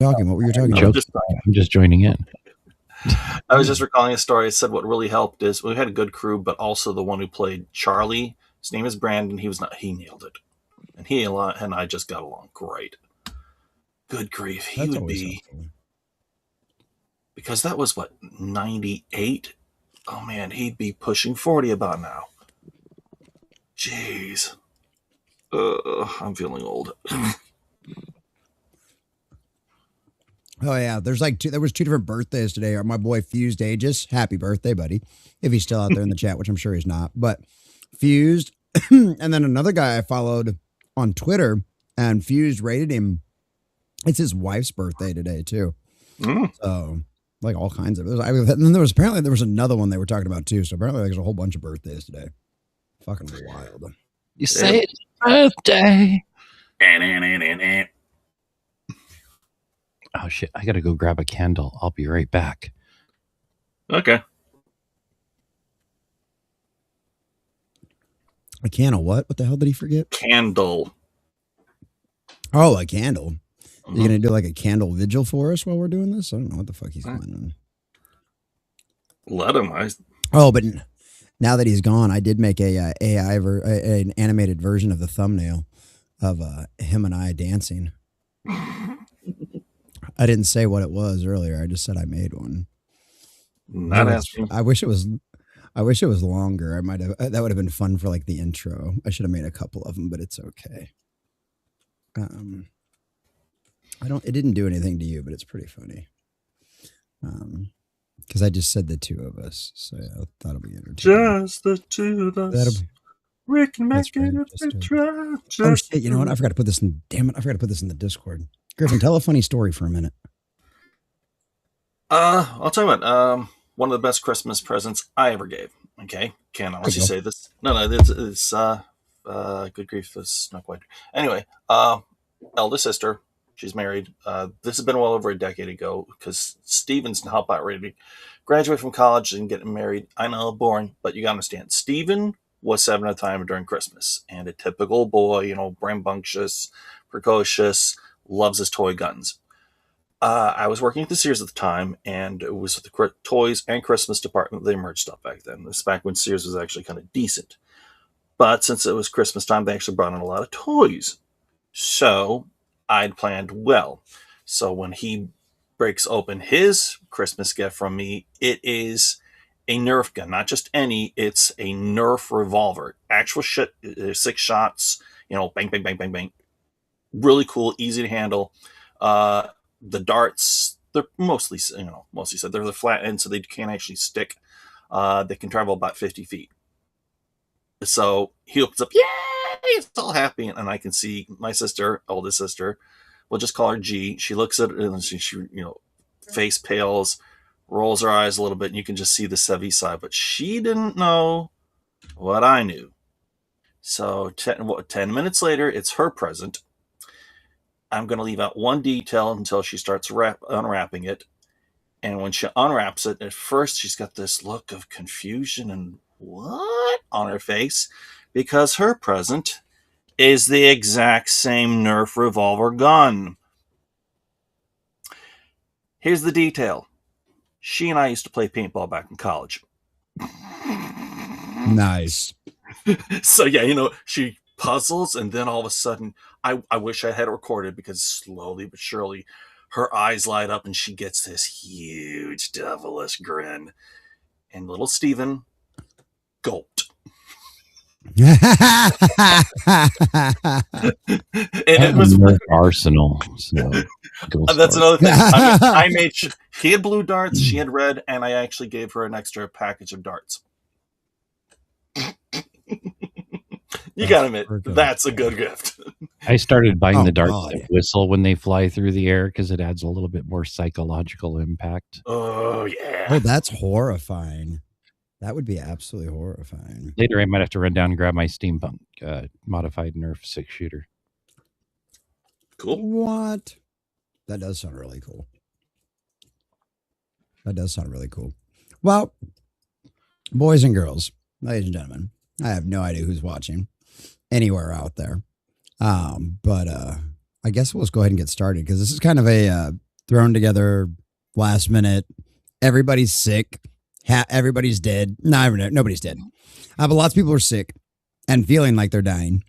talking? What were you talking about? I'm just joining in. I was just recalling a story. I said what really helped is we had a good crew, but also the one who played Charlie. His name is Brandon. He nailed it, and he and I just got along great. Good grief, he That's would always be helpful. because that was what 98. Oh man, he'd be pushing 40 about now. Jeez, I'm feeling old. Oh yeah, there was two different birthdays today. My boy Fused Aegis, happy birthday, buddy! If he's still out there in the chat, which I'm sure he's not, but Fused, and then another guy I followed on Twitter, and Fused rated him. It's his wife's birthday today too, so like all kinds of. And then there was another one they were talking about too. So apparently there's a whole bunch of birthdays today. Fucking wild. You say it's birthday. Oh shit! I gotta go grab a candle. I'll be right back. Okay. A can of what? What the hell did he forget? Candle. Oh, a candle. You gonna do like a candle vigil for us while we're doing this? I don't know what the fuck he's going on. Let him. Oh, but now that he's gone, I did make an animated version of the thumbnail of him and I dancing. I didn't say what it was earlier. I just said I made one. Not asking. I wish it was longer. I might have. That would have been fun for like the intro. I should have made a couple of them, but it's okay. It didn't do anything to you, but it's pretty funny. Because I just said the two of us, so yeah, that'll be entertaining. Just the two of us. We can make it if we try. Oh shit! You know what? I forgot to put this in. Damn it! I forgot to put this in the Discord. Gryffen, tell a funny story for a minute. I'll tell you what. One of the best Christmas presents I ever gave. Okay, can't honestly say this. No, it's good grief. This not quite. Anyway, eldest sister. She's married. This has been well over a decade ago because Steven's about ready to graduate from college and get married. I know, boring, but you gotta understand. Steven was 7 at a time during Christmas, and a typical boy, rambunctious, precocious, loves his toy guns. I was working at the Sears at the time, and it was the toys and Christmas department. They merged stuff back then. This back when Sears was actually kind of decent. But since it was Christmas time, they actually brought in a lot of toys. So I'd planned well. So when he breaks open his Christmas gift from me, it is a Nerf gun. Not just any, it's a Nerf revolver. Actual shit, 6 shots, bang, bang, bang, bang, bang. Really cool, easy to handle. The darts, they're mostly said they're the flat end, so they can't actually stick. They can travel about 50 feet. So he opens up, yay! It's all happy, and I can see my sister, oldest sister, we'll just call her G. She looks at it and she face pales, rolls her eyes a little bit, and you can just see the Sevy side. But she didn't know what I knew. So 10 minutes later, it's her present. I'm going to leave out one detail until she starts unwrapping it. And when she unwraps it, at first she's got this look of confusion and what on her face, because her present is the exact same Nerf revolver gun. Here's the detail. She and I used to play paintball back in college. Nice. So yeah, she puzzles, and then all of a sudden, I wish I had it recorded, because slowly but surely her eyes light up and she gets this huge devilish grin, and little Steven gulped. And it was arsenal. So that's another thing. I made sure he had blue darts, she had red, and I actually gave her an extra package of darts. You gotta admit, that's a good gift. I started buying the darts that whistle when they fly through the air because it adds a little bit more psychological impact. Oh, yeah. Oh, that's horrifying. That would be absolutely horrifying. Later, I might have to run down and grab my steampunk modified Nerf 6-shooter. Cool. What? That does sound really cool. Well, boys and girls, ladies and gentlemen, I have no idea who's watching anywhere out there. But I guess we'll just go ahead and get started, because this is kind of a thrown together last minute. Everybody's sick. Everybody's dead. No, nobody's dead. But lots of people are sick and feeling like they're dying.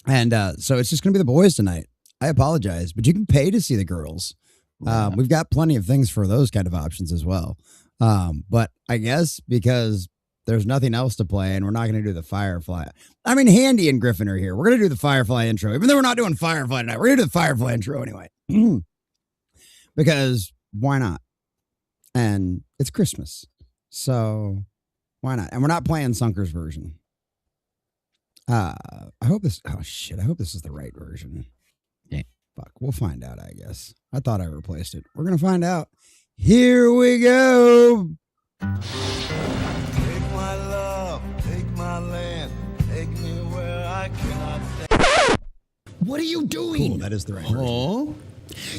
And so it's just going to be the boys tonight. I apologize, but you can pay to see the girls. We've got plenty of things for those kind of options as well. But I guess because there's nothing else to play and we're not going to do the Firefly. I mean, Handy and Gryffen are here. We're going to do the Firefly intro, even though we're not doing Firefly tonight. We're going to do the Firefly intro anyway. Because why not? And it's Christmas. So why not? And we're not playing Sunker's version. I hope this is the right version. Yeah. Fuck, we'll find out, I guess. I thought I replaced it. We're going to find out. Here we go. Take my love, take my land, take me where I cannot stand. What are you doing? Cool, that is the right version.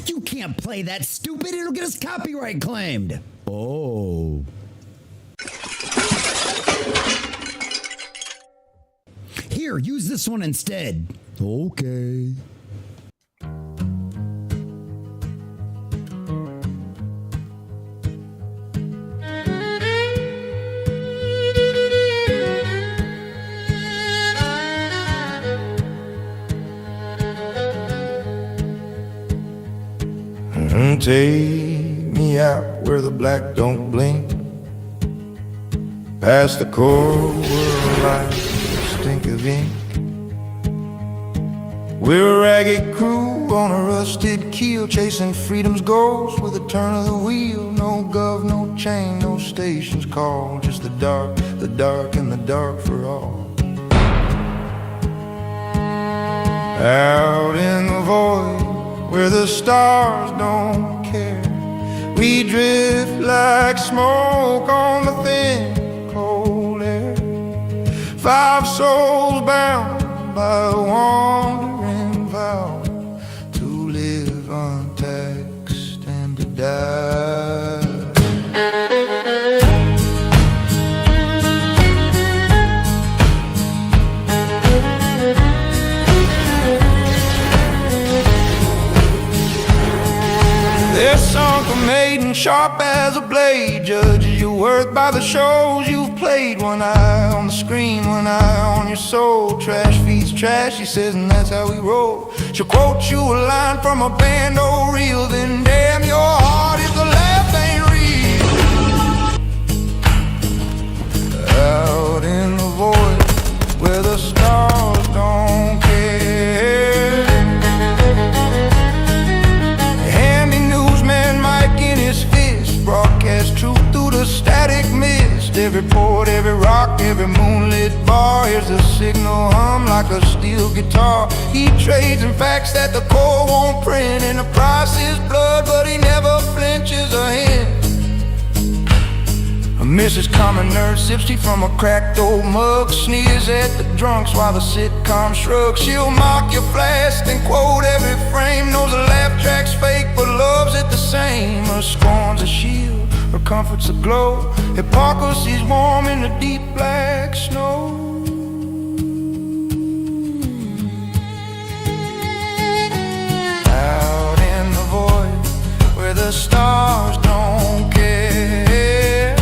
You can't play that, stupid. It'll get us copyright claimed. Oh. Here, use this one instead. Okay. Take me out where the black don't blink, past the cold world like the stink of ink. We're a ragged crew on a rusted keel, chasing freedom's ghost with a turn of the wheel. No gov, no chain, no stations call, just the dark and the dark for all. Out in the void where the stars don't care, we drift like smoke on the thin, cold air. 5 souls bound by a wandering vow to live untaxed and to die. They're sunk or maiden, sharp as a blade, judges your worth by the shows you've played. One eye on the screen, one eye on your soul. Trash feeds trash, he says, and that's how we roll. She'll quote you a line from a band, oh real, then damn your heart if the laugh ain't real. Out in the void where the stars don't care, broadcast truth through the static mist. Every port, every rock, every moonlit bar, here's a signal hum like a steel guitar. He trades in facts that the core won't print, and the price is blood, but he never flinches a hint. A Mrs. Common Nerd sips tea from a cracked old mug, sneers at the drunks while the sitcom shrugs. She'll mock your flash, then quote every frame, knows the laugh track's fake, but loves it the same. Her scorn's a shield, her comfort's a glow. Hypocrisy's warm in the deep black snow. Out in the void where the stars don't care,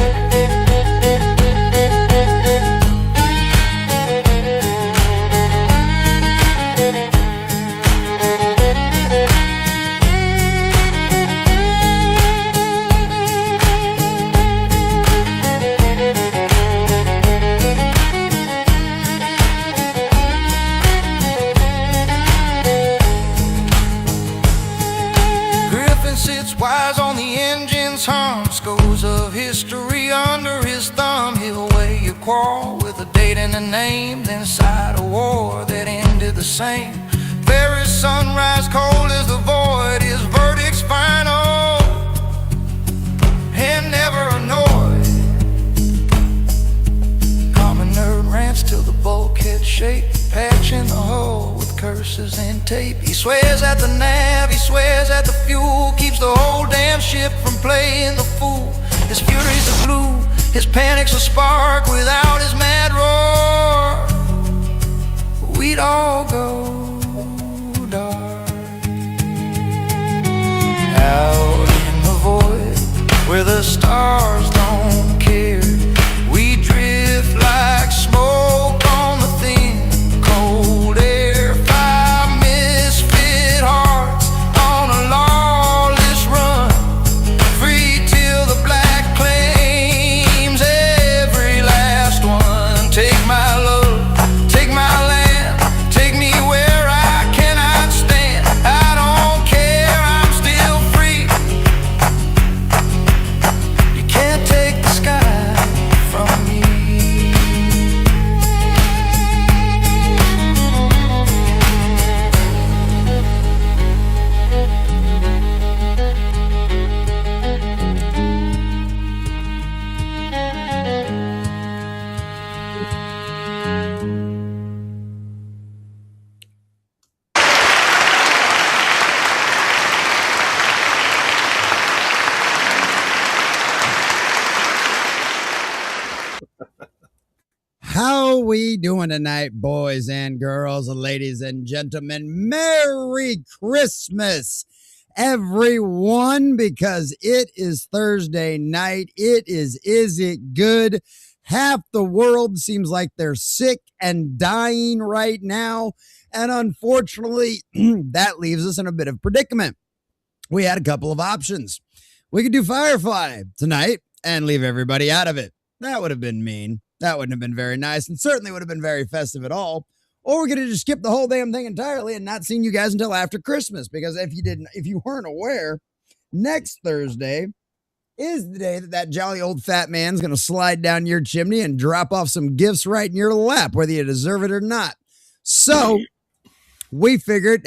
wise on the engine's hum, scores of history under his thumb. He'll weigh your quarrel with a date and a name, then cite a war that ended the same. Very sunrise, cold as the void, his verdict's final and never annoyed. Common nerd rants till the bulkhead shake, patching the hole with curses and tape. He swears at the nav, he swears at the fuel, keeps the whole damn ship from playing the fool. His fury's a glue, his panic's a spark. Without his mad roar, we'd all go dark. Out stars don't care. We drift like smoke on the thin, cold air. Five misfit hearts on a lawless run, free till the black claims every last one. Take my love, take my land, take me where I cannot stand. I don't care, I'm still free. You can't take the sky from me. How we doing tonight, boys and girls, ladies and gentlemen? Merry Christmas, everyone, because it is Thursday night. It is It Good? Half the world seems like they're sick and dying right now. And unfortunately, that leaves us in a bit of predicament. We had a couple of options. We could do Firefly tonight and leave everybody out of it. That would have been mean. That wouldn't have been very nice, and certainly would have been very festive at all. Or we're gonna just skip the whole damn thing entirely and not seeing you guys until after Christmas. Because if you weren't aware, next Thursday is the day that jolly old fat man's gonna slide down your chimney and drop off some gifts right in your lap, whether you deserve it or not. So we figured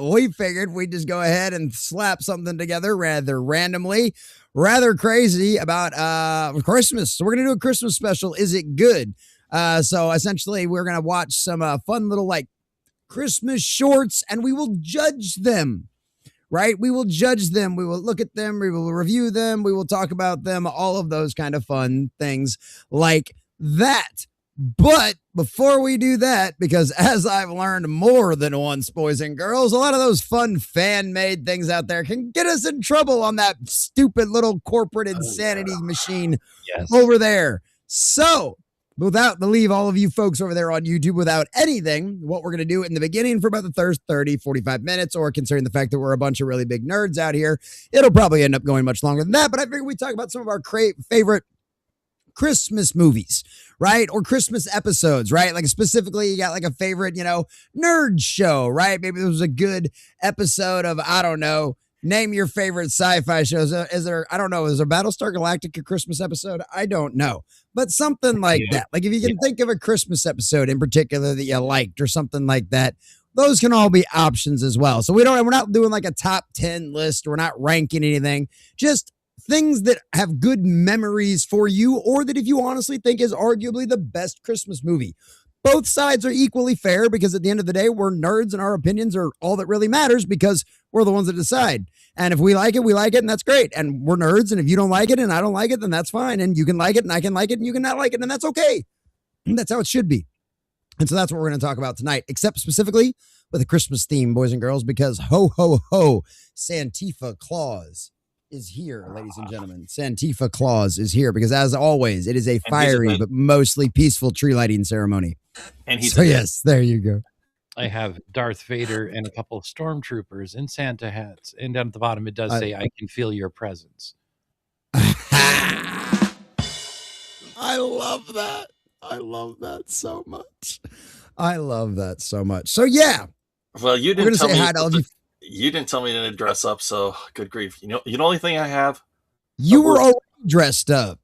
we'd just go ahead and slap something together rather randomly, rather crazy about Christmas. So we're gonna do a Christmas special. Is it good? So essentially, we're gonna watch some fun little like Christmas shorts, and we will judge them. Right? We will judge them. We will look at them. We will review them. We will talk about them. All of those kind of fun things like that. But before we do that, because as I've learned more than once, boys and girls, a lot of those fun fan-made things out there can get us in trouble on that stupid little corporate insanity machine over there. So without to leave all of you folks over there on YouTube without anything, what we're going to do in the beginning for about the first 30, 45 minutes, or considering the fact that we're a bunch of really big nerds out here, it'll probably end up going much longer than that. But I figured we talk about some of our favorite Christmas movies, right? Or Christmas episodes, right? Like specifically, you got like a favorite, nerd show, right? Maybe there was a good episode of, I don't know, name your favorite sci-fi shows. Is there Battlestar Galactica Christmas episode? I don't know. But something like that. Like if you can think of a Christmas episode in particular that you liked or something like that, those can all be options as well. So we're not doing like a top 10 list. We're not ranking anything. Just things that have good memories for you, or that if you honestly think is arguably the best Christmas movie. Both sides are equally fair, because at the end of the day, we're nerds and our opinions are all that really matters, because we're the ones that decide. And if we like it, and that's great. And we're nerds, and if you don't like it and I don't like it, then that's fine. And you can like it and I can like it and you can not like it, and that's okay. And that's how it should be. And so that's what we're going to talk about tonight, except specifically with a Christmas theme, boys and girls, because ho, ho, ho, Santifa Claus is here, ladies and gentlemen. Santifa Claus is here because, as always, it is a fiery but mostly peaceful tree lighting ceremony. And yes, there you go. I have Darth Vader and a couple of stormtroopers in Santa hats, and down at the bottom it does say, "I can feel your presence." I love that. I love that so much. So yeah. Well, you didn't tell me. You didn't tell me to dress up, so good grief. You know the only thing I have. You were already dressed up.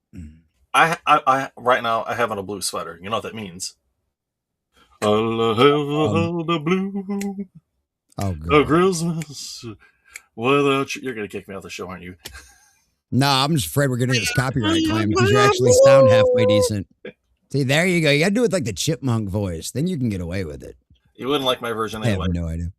I right now I have on a blue sweater. You know what that means? I'll have the blue. Oh, God. Christmas without you. You're gonna kick me off the show, aren't you? No, I'm just afraid we're gonna get this copyright claim because you actually sound halfway decent. See, there you go. You gotta do it like the chipmunk voice. Then you can get away with it. You wouldn't like my version anyway. I have no idea.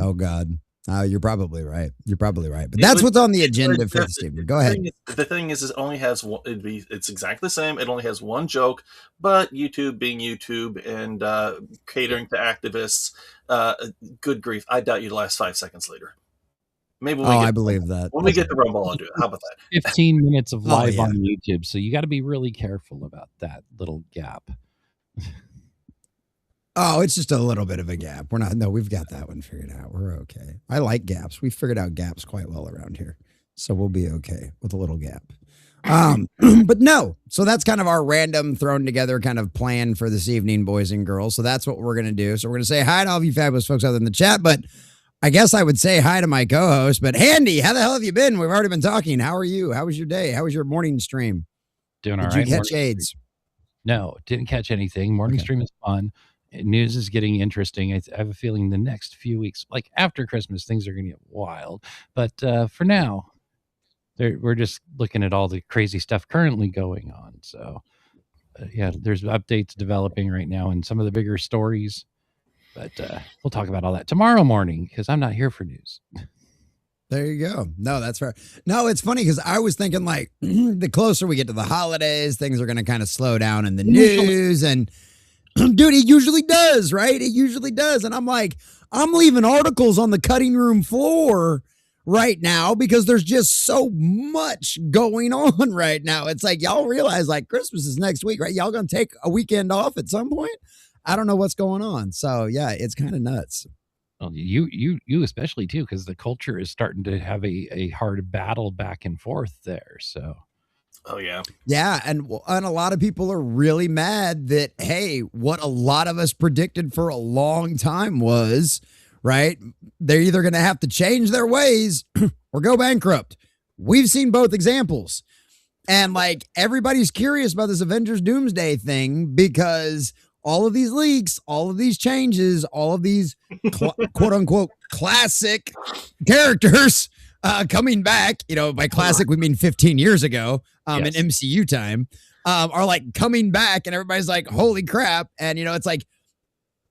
Oh, God. You're probably right. But that's what's on the agenda for the statement. Go ahead. The thing is, it only has one. It's exactly the same. It only has one joke, but YouTube being YouTube and catering to activists, good grief. I doubt you'd last 5 seconds later. Maybe I believe that. When we get to Rumble, I'll do it. How about that? 15 minutes of live yeah. on YouTube, so you got to be really careful about that little gap. Oh, it's just a little bit of a gap. We've got that one figured out. We're okay. I like gaps. We figured out gaps quite well around here. So we'll be okay with a little gap. But no, so that's kind of our random thrown together kind of plan for this evening, boys and girls. So that's what we're going to do. So we're going to say hi to all of you fabulous folks out there in the chat, but I guess I would say hi to my co-host, but Handy, how the hell have you been? We've already been talking. How are you? How was your day? How was your morning stream? Doing all right. Did you catch AIDS? No, didn't catch anything. Morning stream is fun. News is getting interesting. I have a feeling the next few weeks, like after Christmas, things are going to get wild. But for now, we're just looking at all the crazy stuff currently going on. So, yeah, there's updates developing right now and some of the bigger stories. But we'll talk about all that tomorrow morning because I'm not here for news. There you go. No, that's fair. No, it's funny because I was thinking like the closer we get to the holidays, things are going to kind of slow down in the news. And dude, it usually does, right? It usually does. And I'm like, I'm leaving articles on the cutting room floor right now because there's just so much going on right now. It's like, y'all realize like Christmas is next week, right? Y'all going to take a weekend off at some point? I don't know what's going on. So yeah, it's kind of nuts. Well, you especially too, because the culture is starting to have a hard battle back and forth there. So, oh yeah, yeah, and a lot of people are really mad that hey, what a lot of us predicted for a long time was right. They're either going to have to change their ways or go bankrupt. We've seen both examples, and like everybody's curious about this Avengers Doomsday thing because all of these leaks, all of these changes, all of these quote unquote classic characters coming back, you know, by classic, we mean 15 years ago in MCU time, are like coming back and everybody's like, holy crap. And, you know, it's like,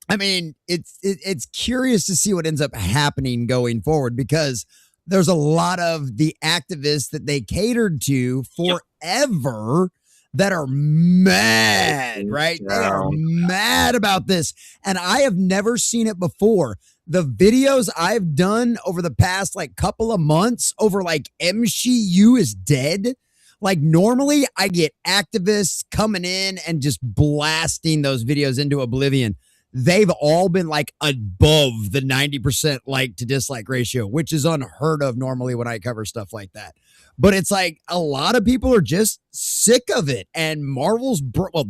I mean, it's curious to see what ends up happening going forward because there's a lot of the activists that they catered to forever that are mad, right? They are mad about this. And I have never seen it before. The videos I've done over the past like couple of months over like MCU is dead. Like normally I get activists coming in and just blasting those videos into oblivion. They've all been like above the 90% like to dislike ratio, which is unheard of normally when I cover stuff like that. But it's like a lot of people are just sick of it. And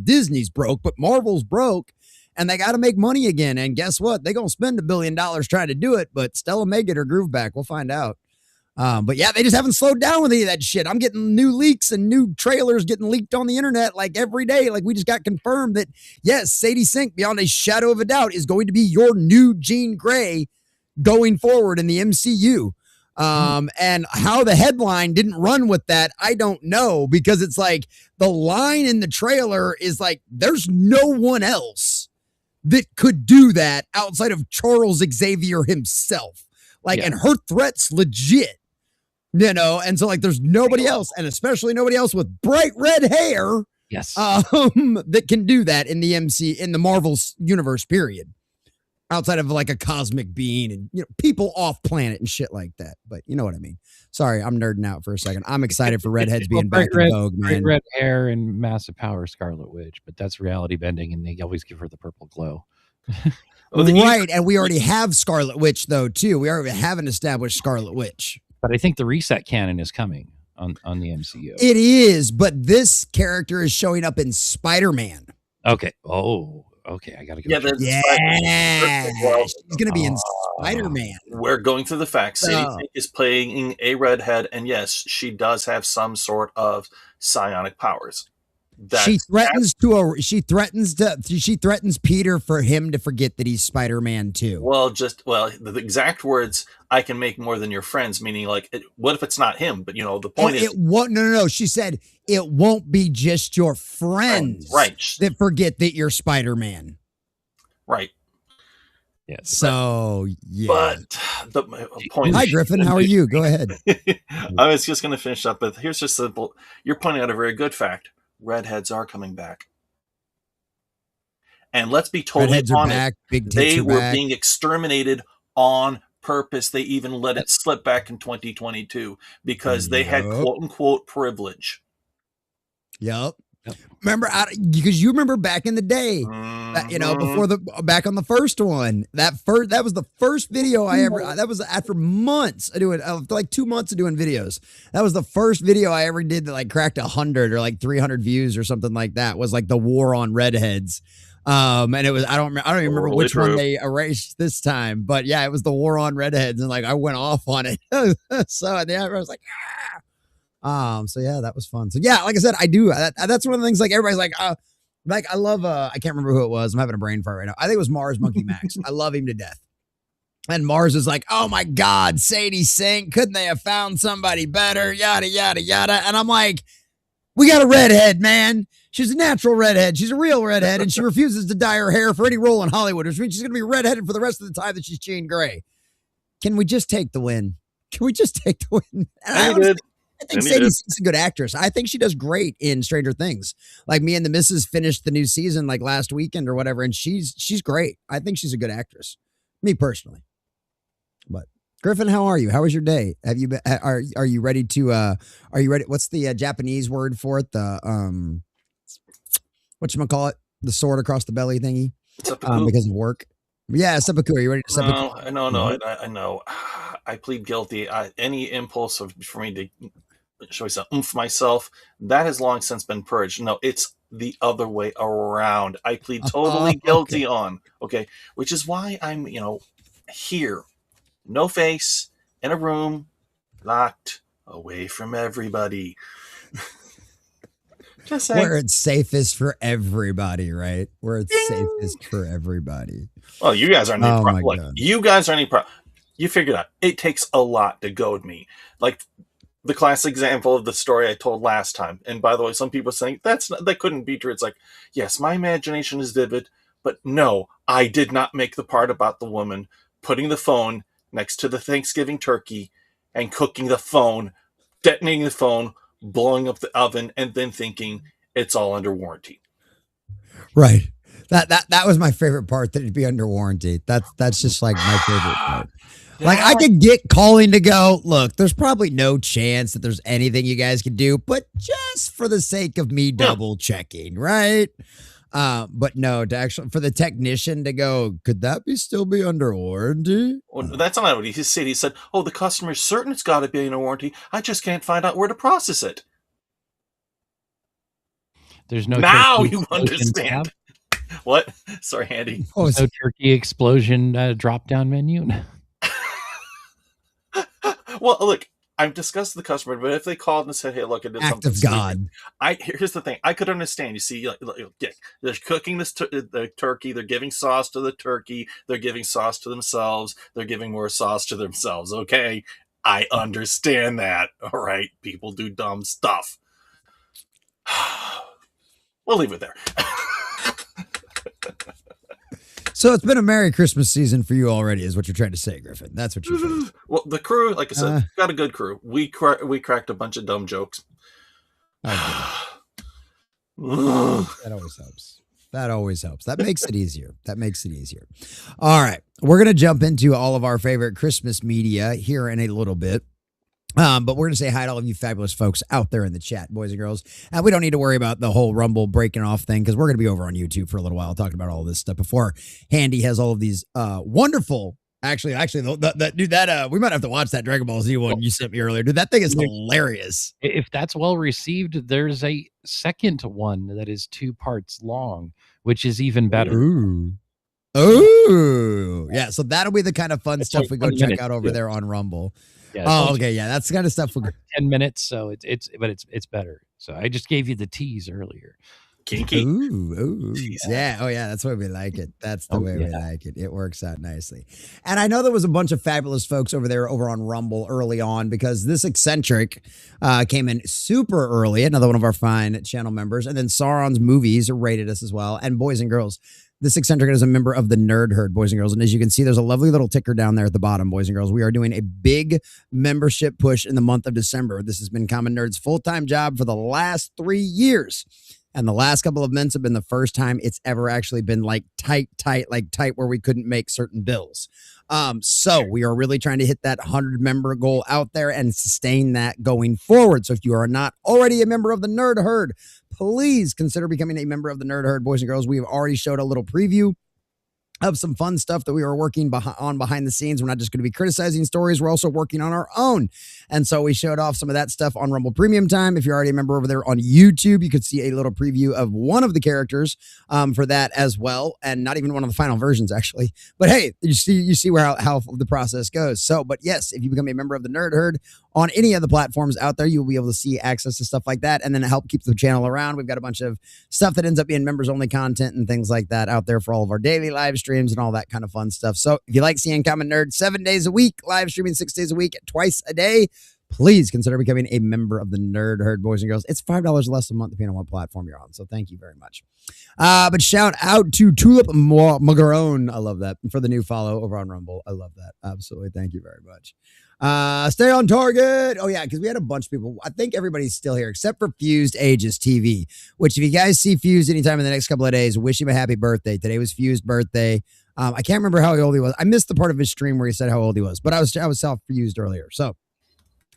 Disney's broke, but Marvel's broke and they got to make money again. And guess what? They're going to spend $1 billion trying to do it, but Stella may get her groove back. We'll find out. But yeah, they just haven't slowed down with any of that shit. I'm getting new leaks and new trailers getting leaked on the internet like every day. Like we just got confirmed that yes, Sadie Sink, beyond a shadow of a doubt, is going to be your new Jean Grey going forward in the MCU. And how the headline didn't run with that, I don't know, because it's like the line in the trailer is like, there's no one else that could do that outside of Charles Xavier himself. Like, and her threat's legit. You know, and so like there's nobody else, and especially nobody else with bright red hair, that can do that in the Marvel universe, period. Outside of like a cosmic being and you know people off planet and shit like that. But you know what I mean. Sorry, I'm nerding out for a second. I'm excited for redheads being back in vogue, man. Red hair and massive power, Scarlet Witch, but that's reality bending, and they always give her the purple glow. Right, and we already have Scarlet Witch though too. We already have an established Scarlet Witch. But I think the reset canon is coming on the MCU. It is, but this character is showing up in Spider-Man. Okay. Oh, okay. I gotta go. She's gonna be in Spider-Man. We're going through the facts. Sadie Sink is playing a redhead, and yes, she does have some sort of psionic powers. She threatens Peter for him to forget that he's Spider-Man too. Well, the exact words, I can make more than your friends, meaning like, what if it's not him? But you know, the point is, no. She said it won't be just your friends, right? That forget that you're Spider-Man, right? Yes. So yeah. But the point. Hi, Gryffen. How are you? Go ahead. I was just going to finish up, but here's just simple. You're pointing out a very good fact. Redheads are coming back. And let's be totally honest. They were being exterminated on purpose they even let it slip back in 2022 because they had quote unquote privilege. Yep. Remember, because you remember back in the day, before back on the first one, that was the first video I ever. That was after months of doing, like 2 months of doing videos. That was the first video I ever did that like cracked 100 or like 300 views or something like that. Was like the war on redheads. And it was I don't even remember which one they erased this time, but yeah, it was the war on redheads, and like I went off on it. So at the end, I was like, ah. So yeah, that was fun. So yeah, like I said, I do. That's one of the things. Like everybody's like I love. I can't remember who it was. I'm having a brain fart right now. I think it was Mars Monkey Max. I love him to death. And Mars is like, oh my God, Sadie Sink. Couldn't they have found somebody better? Yada yada yada. And I'm like, we got a redhead, man. She's a natural redhead. She's a real redhead, and she refuses to dye her hair for any role in Hollywood, which means she's gonna be redheaded for the rest of the time that she's Jean Grey. Can we just take the win? Can we just take the win? I think Sadie Sink's a good actress. I think she does great in Stranger Things. Like Me and the Missus finished the new season like last weekend or whatever, and she's great. I think she's a good actress. Me personally. But Gryffen, how are you? How was your day? Have you been? Are you ready to? Are you ready? What's the Japanese word for it? The whatchamacallit? The sword across the belly thingy. Because of work. Yeah, seppuku. Are you ready to seppuku? No. I know. I plead guilty. Any impulse for me to, shall we say, oomph myself, that has long since been purged. No, it's the other way around. I plead totally guilty on. Okay, which is why I'm, here, no face, in a room, locked away from everybody. Just saying. Where it's safest for everybody, right? Where it's safest for everybody. Well, you guys aren't any problem. You guys aren't any problem. You figured out it takes a lot to goad me. Like the classic example of the story I told last time. And by the way, some people are saying that couldn't be true. It's like, yes, my imagination is vivid, but no, I did not make the part about the woman putting the phone next to the Thanksgiving turkey and cooking the phone, detonating the phone, blowing up the oven, and then thinking it's all under warranty. Right. That was my favorite part, that it'd be under warranty. That's just like my favorite part. Like I could get calling to go, look, there's probably no chance that there's anything you guys can do, but just for the sake of me double checking, right? But no, to actually for the technician to go, could that still be under warranty? Well, that's not what he said. He said, "Oh, the customer's certain it's got to be under warranty. I just can't find out where to process it." There's no. Now you understand. What? Sorry, Andy. No turkey explosion drop-down menu. Well, look, I've discussed the customer, but if they called and said, "Hey, look, I did something," of God. Here's the thing. I could understand. You see, they're cooking the turkey. They're giving sauce to the turkey. They're giving sauce to themselves. They're giving more sauce to themselves. Okay, I understand that. All right, people do dumb stuff. We'll leave it there. So it's been a Merry Christmas season for you already, is what you're trying to say, Gryffen. That's what you're trying to say. Well, the crew, like I said, got a good crew. We cracked a bunch of dumb jokes. That always helps. That makes it easier. All right. We're going to jump into all of our favorite Christmas media here in a little bit. But we're going to say hi to all of you fabulous folks out there in the chat, boys and girls. And we don't need to worry about the whole Rumble breaking off thing, because we're going to be over on YouTube for a little while talking about all this stuff before Handy has all of these wonderful. Actually, dude, we might have to watch that Dragon Ball Z one you sent me earlier. Dude, that thing is hilarious. If that's well received, there's a second one that is 2 parts long, which is even better. Ooh. Yeah, so that'll be the kind of fun stuff we go check out over there on Rumble. Yeah, okay, yeah, that's the kind of stuff for 10 minutes, so it's better. So I just gave you the tease earlier. Kinky. Ooh. Yeah. Oh, yeah. That's the way we like it. That's the way we like it. It works out nicely. And I know there was a bunch of fabulous folks over on Rumble early on, because this eccentric came in super early. Another one of our fine channel members. And then Sauron's Movies rated us as well. And boys and girls, this eccentric is a member of the Nerd Herd, boys and girls. And as you can see, there's a lovely little ticker down there at the bottom, boys and girls. We are doing a big membership push in the month of December. This has been Common Nerd's full-time job for the last 3 years. And the last couple of months have been the first time it's ever actually been like tight where we couldn't make certain bills. So we are really trying to hit that 100 member goal out there and sustain that going forward. So if you are not already a member of the Nerd Herd, please consider becoming a member of the Nerd Herd, boys and girls. We have already showed a little preview of some fun stuff that we are working on behind the scenes. We're not just going to be criticizing stories. We're also working on our own. And so we showed off some of that stuff on Rumble Premium Time. If you're already a member over there on YouTube, you could see a little preview of one of the characters for that as well. And not even one of the final versions, actually. But hey, you see where how the process goes. So, but yes, if you become a member of the Nerd Herd on any of the platforms out there, you'll be able to see access to stuff like that and then help keep the channel around. We've got a bunch of stuff that ends up being members only content and things like that out there for all of our daily live streams and all that kind of fun stuff. So if you like seeing Common Nerd 7 days a week, live streaming 6 days a week, twice a day, please consider becoming a member of the Nerd Herd, boys and girls. It's $5 less a month depending on what platform you're on. So thank you very much. But shout out to Tulip Magarone. I love that. For the new follow over on Rumble. I love that. Absolutely. Thank you very much. Stay on target. Oh yeah, because we had a bunch of people. I think everybody's still here except for Fused Ages TV, which if you guys see Fused anytime in the next couple of days, wish him a happy birthday. Today was Fused birthday. I can't remember how old he was. I missed the part of his stream where he said how old he was, but I was self-fused earlier. So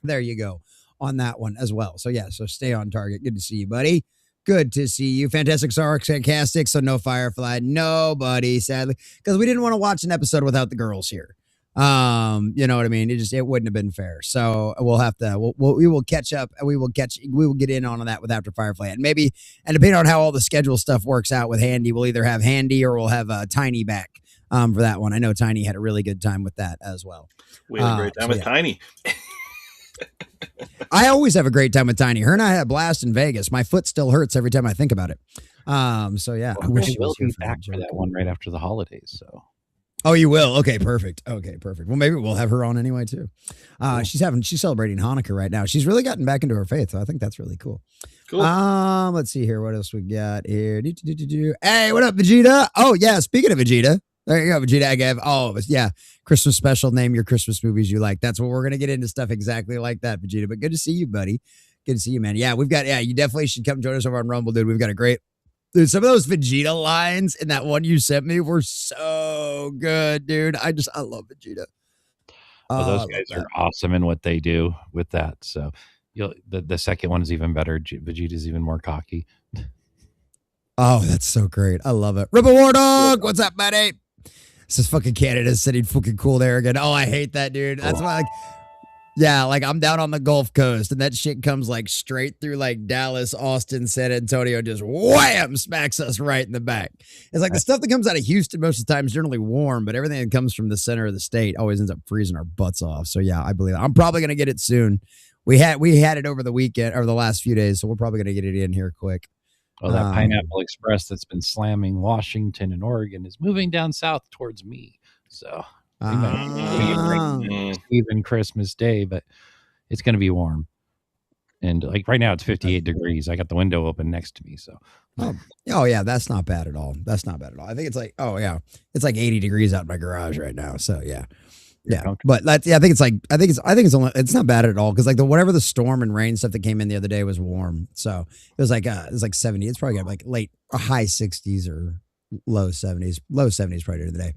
there you go on that one as well. So yeah, so stay on target. Good to see you, buddy. Good to see you. Fantastic, sarcastic. So no Firefly, nobody, sadly, because we didn't want to watch an episode without the girls here. You know what I mean? It wouldn't have been fair. So we will catch up and we will get in on that with After Firefly and depending on how all the schedule stuff works out with Handy, we'll either have Handy or we'll have Tiny back for that one. I know Tiny had a really good time with that as well. We had a great time with Tiny. I always have a great time with Tiny. Her and I had a blast in Vegas. My foot still hurts every time I think about it. So yeah, I wish we'll be back for that one right after the holidays. So. Oh, you will? Okay, perfect. Well, maybe we'll have her on anyway too. She's celebrating Hanukkah right now. She's really gotten back into her faith, so I think that's really cool. Cool. Let's see here. What else we got here? Hey, what up, Vegeta? Oh yeah, speaking of Vegeta, there you go, Vegeta. I gave Christmas special. Name your Christmas movies you like. That's what we're gonna get into stuff exactly like that, Vegeta. But good to see you, buddy. Good to see you, man. Yeah, you definitely should come join us over on Rumble, dude. We've got a great. Dude, some of those Vegeta lines in that one you sent me were so good, dude. I love Vegeta. Those guys are awesome in what they do with that. So the second one is even better. Vegeta's even more cocky. Oh, that's so great. I love it. Ripple War Dog, what's up, buddy? This is fucking Canada sitting fucking cool there again. Oh, I hate that, dude. That's why I'm down on the Gulf Coast and that shit comes like straight through like Dallas, Austin, San Antonio, just wham, smacks us right in the back. It's like the stuff that comes out of Houston most of the time is generally warm, but everything that comes from the center of the state always ends up freezing our butts off. So yeah, I believe I'm probably going to get it soon. We had it over the weekend or the last few days, so we're probably going to get it in here quick. Well, that Pineapple Express that's been slamming Washington and Oregon is moving down south towards me. So even Christmas Day, but it's going to be warm. And like right now it's 58 degrees. I got the window open next to me. So, oh yeah, that's not bad at all. I think it's like, it's like 80 degrees out in my garage right now. So yeah. But I think it's not bad at all. Cause like whatever the storm and rain stuff that came in the other day was warm. So it was like 70. It's probably got like late or high 60s or low 70s probably during the day.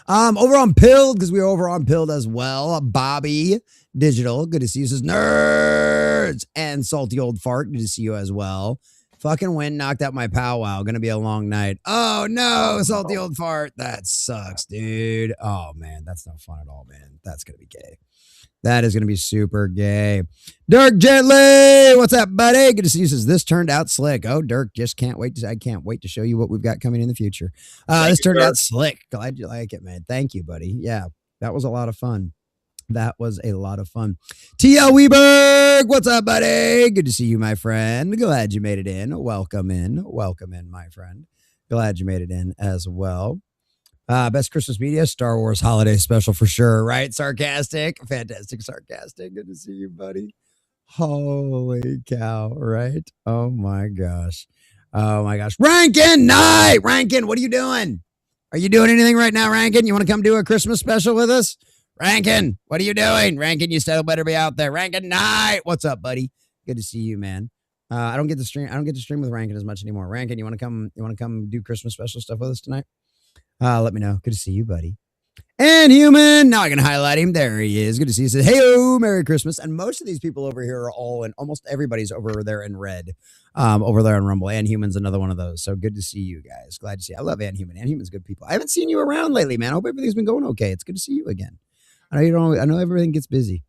Over on Pilled, because we were over on Pilled as well. Bobby Digital, good to see you. Says nerds and Salty Old Fart, good to see you as well. Fucking wind knocked out my powwow. Gonna be a long night. Oh no, Salty Old Fart. That sucks, dude. Oh man, that's not fun at all, man. That's gonna be gay. That is going to be super gay. Dirk Gently, what's up, buddy? Good to see you. Says this turned out slick. Oh, Dirk, I can't wait to show you what we've got coming in the future. This turned out slick. Glad you like it, man. Thank you, buddy. Yeah, that was a lot of fun. T.L. Weberg, what's up, buddy? Good to see you, my friend. Glad you made it in. Welcome in, my friend. Glad you made it in as well. Best Christmas media, Star Wars holiday special for sure, right? Sarcastic, fantastic, sarcastic. Good to see you, buddy. Holy cow, right? Oh my gosh. Rankin Knight! Rankin, what are you doing? Are you doing anything right now, Rankin? You want to come do a Christmas special with us? Rankin, what are you doing? Rankin, you still better be out there. Rankin Knight, what's up, buddy? Good to see you, man. I don't get to stream. I don't get to stream with Rankin as much anymore. Rankin, you want to come? You want to come do Christmas special stuff with us tonight? Let me know. Good to see you, buddy. And human. Now I can highlight him. There he is. Good to see you. He says, "Hey, Merry Christmas." And most of these people over here are all in. Almost everybody's over there in red. Over there on Rumble. And human's another one of those. So good to see you guys. Glad to see you. I love and human. And human's good people. I haven't seen you around lately, man. I hope everything's been going okay. It's good to see you again. I know you don't. I know everything gets busy.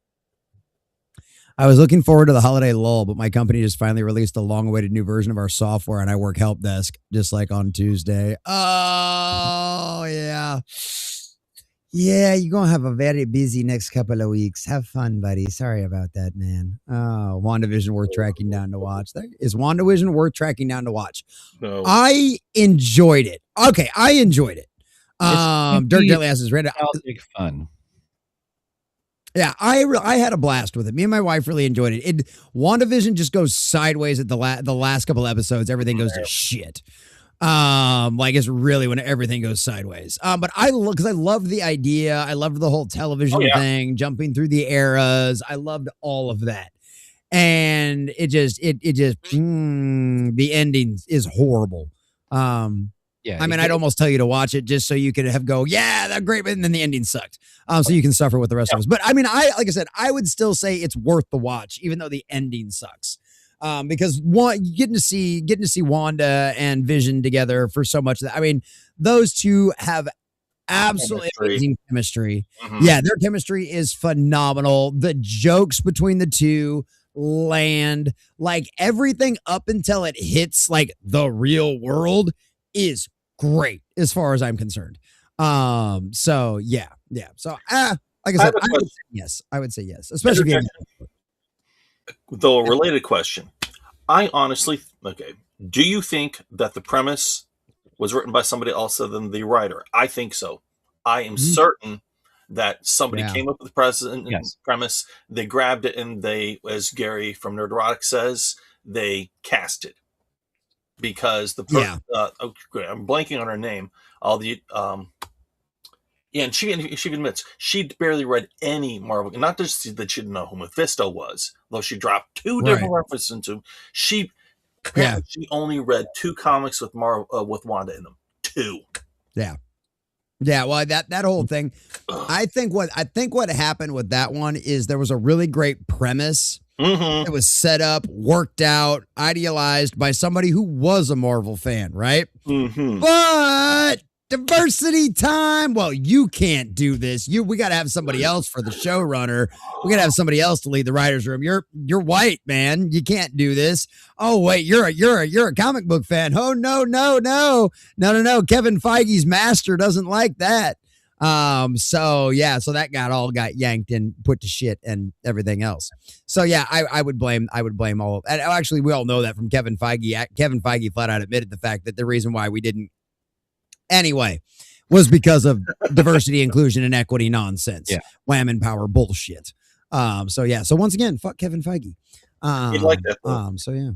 I was looking forward to the holiday lull, but my company just finally released a long-awaited new version of our software, and I work help desk just like on Tuesday. Oh, yeah. Yeah, you're going to have a very busy next couple of weeks. Have fun, buddy. Sorry about that, man. Oh, WandaVision worth tracking down to watch. Is WandaVision worth tracking down to watch? No. I enjoyed it. Okay, I enjoyed it. Dirk Daily asks, read Big fun. Yeah, I had a blast with it. Me and my wife really enjoyed it. WandaVision just goes sideways at the last couple episodes. Everything goes to shit. Like it's really when everything goes sideways. But because I loved the idea. I loved the whole television thing, jumping through the eras. I loved all of that. And it just the ending is horrible. Yeah, I mean, I'd almost tell you to watch it just so you could go, yeah, that's great, and then the ending sucked. So you can suffer with the rest of us. But I mean, like I said, I would still say it's worth the watch, even though the ending sucks. Because getting to see Wanda and Vision together for so much. I mean, those two have absolutely amazing chemistry. Mm-hmm. Yeah, their chemistry is phenomenal. The jokes between the two land, like everything up until it hits like the real world is great as far as I'm concerned. So yeah. So like I said, I would say yes, especially if though a related question. I honestly, do you think that the premise was written by somebody else other than the writer? I think so. I am certain that somebody came up with the premise, they grabbed it, and they, as Gary from Nerderotic says, they cast it. Because the person, I'm blanking on her name. And she admits she barely read any Marvel. Not just that she didn't know who Mephisto was, though she dropped two different references into. She only read 2 comics with with Wanda in them. 2. Yeah. Well, that whole thing. I think what happened with that one is there was a really great premise. Mm-hmm. It was set up, worked out, idealized by somebody who was a Marvel fan, right? Mm-hmm. But diversity time. Well, you can't do this. We got to have somebody else for the showrunner. We got to have somebody else to lead the writers' room. You're white, man. You can't do this. Oh wait, you're a comic book fan. Oh no. Kevin Feige's master doesn't like that. So that got yanked and put to shit and everything else. So yeah, I would blame all of, and actually we all know that from Kevin Feige. Kevin Feige flat out admitted the fact that the reason why we didn't anyway was because of diversity, inclusion, and equity nonsense. Yeah. Wham and power bullshit. So once again, fuck Kevin Feige. He'd like that though. So yeah.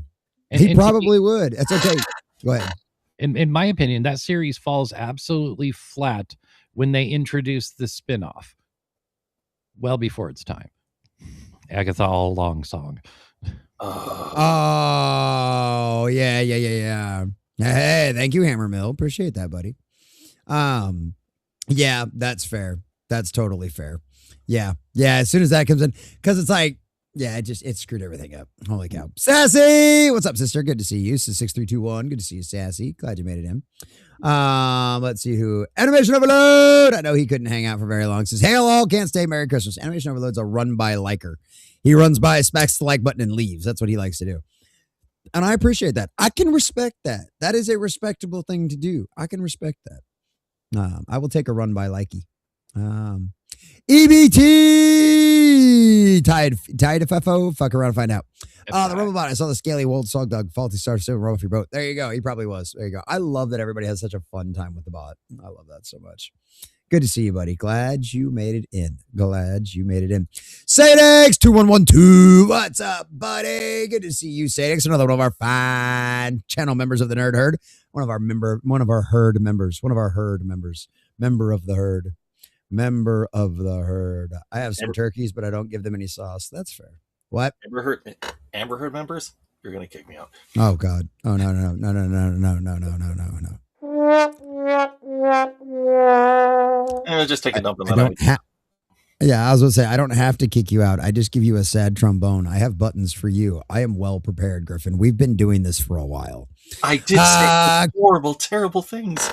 He probably would. That's okay. Go ahead. In my opinion, that series falls absolutely flat when they introduced the spinoff, well before its time. Agatha All Along song. Oh, yeah. Hey, thank you, Hammer Mill. Appreciate that, buddy. Yeah, that's fair. That's totally fair. Yeah. As soon as that comes in, because it's like, it screwed everything up. Holy cow. Sassy! What's up, sister? Good to see you. 6321. Good to see you, Sassy. Glad you made it in. Let's see who. Animation Overload! I know he couldn't hang out for very long. Says, hail all, can't stay, Merry Christmas. Animation Overload's a run-by liker. He runs by, smacks the like button, and leaves. That's what he likes to do. And I appreciate that. I can respect that. That is a respectable thing to do. I can respect that. I will take a run-by likey. EBT! Tied FFO. Fuck around and find out. The Robobot. I saw the Scaly Wold Sog Dog. Faulty Star Silver row off your boat. There you go. He probably was. There you go. I love that everybody has such a fun time with the bot. I love that so much. Good to see you, buddy. Glad you made it in. Sadex 2112. What's up, buddy? Good to see you, Sadex. Another one of our fine channel members of the Nerd Herd. One of our herd members. Member of the herd. I have some turkeys, but I don't give them any sauce. That's fair. What? Amber Herd members? You're gonna kick me out. Oh God. Oh no no no no no no no no no no no. Just take a dump in I that don't idea. have. Yeah, I was gonna say I don't have to kick you out. I just give you a sad trombone. I have buttons for you. I am well prepared, Gryffen. We've been doing this for a while. I did say horrible, terrible things.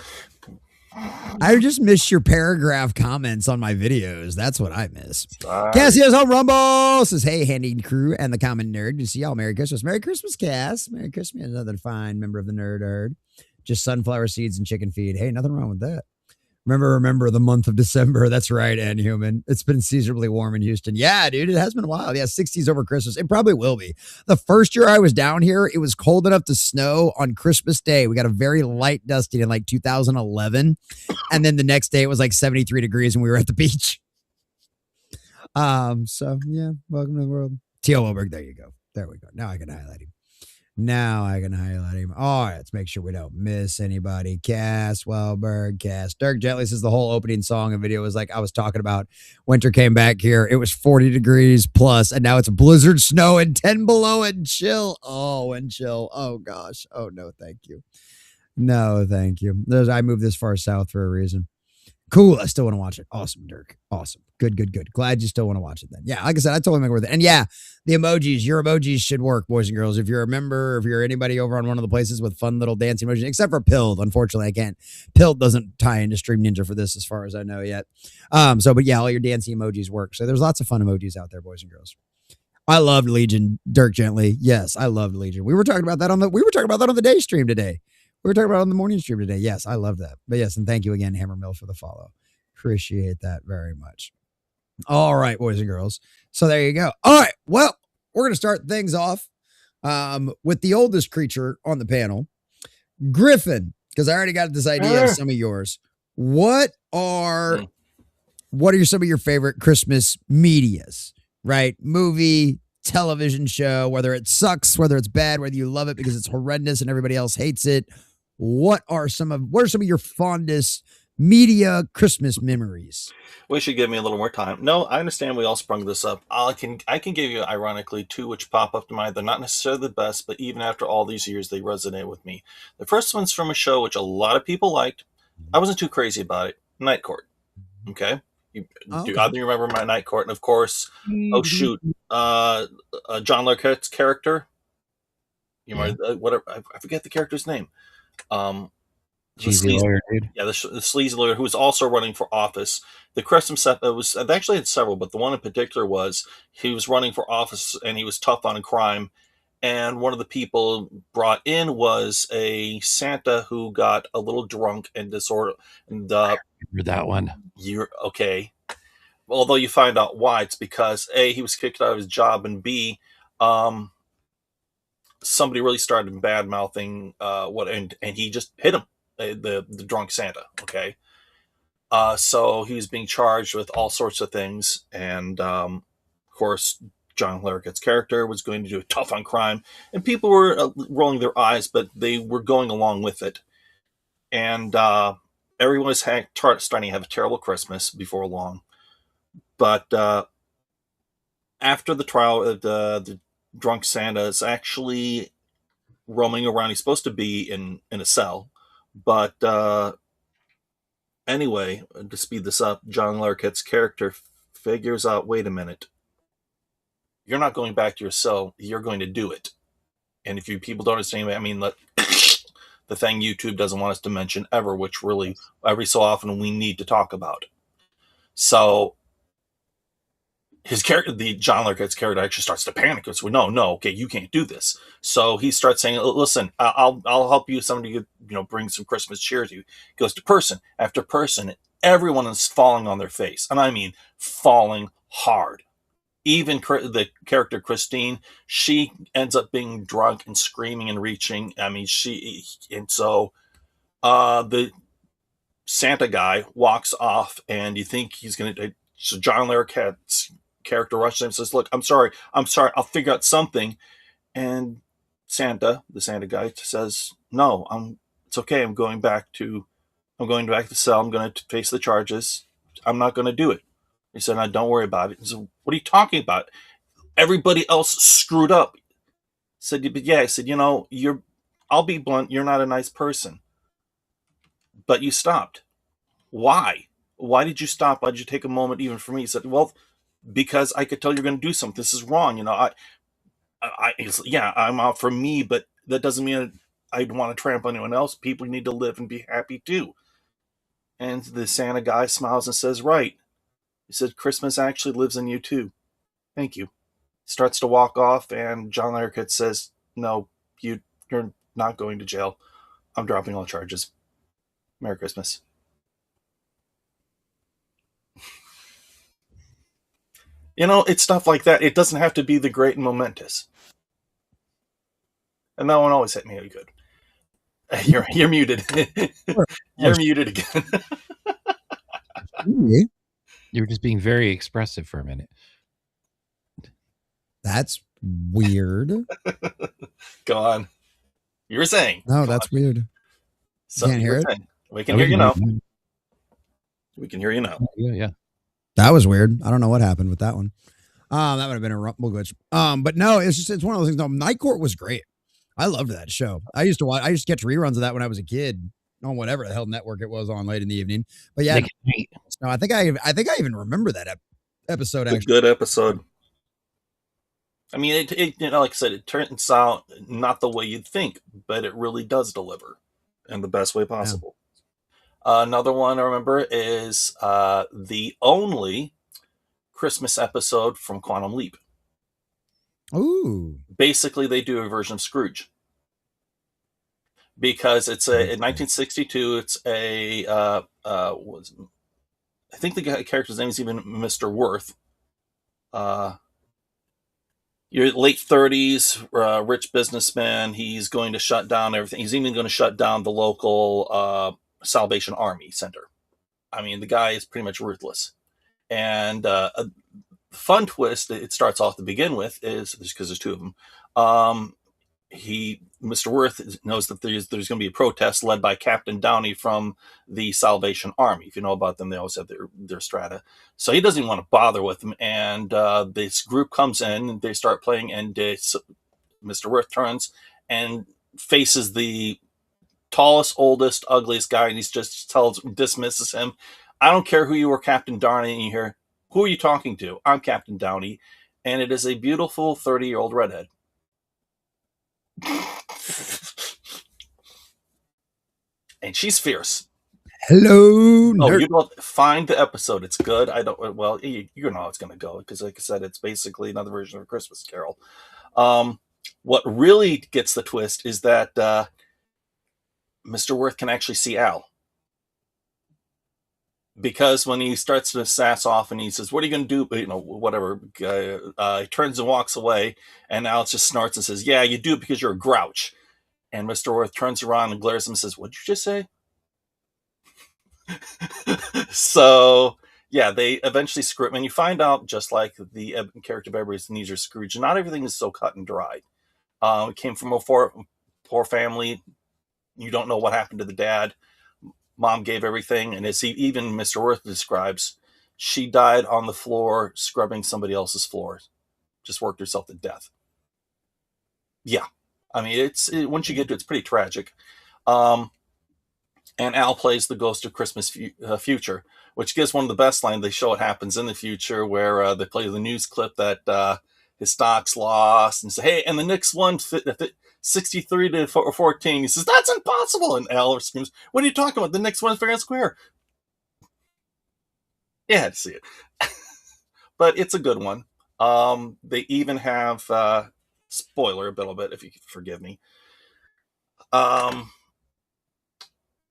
I just miss your paragraph comments on my videos. That's what I miss. Sorry. Cassius on Rumble says, "Hey, handy crew and the common nerd. To see y'all. Merry Christmas, Merry Christmas, Cass. Merry Christmas, another fine member of the nerd herd. Just sunflower seeds and chicken feed. Hey, nothing wrong with that." Remember the month of December. That's right, and human. It's been seasonably warm in Houston. Yeah, dude, it has been a while. Yeah, 60s over Christmas. It probably will be. The first year I was down here, it was cold enough to snow on Christmas Day. We got a very light dusting in like 2011. And then the next day it was like 73 degrees and we were at the beach. So yeah, welcome to the world. T.O. Wilberg, there you go. There we go. Now I can highlight him. All right, let's make sure we don't miss anybody. Cass, Wellberg, Cass. Dirk Gently says the whole opening song and video was like I was talking about. Winter came back here. It was 40 degrees plus, and now it's blizzard, snow, and 10 below and chill. Oh, and chill. Oh, gosh. Oh, no, thank you. No, thank you. I moved this far south for a reason. Cool. I still want to watch it. Awesome, Dirk. Awesome. Good. Glad you still want to watch it then. Yeah, like I said, I totally make it worth it. And yeah, the emojis, your emojis should work, boys and girls. If you're a member, if you're anybody over on one of the places with fun little dancing emojis, except for Pilled. Unfortunately, I can't. Pilled doesn't tie into Stream Ninja for this as far as I know yet. But yeah, all your dancing emojis work. So there's lots of fun emojis out there, boys and girls. I loved Legion, Dirk Gently. Yes, I loved Legion. We were talking about that on the day stream today. We were talking about it on the morning stream today. Yes, I love that. But yes, and thank you again, Hammer Mill, for the follow. Appreciate that very much. All right, boys and girls. So there you go. All right. Well, we're going to start things off with the oldest creature on the panel, Gryffen, because I already got this idea of some of yours. What are some of your favorite Christmas medias, right? Movie, television show, whether it sucks, whether it's bad, whether you love it because it's horrendous and everybody else hates it. What are some of your fondest media Christmas memories? We should give me a little more time. No, I understand we all sprung this up. I can give you, ironically, two which pop up to mind. They're not necessarily the best, but even after all these years, they resonate with me. The first one's from a show which a lot of people liked. I wasn't too crazy about it. Night Court. Okay? Do either you remember my Night Court? And of course, John Larroquette's character. You remember whatever? I forget the character's name. Cheesy lawyer, dude. Yeah, the sleazy lawyer who was also running for office. The Christmas set they actually had several, but the one in particular was he was running for office and he was tough on crime. And one of the people brought in was a Santa who got a little drunk and disorder. And I remember that one. You're okay. Although you find out why, it's because A, he was kicked out of his job, and B, somebody really started bad mouthing and he just hit him. The drunk Santa, okay? So he was being charged with all sorts of things, and of course, John Larroquette's character was going to do a tough on crime, and people were rolling their eyes, but they were going along with it. And everyone was starting to have a terrible Christmas before long. But after the trial, the drunk Santa is actually roaming around. He's supposed to be in a cell. But anyway, to speed this up, John Larroquette's character figures out, wait a minute, you're not going back to your cell, you're going to do it. And if you people don't understand, I mean, the thing YouTube doesn't want us to mention ever, which really every so often we need to talk about. So his character, the John Larroquette's character, actually starts to panic. Goes, well, no, okay, you can't do this. So he starts saying, "Listen, I'll help you. Somebody, bring some Christmas cheer to you." He goes to person after person. Everyone is falling on their face, and I mean falling hard. Even the character Christine, she ends up being drunk and screaming and reaching. I mean, so the Santa guy walks off, and you think he's going to. So John Larroquette's character rushes him and says, "Look, I'm sorry, I'll figure out something." And the Santa guy says, "No, it's okay. I'm going back to the cell. I'm going to face the charges. I'm not going to do it." He said, "No, don't worry about it." He said, "What are you talking about? Everybody else screwed up." Said, but yeah, I said, I'll be blunt, you're not a nice person, but you stopped. Why? Why did you stop? Why did you take a moment even for me? He said, well, because I could tell you're going to do something. This is wrong. Yeah, I'm out for me, but that doesn't mean I'd want to trample anyone else. People need to live and be happy too. And the Santa guy smiles and says, right. He said, Christmas actually lives in you too. Thank you. Starts to walk off, and John Larroquette says, no, you're not going to jail. I'm dropping all charges. Merry Christmas. It's stuff like that. It doesn't have to be the great and momentous. And that one always hit me good. You're muted. You're muted again. You were just being very expressive for a minute. That's weird. Go on. You were saying. No, that's weird. Can't hear it? We can hear you now. We can hear you now. Yeah. That was weird. I don't know what happened with that one. That would have been a rumble glitch. But no, it's one of those things. No, Night Court was great. I loved that show. I used to catch reruns of that when I was a kid on whatever the hell network it was on late in the evening. But yeah, no, I think I even remember that episode. It's a good episode. I mean, it like I said, it turns out not the way you'd think, but it really does deliver in the best way possible. Yeah. Another one I remember is the only Christmas episode from Quantum Leap. Ooh. Basically, they do a version of Scrooge. Because it's in 1962, it's I think the character's name is even Mr. Worth. Your late 30s, rich businessman. He's going to shut down everything. He's even going to shut down the local Salvation Army Center. I mean, the guy is pretty much ruthless. And a fun twist, it starts off to begin with, is because there's two of them. Mr. Worth knows that there's going to be a protest led by Captain Downey from the Salvation Army. If you know about them, they always have their strata. So he doesn't even want to bother with them. And this group comes in, and they start playing, and Mr. Worth turns and faces the tallest, oldest, ugliest guy, and he just dismisses him. I don't care who you are, Captain Downey, and you hear, who are you talking to? I'm Captain Downey. And it is a beautiful 30-year-old redhead. And she's fierce. Hello. You find the episode. It's good. You know how it's going to go because, like I said, it's basically another version of A Christmas Carol. What really gets the twist is that Mr. Worth can actually see Al. Because when he starts to sass off and he says, what are you going to do? Whatever. He turns and walks away, and Alex just snorts and says, yeah, you do it because you're a grouch. And Mr. Worth turns around and glares at him and says, what'd you just say? So, yeah, they eventually screw it. And you find out, just like the character of Ebenezer Scrooge, not everything is so cut and dried. It came from a poor family. You don't know what happened to the dad. Mom gave everything, and as even Mr. Worth describes, she died on the floor scrubbing somebody else's floor. Just worked herself to death. Yeah. I mean, once you get to it, it's pretty tragic. And Al plays the Ghost of Christmas Future, which gives one of the best lines. They show what happens in the future, where they play the news clip that his stock's lost, and say, hey, and the next one, 63 to 14. He says, that's impossible. And Al screams, what are you talking about? The next one is fair and square. Yeah, I had to see it. But it's a good one. They even have, spoiler a little bit, if you could forgive me.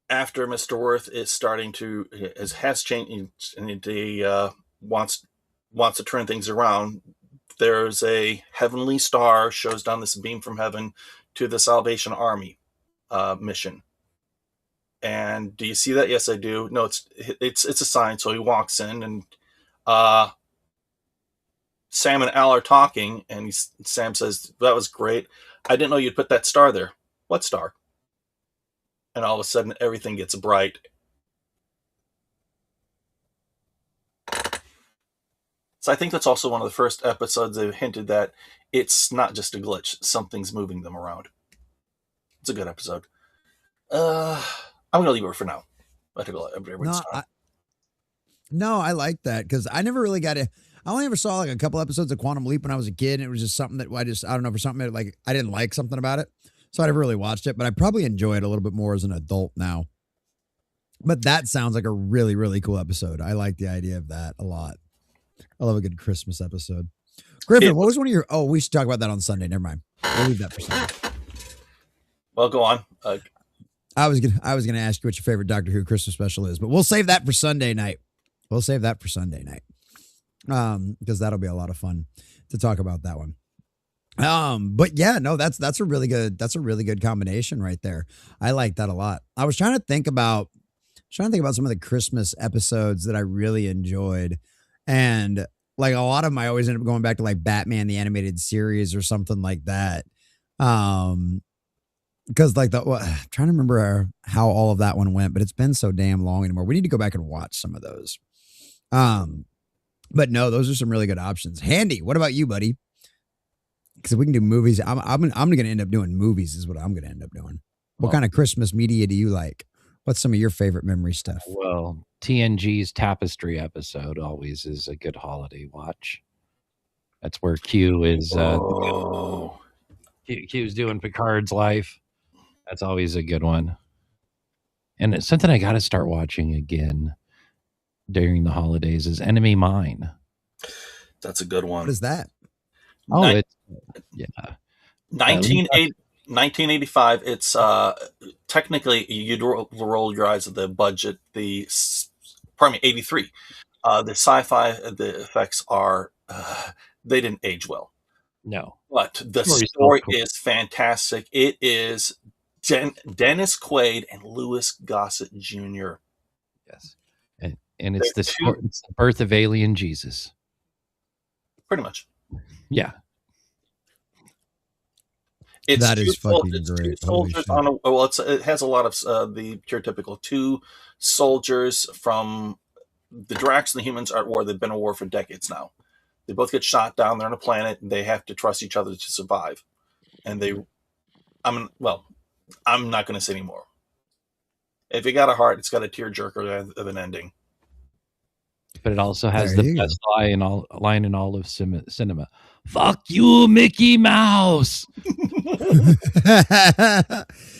After Mr. Worth is starting to, has changed, and he wants to turn things around, there's a heavenly star shows down this beam from heaven to the Salvation Army mission. And do you see that? Yes, I do. No, it's a sign. So he walks in, and Sam and Al are talking, and Sam says, that was great. I didn't know you'd put that star there. What star? And all of a sudden, everything gets bright. So I think that's also one of the first episodes they've hinted that it's not just a glitch. Something's moving them around. It's a good episode. I'm going to leave it for now. No, I like that because I never really got it. I only ever saw like a couple episodes of Quantum Leap when I was a kid. And it was just something that I don't know, for something that like I didn't like something about it. So I never really watched it, but I probably enjoy it a little bit more as an adult now. But that sounds like a really, really cool episode. I like the idea of that a lot. I love a good Christmas episode. Gryffen, what was one of your... Oh, we should talk about that on Sunday. Never mind. We'll leave that for Sunday. Well, go on. I was gonna ask you what your favorite Doctor Who Christmas special is, but we'll save that for Sunday night. Because that'll be a lot of fun to talk about that one. But yeah, no, that's a really good combination right there. I like that a lot. I was trying to think about some of the Christmas episodes that I really enjoyed. And like a lot of them, I always end up going back to like Batman, the animated series or something like that. Because like I'm trying to remember how all of that one went, but it's been so damn long anymore. We need to go back and watch some of those. But no, those are some really good options. Handy. What about you, buddy? Because if we can do movies, I'm going to end up doing movies is what I'm going to end up doing. What kind of Christmas media do you like? What's some of your favorite memory stuff? Well, TNG's Tapestry episode always is a good holiday watch. That's where Q is Q's doing Picard's life. That's always a good one. And it's something I got to start watching again during the holidays is Enemy Mine. That's a good one. What is that? Oh, it's 1985. It's technically you'd roll your eyes at the budget. 83. The sci-fi, the effects are they didn't age well. No, but the story is fantastic. It is Dennis Quaid and Louis Gossett Jr. Yes, and it's it's the birth of alien Jesus. Pretty much. Yeah. That is fucking great. Two soldiers it has a lot of the stereotypical two soldiers from the Drax and the humans are at war. They've been at war for decades now. They both get shot down. They're on a planet, and they have to trust each other to survive. And I'm not going to say anymore. If you got a heart, it's got a tearjerker of an ending. But it also has the best line in all of cinema. Fuck you, Mickey Mouse.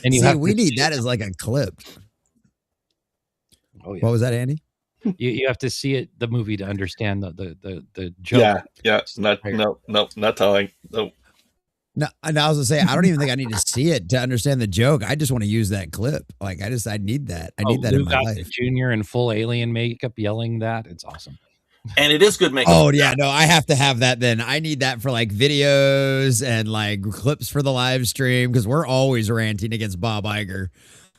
And we need that as like a clip. Oh yeah. What was that, Andy? You have to see it, the movie, to understand the joke. Yeah. Not telling. No. No, and I was gonna say I don't even think I need to see it to understand the joke. I just want to use that clip. Like I need that. I need that in my life. Junior in full alien makeup yelling that. It's awesome. And it is good makeup. Oh yeah, no, I have to have that then. I need that for like videos and like clips for the live stream because we're always ranting against Bob Iger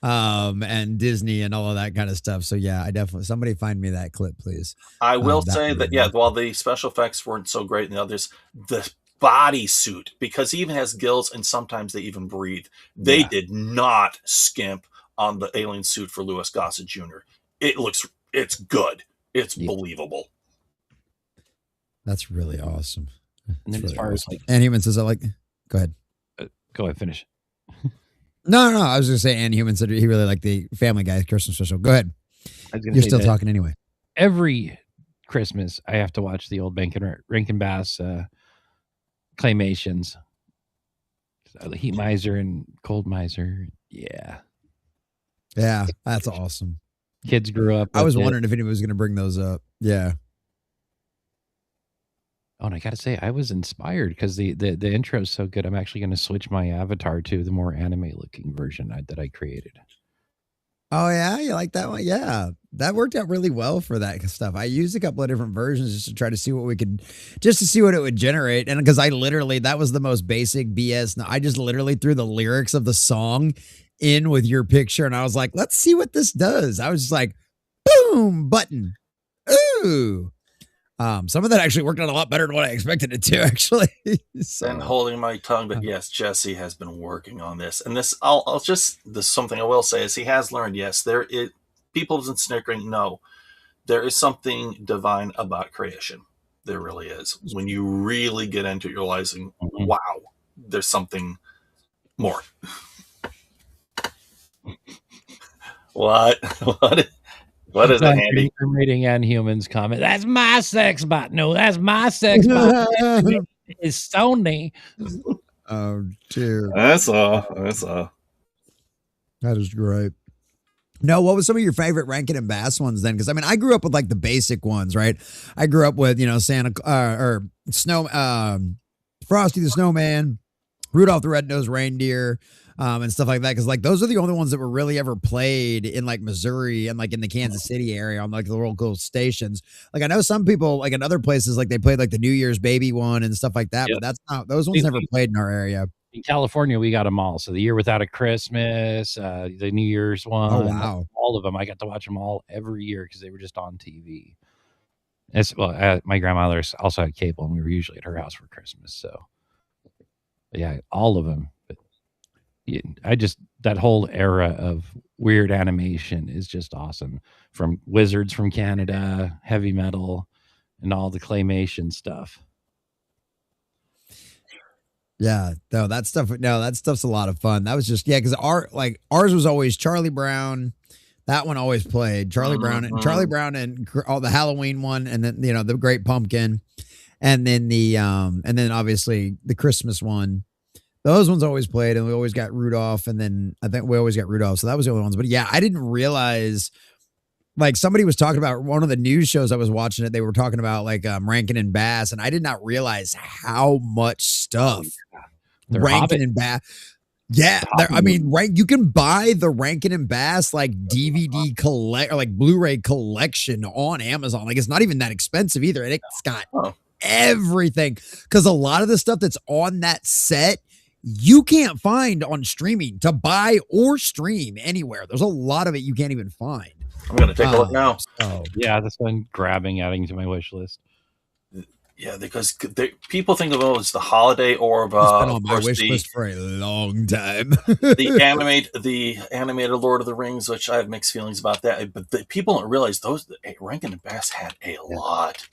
and Disney and all of that kind of stuff. So yeah, I definitely somebody find me that clip, please. I will say that while the special effects weren't so great in the others, the bodysuit, because he even has gills and sometimes they even breathe. They did not skimp on the alien suit for Louis Gossett Jr. It's good. It's believable. That's really awesome. And then as far as like, and Human says, I like. Go ahead. Go ahead. Finish. No. I was going to say, and Human said he really liked the Family Guy Christmas special. Go ahead. You're still talking anyway. Every Christmas, I have to watch the old Rankin Bass claymations. The Heat Miser and Cold Miser. Yeah, that's awesome. Kids grew up. I was wondering if anybody was going to bring those up. Yeah. Oh, and I got to say, I was inspired because the intro is so good. I'm actually going to switch my avatar to the more anime-looking version that I created. Oh, yeah? You like that one? Yeah. That worked out really well for that stuff. I used a couple of different versions just to try to see what it would generate. And because that was the most basic BS. I just literally threw the lyrics of the song in with your picture. And I was like, let's see what this does. I was just like, boom, button. Ooh. Some of that actually worked out a lot better than what I expected it to, actually. So. And holding my tongue, but yes, Jesse has been working on this. And this, this something I will say is he has learned, yes, people isn't snickering. No, there is something divine about creation. There really is. When you really get into it, you're realizing, wow, there's something more. What? What is it, Andy? Reading and humans comment. That's my sex bot. No, that's my sex bot. It's Sony. Oh, dear. That's all. That is great. No, what was some of your favorite Rankin and Bass ones then? Because I mean, I grew up with like the basic ones, right? I grew up with Santa or Snow, Frosty the Snowman, Rudolph the Red-Nosed Reindeer, and stuff like that. Because like those are the only ones that were really ever played in like Missouri and like in the Kansas City area on like the local stations. Like I know some people like in other places like they played like the New Year's Baby one and stuff like that, but that's not those ones never played in our area. In California, we got them all. So the Year Without a Christmas, the New Year's one, all of them. I got to watch them all every year because they were just on TV. My grandmother also had cable, and we were usually at her house for Christmas. So, yeah, all of them. But that whole era of weird animation is just awesome. From Wizards from Canada, heavy metal, and all the claymation stuff. Yeah, that stuff's a lot of fun. That was just because ours was always Charlie Brown. That one always played Charlie Brown and all the Halloween one, and then the Great Pumpkin, and then obviously the Christmas one. Those ones always played, and we always got Rudolph, and then I think we always got Rudolph. So that was the only ones. But yeah, I didn't realize. Like somebody was talking about one of the news shows I was watching it. They were talking about like Rankin and Bass, and I did not realize how much stuff Rankin and Bass. Yeah, I mean, you can buy the Rankin and Bass like DVD collect or like Blu-ray collection on Amazon. Like it's not even that expensive either, and it's got everything because a lot of the stuff that's on that set you can't find on streaming to buy or stream anywhere. There's a lot of it you can't even find. I'm going to take a look now. Yeah, that's been adding to my wish list. Yeah, because people think of it as the holiday orb. It's been on my wish list for a long time. the animated Lord of the Rings, which I have mixed feelings about that. But people don't realize Rankin and Bass had a lot.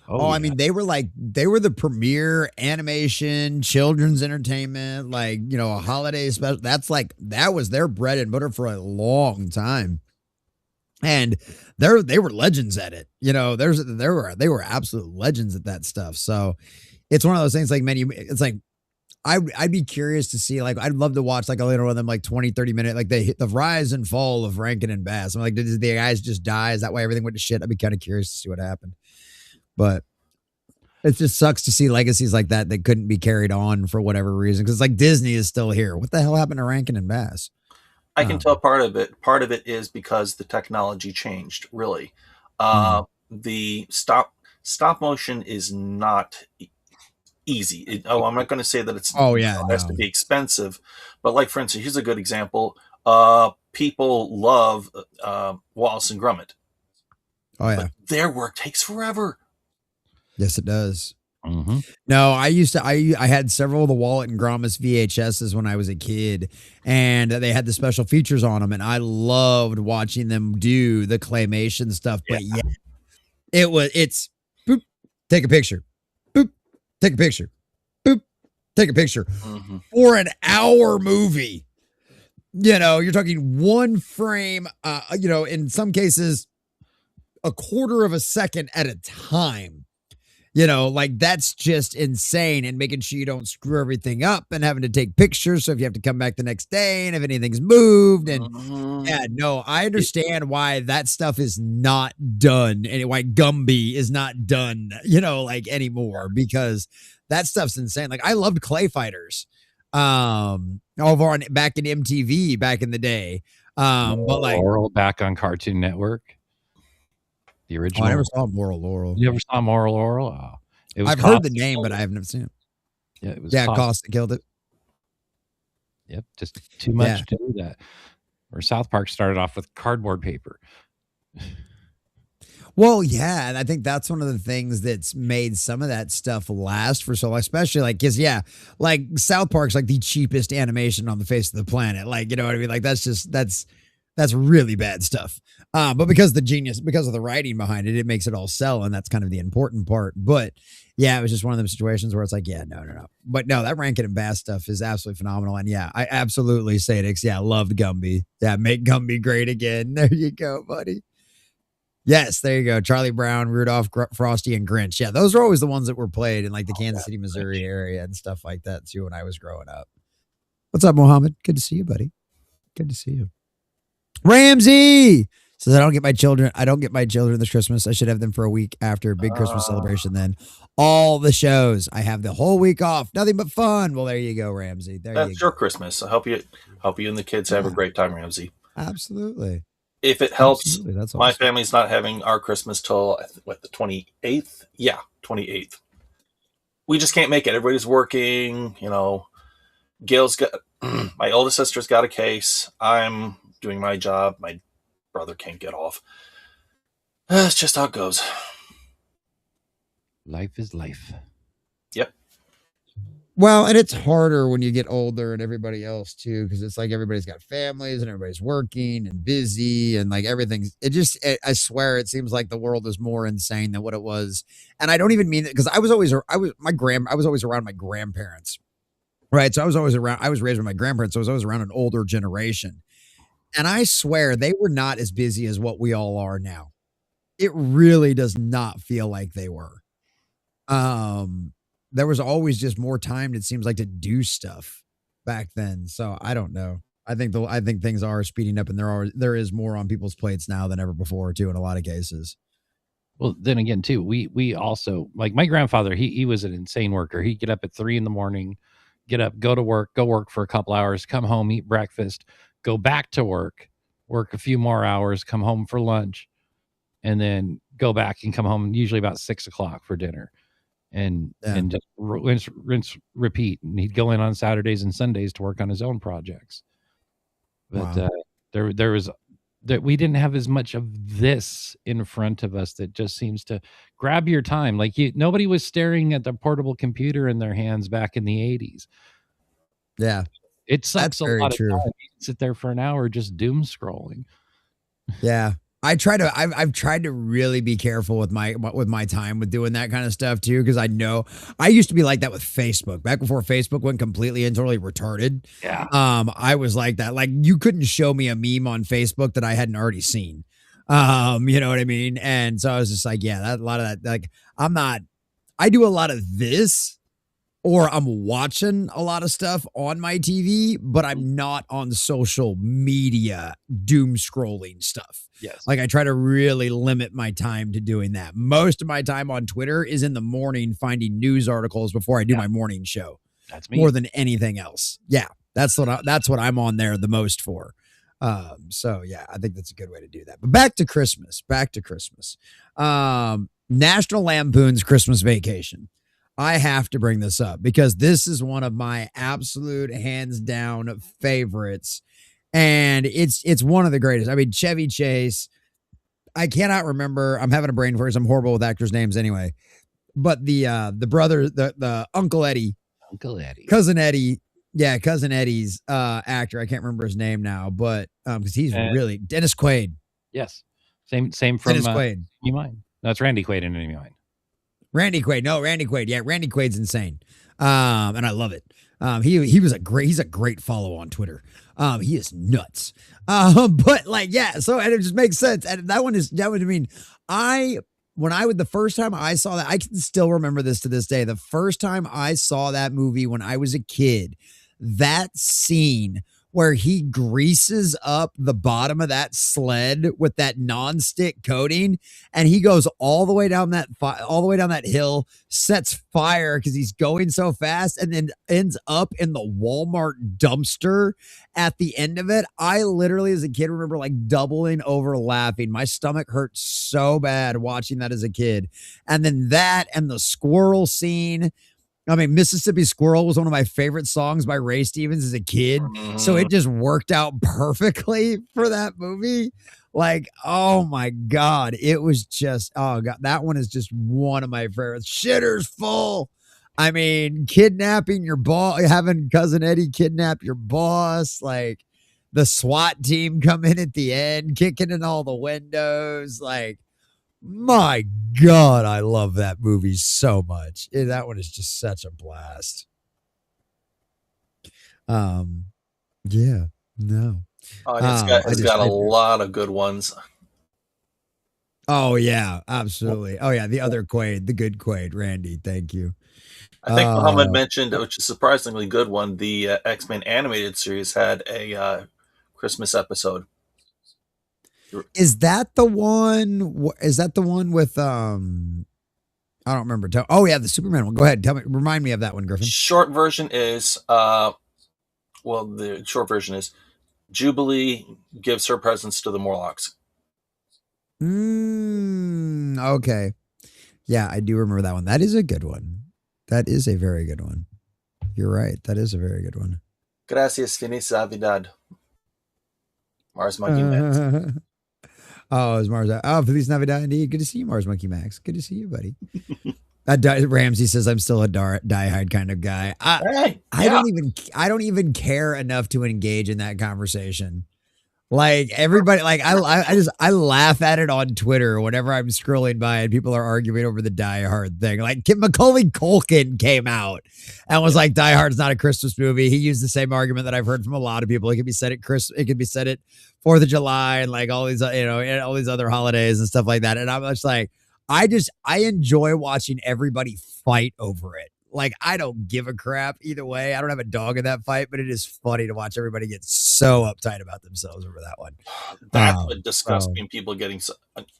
I mean, they were the premier animation, children's entertainment, like, a holiday special. That was their bread and butter for a long time. And they were legends at it. They were absolute legends at that stuff. So it's one of those things like, man, it's like, I'd be curious to see, like, I'd love to watch like a little one of them, like 20, 30 minute, like the rise and fall of Rankin and Bass. I'm like, did the guys just die? Is that why everything went to shit? I'd be kind of curious to see what happened. But it just sucks to see legacies like that couldn't be carried on for whatever reason. Because like Disney is still here. What the hell happened to Rankin and Bass? I can tell part of it. Part of it is because the technology changed. Really, the stop motion is not easy. I'm not going to say that it has to be expensive, but like for instance, here's a good example. People love Wallace and Gromit. Oh yeah, but their work takes forever. Yes, it does. Mm-hmm. No, I had several of the Wallet and Gromit VHSs when I was a kid, and they had the special features on them, and I loved watching them do the claymation stuff. But it's boop, take a picture, boop, take a picture, boop, take a picture for an hour movie. You're talking one frame, in some cases, a quarter of a second at a time. Like that's just insane, and making sure you don't screw everything up and having to take pictures. So if you have to come back the next day and if anything's moved I understand why that stuff is not done and why Gumby is not done, like anymore, because that stuff's insane. Like I loved Clay Fighters, over on back in MTV back in the day. But like Laurel back on Cartoon Network. The original. I never saw Moral Laurel. You ever saw Moral Laurel? Oh, I've heard the name, but I have never seen it. Yeah, it was. Cost killed it. Yep, just too much to do that. Or South Park started off with cardboard paper. Well, yeah, and I think that's one of the things that's made some of that stuff last for so long, especially like, because, like South Park's like the cheapest animation on the face of the planet. Like, you know what I mean? Like, that's That's really bad stuff. But because of the writing behind it, it makes it all sell, and that's kind of the important part. But yeah, it was just one of those situations where it's like, yeah, no. But no, that Rankin and Bass stuff is absolutely phenomenal. And yeah, I absolutely Sadix. Yeah, loved Gumby. Yeah, make Gumby great again. There you go, buddy. Yes, there you go. Charlie Brown, Rudolph, Frosty, and Grinch. Yeah, those are always the ones that were played in like the Kansas City, Missouri area and stuff like that too when I was growing up. What's up, Mohammed? Good to see you, buddy. Good to see you. Ramsey says, I don't get my children this Christmas. I should have them for a week after big Christmas celebration. Then all the shows. I have the whole week off. Nothing but fun. Well, there you go, Ramsey. That's your Christmas. I hope you and the kids have a great time, Ramsey. Absolutely. If it helps, that's my awesome. family's not having our Christmas till the 28th. Yeah, 28th. We just can't make it. Everybody's working. Gail's got my oldest sister's got a case. I'm doing my job. My brother can't get off. That's just how it goes. Life is life. Yep. Well, and it's harder when you get older and everybody else too, because it's like everybody's got families and everybody's working and busy and like everything's. I swear, it seems like the world is more insane than what it was. And I don't even mean that because I was always around my grandparents, right? So I was raised with my grandparents, so I was always around an older generation. And I swear they were not as busy as what we all are now. It really does not feel like they were. There was always just more time, it seems like, to do stuff back then. So I don't know. I think things are speeding up, and there is more on people's plates now than ever before too, in a lot of cases. Well, then again, too, we also, like my grandfather, he was an insane worker. He'd get up at 3 a.m, get up, go work for a couple hours, come home, eat breakfast, go back to work a few more hours, come home for lunch, and then go back and come home usually about 6 o'clock for dinner. And just rinse, repeat. And he'd go in on Saturdays and Sundays to work on his own projects. But Wow. there was that we didn't have as much of this in front of us that just seems to grab your time. Like nobody was staring at the portable computer in their hands back in the 80s. Yeah. It sucks a lot true. of time. You can sit there for an hour just doom scrolling. Yeah. I've tried to really be careful with my time with doing that kind of stuff too, because I know I used to be like that with Facebook back before Facebook went completely and totally retarded. Yeah. I was like that. Like you couldn't show me a meme on Facebook that I hadn't already seen. You know what I mean? And so I was just like, yeah, a lot of that. Like I do a lot of this, or I'm watching a lot of stuff on my TV, but I'm not on social media doom scrolling stuff. Yes. Like I try to really limit my time to doing that. Most of my time on Twitter is in the morning finding news articles before I do my morning show. That's me. More than anything else. Yeah. That's what I'm on there the most for. So yeah, I think that's a good way to do that. But back to Christmas. National Lampoon's Christmas Vacation. I have to bring this up because this is one of my absolute hands down favorites. And it's one of the greatest. I mean, Chevy Chase, I cannot remember. I'm having a brain freeze. I'm horrible with actors' names anyway. But the brother, the Uncle Eddie. Cousin Eddie. Yeah, Cousin Eddie's actor. I can't remember his name now, but because he's really Dennis Quaid. Yes. Same from Dennis Quaid. You Mind. No, it's Randy Quaid in Enemy Mine. Randy Quaid. No, Randy Quaid. Yeah, Randy Quaid's insane. And I love it. He's a great follow on Twitter. He is nuts. But like, yeah, so and it just makes sense. And the first time I saw that, I can still remember this to this day. The first time I saw that movie when I was a kid, that scene where he greases up the bottom of that sled with that nonstick coating, and he goes all the way down that hill, sets fire because he's going so fast, and then ends up in the Walmart dumpster at the end of it. I literally, as a kid, remember like doubling over laughing. My stomach hurt so bad watching that as a kid. And then that and the squirrel scene. I mean, Mississippi Squirrel was one of my favorite songs by Ray Stevens as a kid. So it just worked out perfectly for that movie. Like, oh my God. It was just, oh God, that one is just one of my favorites. Shitter's Full. I mean, kidnapping your boss, having Cousin Eddie kidnap your boss. Like, the SWAT team come in at the end, kicking in all the windows. Like, my God, I love that movie so much. That one is just such a blast. Yeah, no. Oh, and it's got a lot of good ones. Oh yeah, absolutely. Oh yeah, the other Quaid, the good Quaid, Randy. Thank you. I think Muhammad mentioned, which is a surprisingly good one, the X-Men animated series had a Christmas episode. Is that the one? Is that the one with I don't remember. Oh yeah, the Superman one. Go ahead, tell me. Remind me of that one, Gryffen. Short version is the short version is Jubilee gives her presents to the Morlocks. Okay. Yeah, I do remember that one. That is a good one. That is a very good one. You're right. That is a very good one. Gracias, Feliz Navidad. Mars Monkey Max. Oh, it's Mars. Oh, Feliz Navidad indeed. Good to see you, Mars Monkey Max. Good to see you, buddy. Ramsey says I'm still a diehard kind of guy. I don't even care enough to engage in that conversation. Like everybody, like I laugh at it on Twitter whenever I'm scrolling by and people are arguing over the Die Hard thing. Like Macaulay Culkin came out and was like, Die Hard's not a Christmas movie. He used the same argument that I've heard from a lot of people. It could be said at it could be said at 4th of July and like all these, all these other holidays and stuff like that. And I'm just like, I enjoy watching everybody fight over it. Like, I don't give a crap either way. I don't have a dog in that fight, but it is funny to watch everybody get so uptight about themselves over that one. That's what disgusts me, people getting,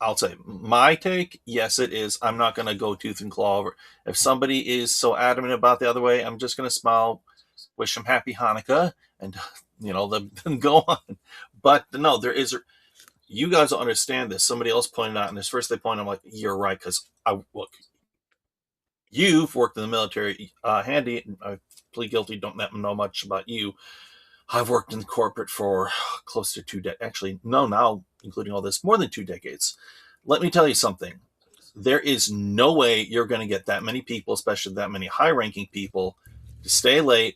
I'll say, my take, yes, it is. I'm not going to go tooth and claw over. If somebody is so adamant about the other way, I'm just going to smile, wish them happy Hanukkah, and, then go on. But no, there is, you guys will understand this. Somebody else pointed out, and this first they pointed, I'm like, you're right, because look, you've worked in the military, Handy. I plead guilty. Don't know much about you. I've worked in corporate for close to 2 decades. Actually, no, now including all this, more than 2 decades. Let me tell you something. There is no way you're going to get that many people, especially that many high-ranking people, to stay late.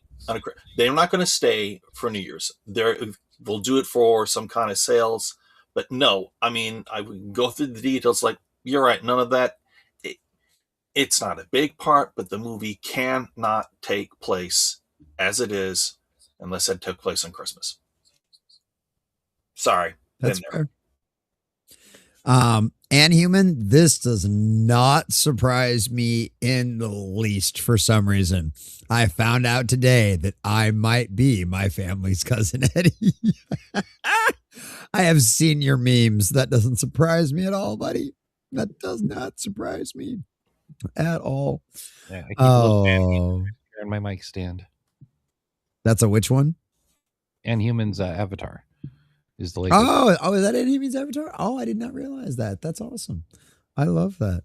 They're not going to stay for New Year's. They'll do it for some kind of sales. But no, I mean, I would go through the details. Like, you're right. None of that. It's not a big part, but the movie cannot take place as it is unless it took place on Christmas. Sorry. That's fair. And human, this does not surprise me in the least for some reason. I found out today that I might be my family's cousin Eddie. I have seen your memes. That doesn't surprise me at all, buddy. That does not surprise me at all. Yeah, I keep in my mic stand. That's a which one? And Human's Avatar is the latest. Oh, is that Human's Avatar? Oh, I did not realize that. That's awesome. I love that.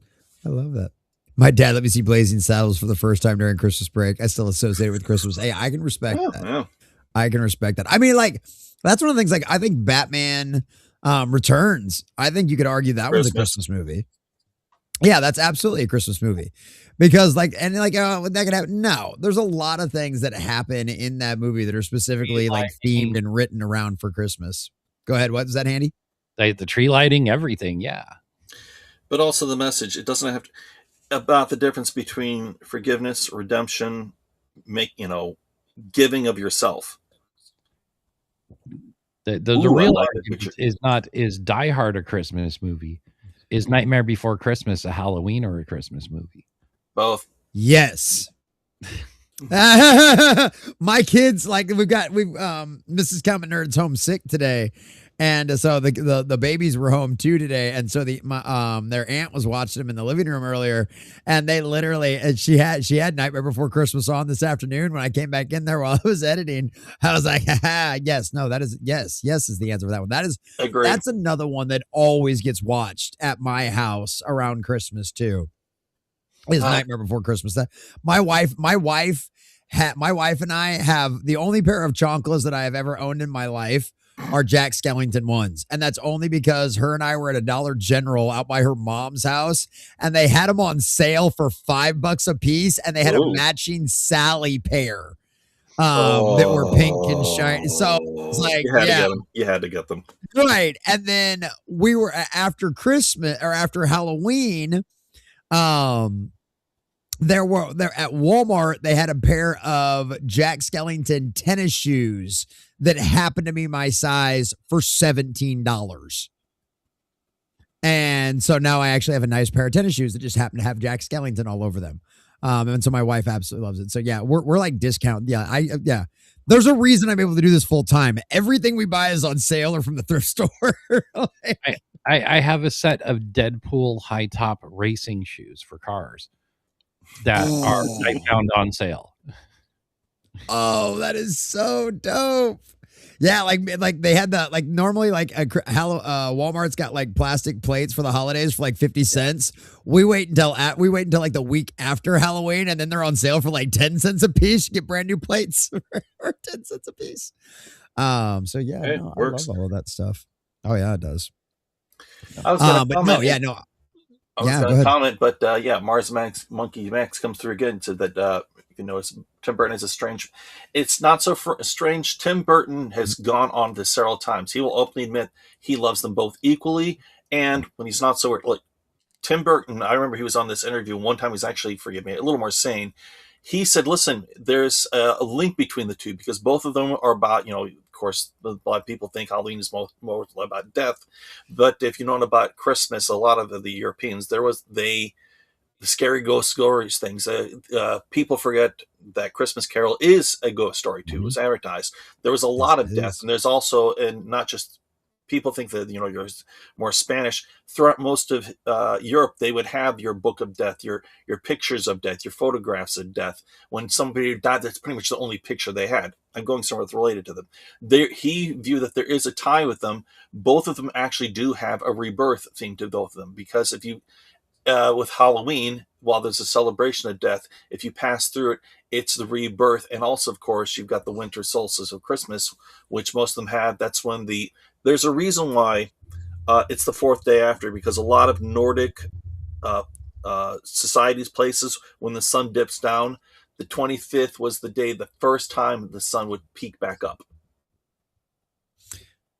My dad let me see Blazing Saddles for the first time during Christmas break. I still associate it with Christmas. Hey, I can respect that. Yeah. I can respect that. I mean, like, that's one of the things, like, I think Batman Returns, I think you could argue that was a Christmas movie. Yeah, that's absolutely a Christmas movie because that could happen. No, there's a lot of things that happen in that movie that are specifically like themed and written around for Christmas. Go ahead. What is that, Handy? The tree lighting, everything. Yeah. But also the message, it doesn't have to, about the difference between forgiveness, redemption, giving of yourself. The real argument is Die Hard a Christmas movie? Is Nightmare Before Christmas a Halloween or a Christmas movie? Both. Yes. My kids, like we've Mrs. Common Nerd's home sick today. And so the babies were home too today. And so their aunt was watching them in the living room earlier. And they literally, and she had Nightmare Before Christmas on this afternoon. When I came back in there while I was editing, I was like, yes, no, that is yes is the answer for that one. That's another one that always gets watched at my house around Christmas too. Is Nightmare Before Christmas. My wife and I have the only pair of chanclas that I have ever owned in my life are Jack Skellington ones. And that's only because her and I were at a Dollar General out by her mom's house and they had them on sale for $5 a piece and they had a matching Sally pair. that were pink and shiny. So it's like, you had to yeah, get them. You had to get them. right. And then we were after Christmas or after Halloween. There at Walmart, they had a pair of Jack Skellington tennis shoes that happened to be my size for $17. And so now I actually have a nice pair of tennis shoes that just happen to have Jack Skellington all over them. And so my wife absolutely loves it. So yeah, we're like discount. Yeah. There's a reason I'm able to do this full time. Everything we buy is on sale or from the thrift store. I have a set of Deadpool high top racing shoes for cars that I found on sale. Oh, that is so dope. Yeah, like they had that, like normally like Walmart's got like plastic plates for the holidays for like 50 cents. We wait until like the week after Halloween, and then they're on sale for like 10 cents a piece. You get brand new plates for 10 cents a piece. So yeah, Hey, no, I works. love all of that stuff. Oh yeah, it does. I was gonna But comment. no, yeah, no. I was Yeah, go going ahead. to comment, but yeah, Monkey Max comes through again and said that you can notice Tim Burton is a strange. It's not so strange. Tim Burton has gone on this several times. He will openly admit he loves them both equally, and when he's not so like Tim Burton, I remember he was on this interview one time. He's actually, forgive me, a little more sane. He said, "Listen, there's a link between the two because both of them are about, of course, a lot of people think Halloween is more about death, but if you know about Christmas, a lot of the Europeans, the scary ghost stories things. People forget that Christmas Carol is a ghost story too. It was advertised. There was a lot of death, and there's also, and not just people think that there's more Spanish throughout most of Europe. They would have your book of death, your pictures of death, your photographs of death. When somebody died, that's pretty much the only picture they had. I'm going somewhere related to them. He viewed that there is a tie with them. Both of them actually do have a rebirth theme to both of them, because if you with Halloween, while there's a celebration of death, if you pass through it, it's the rebirth. And also, of course, you've got the winter solstice of Christmas, which most of them have. That's when there's a reason why it's the fourth day after, because a lot of Nordic societies, places, when the sun dips down, the 25th was the first time the sun would peak back up.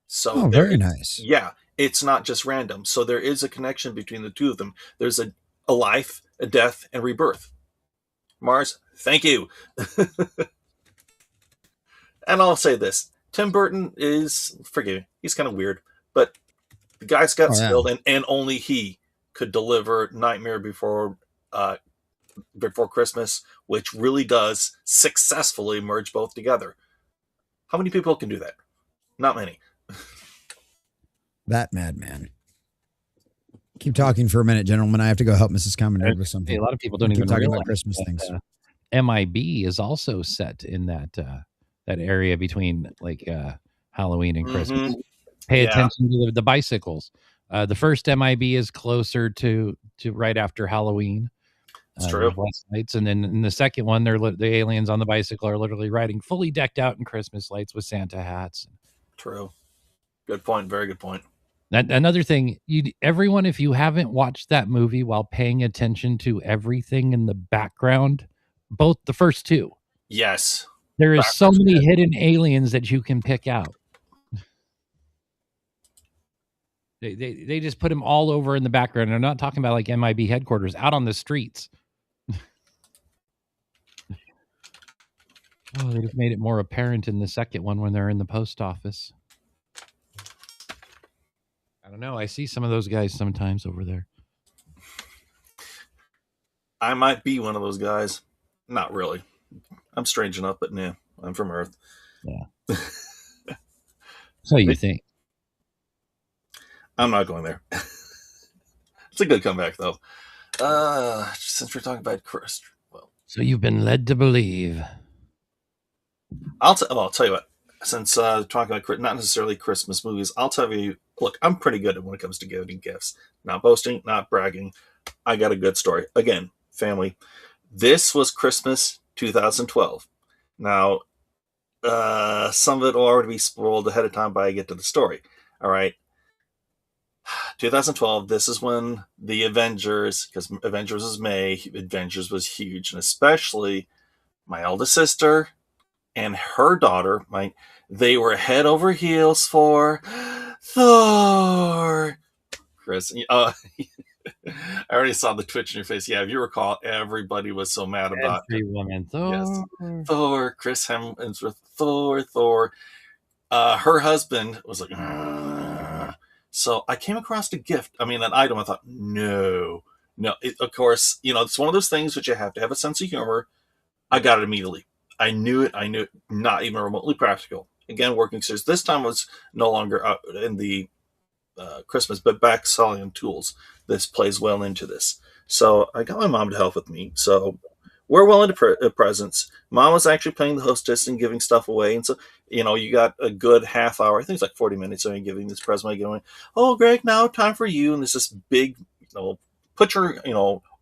So very nice. Yeah, it's not just random. So there is a connection between the two of them. There's a life, a death, and rebirth. Mars, thank you. And I'll say this. Tim Burton is, forgive me, he's kind of weird, but the guy's got skill, and only he could deliver Nightmare Before Christmas, which really does successfully merge both together. How many people can do that? Not many. That madman. Keep talking for a minute, gentlemen. I have to go help Mrs. Common with something. A lot of people don't even talking realize about Christmas that, things. MIB is also set in that area between like Halloween and Christmas. Pay attention to the bicycles. The first MIB is closer to right after Halloween. It's true. Lights, and then in the second one, the aliens on the bicycle are literally riding fully decked out in Christmas lights with Santa hats. True. Good point. Very good point. Another thing, everyone, if you haven't watched that movie while paying attention to everything in the background, both the first two. Yes. There is so many hidden aliens that you can pick out. They just put them all over in the background. I'm not talking about like MIB headquarters, out on the streets. Oh, they just made it more apparent in the second one when they're in the post office. I don't know. I see some of those guys sometimes over there. I might be one of those guys. Not really. I'm strange enough, but nah, I'm from Earth. Yeah. So you think. I'm not going there. It's a good comeback, though. Since we're talking about Chris. Well, so you've been led to believe. I'll tell you what. Since talking about not necessarily Christmas movies, I'll tell you, look, I'm pretty good at when it comes to giving gifts. Not boasting, not bragging. I got a good story. Again, family. This was Christmas 2012. Now, some of it will already be spoiled ahead of time by I get to the story. All right. 2012, this is when the Avengers, because Avengers was May, Avengers was huge, and especially my eldest sister and her daughter, they were head over heels for Thor. Chris, I already saw the twitch in your face. Yeah, if you recall, everybody was so mad about Every woman, Thor. Yes. Thor, Chris Hemsworth, Thor. Her husband was like, "Ugh." So I came across a gift. I mean, an item. I thought, no. Of course, it's one of those things which you have to have a sense of humor. I got it immediately. I knew it. Not even remotely practical. Again, working series. This time was no longer in the Christmas, but back selling tools. This plays well into this. So I got my mom to help with me. So we're well into presents. Mom was actually playing the hostess and giving stuff away. And so, you got a good half hour. I think it's like 40 minutes. So you're giving this present. Going, oh, Greg, now time for you. And there's this big, put your,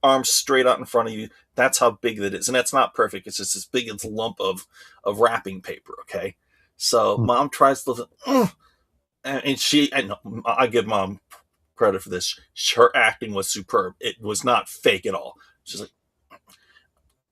arms straight out in front of you. That's how big that is. And that's not perfect. It's just this big lump of wrapping paper. Okay. So Mom tries to, and I give Mom credit for this. Her acting was superb. It was not fake at all. She's like,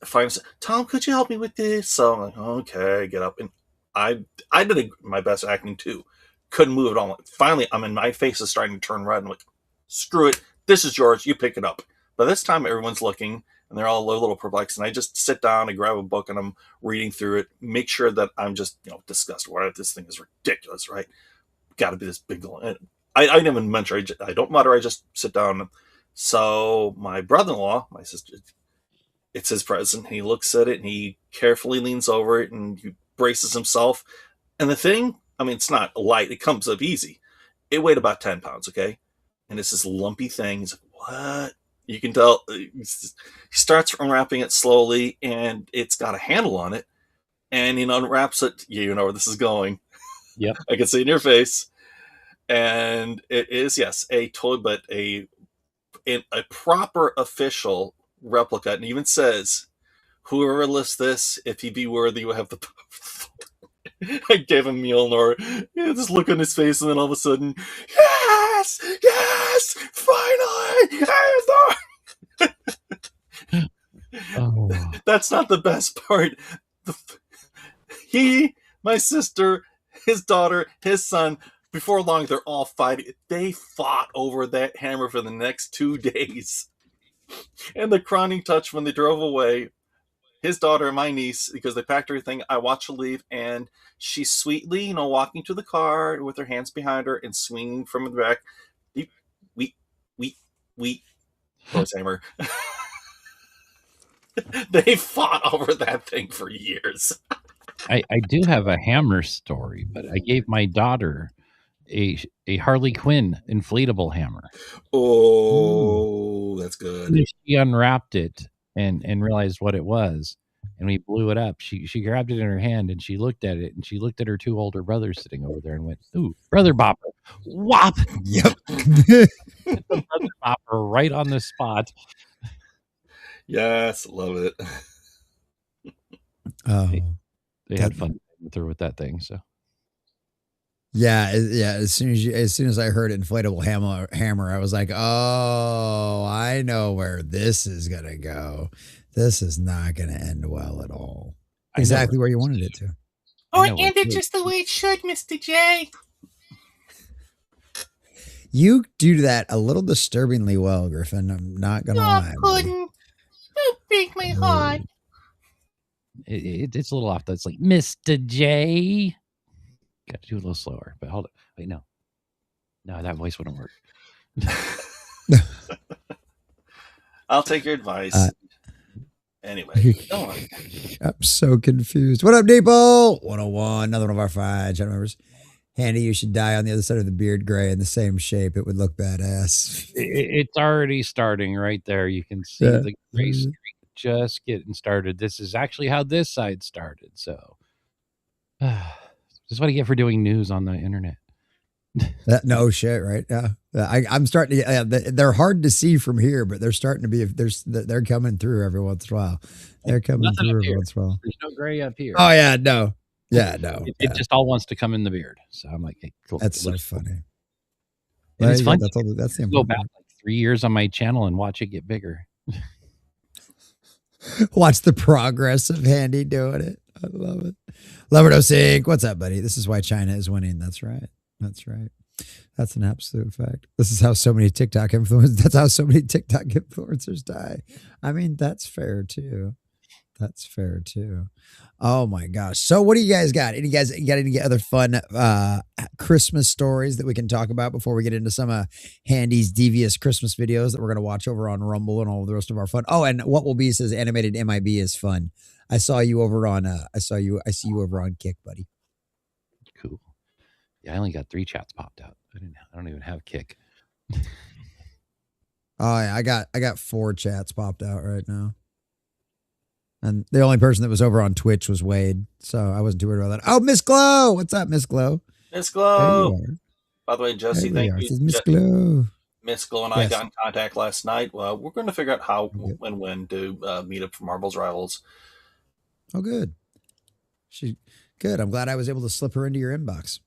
finally said, Tom, could you help me with this? So I'm like, okay, get up. And I did my best acting too. Couldn't move at all. Finally, my face is starting to turn red. I'm like, screw it. This is yours. You pick it up. By this time, everyone's looking and they're all a little perplexed. And I just sit down and grab a book and I'm reading through it. Make sure that I'm just, disgusted. Wow, this thing is ridiculous, right? Got to be this big. I didn't even mention. I don't mutter. I just sit down. So my brother-in-law, my sister, it's his present. He looks at it and he carefully leans over it and he braces himself. And the thing, it's not light. It comes up easy. It weighed about 10 pounds, okay? And it's this lumpy thing. He's like, what? You can tell. He starts unwrapping it slowly and it's got a handle on it. And he unwraps it. You know where this is going. Yep. I can see it in your face. And it is, yes, a toy, but a proper official replica. And even says, whoever lists this, if he be worthy, will have the I gave him Mjolnir. This look on his face, and then all of a sudden, yes, finally, Oh. That's not the best part. He, my sister, his daughter, his son, before long, they're all fighting. They fought over that hammer for the next 2 days. And the crowning touch when they drove away, his daughter and my niece, because they packed everything, I watched her leave, and she's sweetly, walking to the car with her hands behind her and swinging from the back. We, close hammer. They fought over that thing for years. I do have a hammer story, but I gave my daughter a Harley Quinn inflatable hammer. Oh, that's good. And she unwrapped it and realized what it was, and we blew it up. She grabbed it in her hand and she looked at it, and she looked at her 2 older brothers sitting over there and went, "Ooh, brother bopper, whop!" Yep. Brother bopper right on the spot. Yes, love it. They had fun with her with that thing. So yeah. As soon as I heard inflatable hammer, I was like, oh, I know where this is gonna go. This is not gonna end well at all. Exactly where you wanted it to. Oh, it ended just the way it should, Mr. J. You do that a little disturbingly well, Gryffen. I'm not gonna lie. Couldn't. Don't break my heart. It's a little off. That's like, Mr. J. Got to do a little slower. But hold it. Wait, no, that voice wouldn't work. I'll take your advice. Anyway, go on. I'm so confused. What up, Depot? 101, another one of our 5 channel members. Handy, you should die on the other side of the beard gray in the same shape. It would look badass. It's already starting right there. You can see the gray streak just getting started. This is actually how this side started. So, this is what I get for doing news on the internet. No shit, right? Yeah, I'm starting to. They're hard to see from here, but they're starting to be. They're coming through every once in a while. They're coming through every once in a while. There's no gray up here. Oh yeah, no. Yeah, no. It just all wants to come in the beard. So I'm like, hey, cool. That's so funny. And it's fun. That's the go back like 3 years on my channel and watch it get bigger. Watch the progress of Handy doing it. I love it. Loverdo Sync. What's up, buddy? This is why China is winning. That's right. That's right. That's an absolute fact. This is how so many TikTok influencers. That's how so many TikTok influencers die. I mean, that's fair too. That's fair too. Oh my gosh. So what do you guys got? Any guys got any other fun Christmas stories that we can talk about before we get into some Handy's devious Christmas videos that we're gonna watch over on Rumble and all the rest of our fun? Oh, and what will be says animated MIB is fun. I saw you over on I see you over on Kick, buddy. Cool. Yeah, I only got 3 chats popped out. I don't even have Kick. Oh yeah, I got 4 chats popped out right now. And the only person that was over on Twitch was Wade, so I wasn't too worried about that. Oh, Miss Glow, what's up, Miss Glow? Miss Glow. By the way, Jesse, thank you. Miss Glow. Miss Glow and I got in contact last night. Well, we're going to figure out how and when to meet up for Marbles Rivals. Oh, good. Good. I'm glad I was able to slip her into your inbox.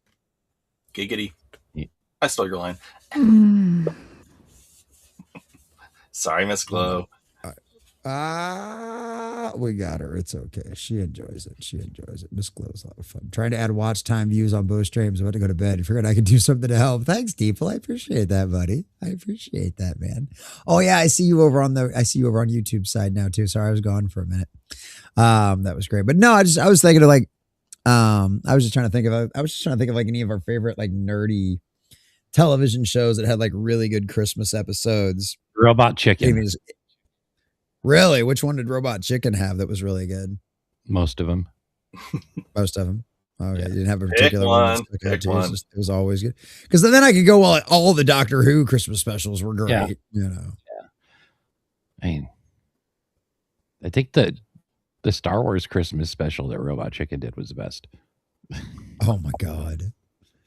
Giggity. Yeah. I stole your line. Sorry, Miss Glow. We got her. It's okay. She enjoys it. She enjoys it. Miss Glow's a lot of fun. Trying to add watch time views on both streams. I went to go to bed. I figured I could do something to help. Thanks, Deeple. I appreciate that, buddy. I appreciate that, man. Oh yeah, I see you over on YouTube side now too. Sorry, I was gone for a minute. That was great. But no, I was thinking of like, I was just trying to think of like any of our favorite like nerdy television shows that had like really good Christmas episodes. Robot Chicken. Really? Which one did Robot Chicken have that was really good? Most of them. Most of them. Oh, yeah. You didn't have a Pick particular one. one. It was always good. Because then I could go, well, all the Doctor Who Christmas specials were great. Yeah. You know. Yeah. I mean, I think the Star Wars Christmas special that Robot Chicken did was the best. Oh my God.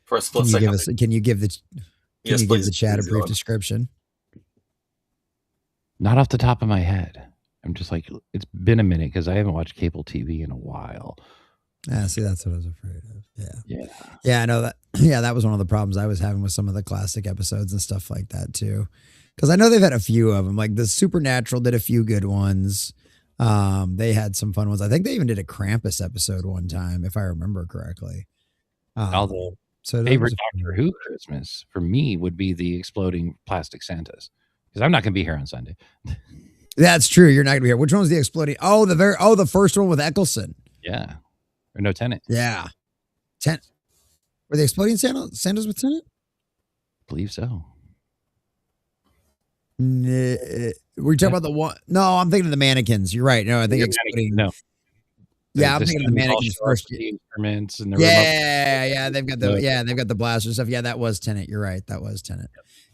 For a split second. Can you give the chat a brief description? Not off the top of my head. I'm just like, it's been a minute because I haven't watched cable TV in a while. Yeah, see, that's what I was afraid of. Yeah. Yeah, I know that. Yeah, that was one of the problems I was having with some of the classic episodes and stuff like that too. Because I know they've had a few of them. Like the Supernatural did a few good ones. They had some fun ones. I think they even did a Krampus episode one time, if I remember correctly. Although, favorite Doctor Who Christmas for me would be the exploding plastic Santas. Because I'm not going to be here on Sunday. That's true. You're not going to be here. Which one was the exploding? Oh, the first one with Eccleston. Yeah. Or no, Tennant. Yeah. Were they exploding Santas with Tennant? I believe so. Were you talking about the one? No, I'm thinking of the mannequins. You're right. No, I think exploding. No. Yeah, I'm thinking of the mannequins first. The instruments and the they've got the blaster stuff. Yeah, that was Tennant. You're right. That was Tennant.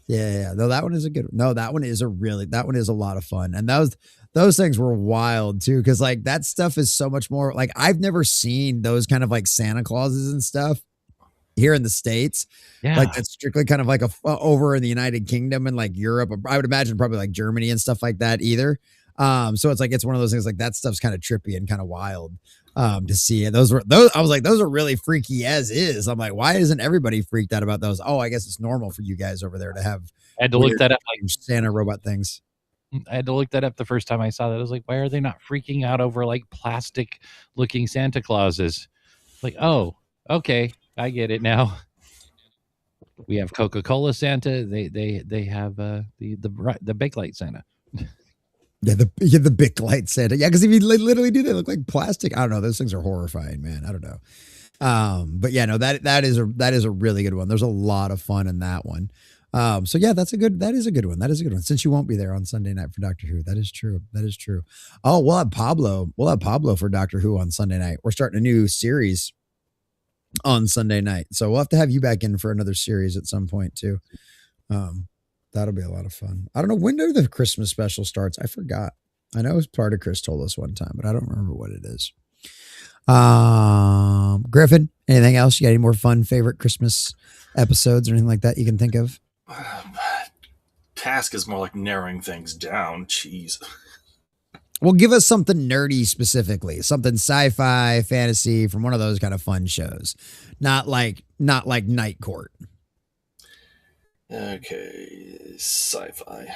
Yeah. No, that one is a good one. No, that one is a lot of fun. And those things were wild too. Cause like that stuff is so much more like I've never seen those kind of like Santa Clauses and stuff here in the States. Yeah. Like that's strictly kind of like over in the United Kingdom and like Europe. I would imagine probably like Germany and stuff like that either. So it's like, it's one of those things like that stuff's kind of trippy and kind of wild. To see it. Those I was like, those are really freaky as is. I'm like, why isn't everybody freaked out about those? Oh, I guess it's normal for you guys over there to have I had to look that up like Santa robot things. I had to look that up the first time I saw that. I was like, why are they not freaking out over like plastic looking Santa Clauses? Like, oh, okay, I get it now. We have Coca-Cola Santa. They have the Bake Light Santa. Yeah, the big light Santa. Yeah, because if you literally do, they look like plastic. I don't know. Those things are horrifying, man. I don't know. But yeah, no, that is a really good one. There's a lot of fun in that one. So yeah, that is a good one. That is a good one. Since you won't be there on Sunday night for Doctor Who, that is true. Oh, we'll have Pablo for Doctor Who on Sunday night. We're starting a new series on Sunday night, so we'll have to have you back in for another series at some point too. That'll be a lot of fun. I don't know when the Christmas special starts. I forgot. I know it was part of Chris told us one time, but I don't remember what it is. Gryffen, anything else? You got any more fun favorite Christmas episodes or anything like that you can think of? Task is more like narrowing things down. Jeez. Well, give us something nerdy specifically, something sci-fi, fantasy from one of those kind of fun shows. Not like Night Court. Okay, sci-fi.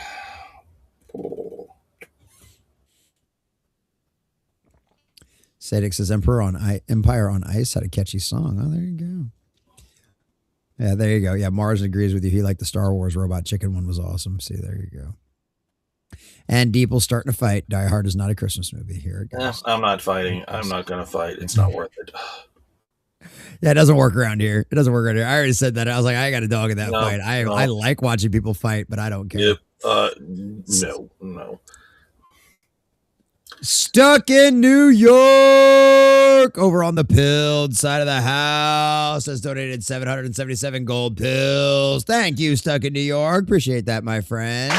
Sadix says Empire on Ice had a catchy song. Oh, there you go. Yeah, there you go. Yeah, Mars agrees with you. He liked the Star Wars Robot Chicken one was awesome. See, there you go. And Deeple's starting to fight. Die Hard is not a Christmas movie. Here it goes. I'm not fighting. I'm not going to fight. It's not worth it. Yeah, it doesn't work around here. It doesn't work around here. I already said that. I was like, I got a dog in that fight. I like watching people fight, but I don't care. Yep. No. Stuck in New York over on the pilled side of the house has donated 777 gold pills. Thank you, Stuck in New York. Appreciate that, my friend.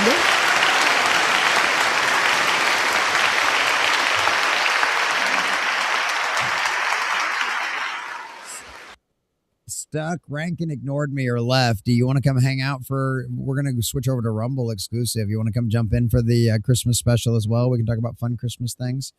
Stuck, Rankin ignored me or left. Do you want to come hang out we're going to switch over to Rumble exclusive. You want to come jump in for the Christmas special as well? We can talk about fun Christmas things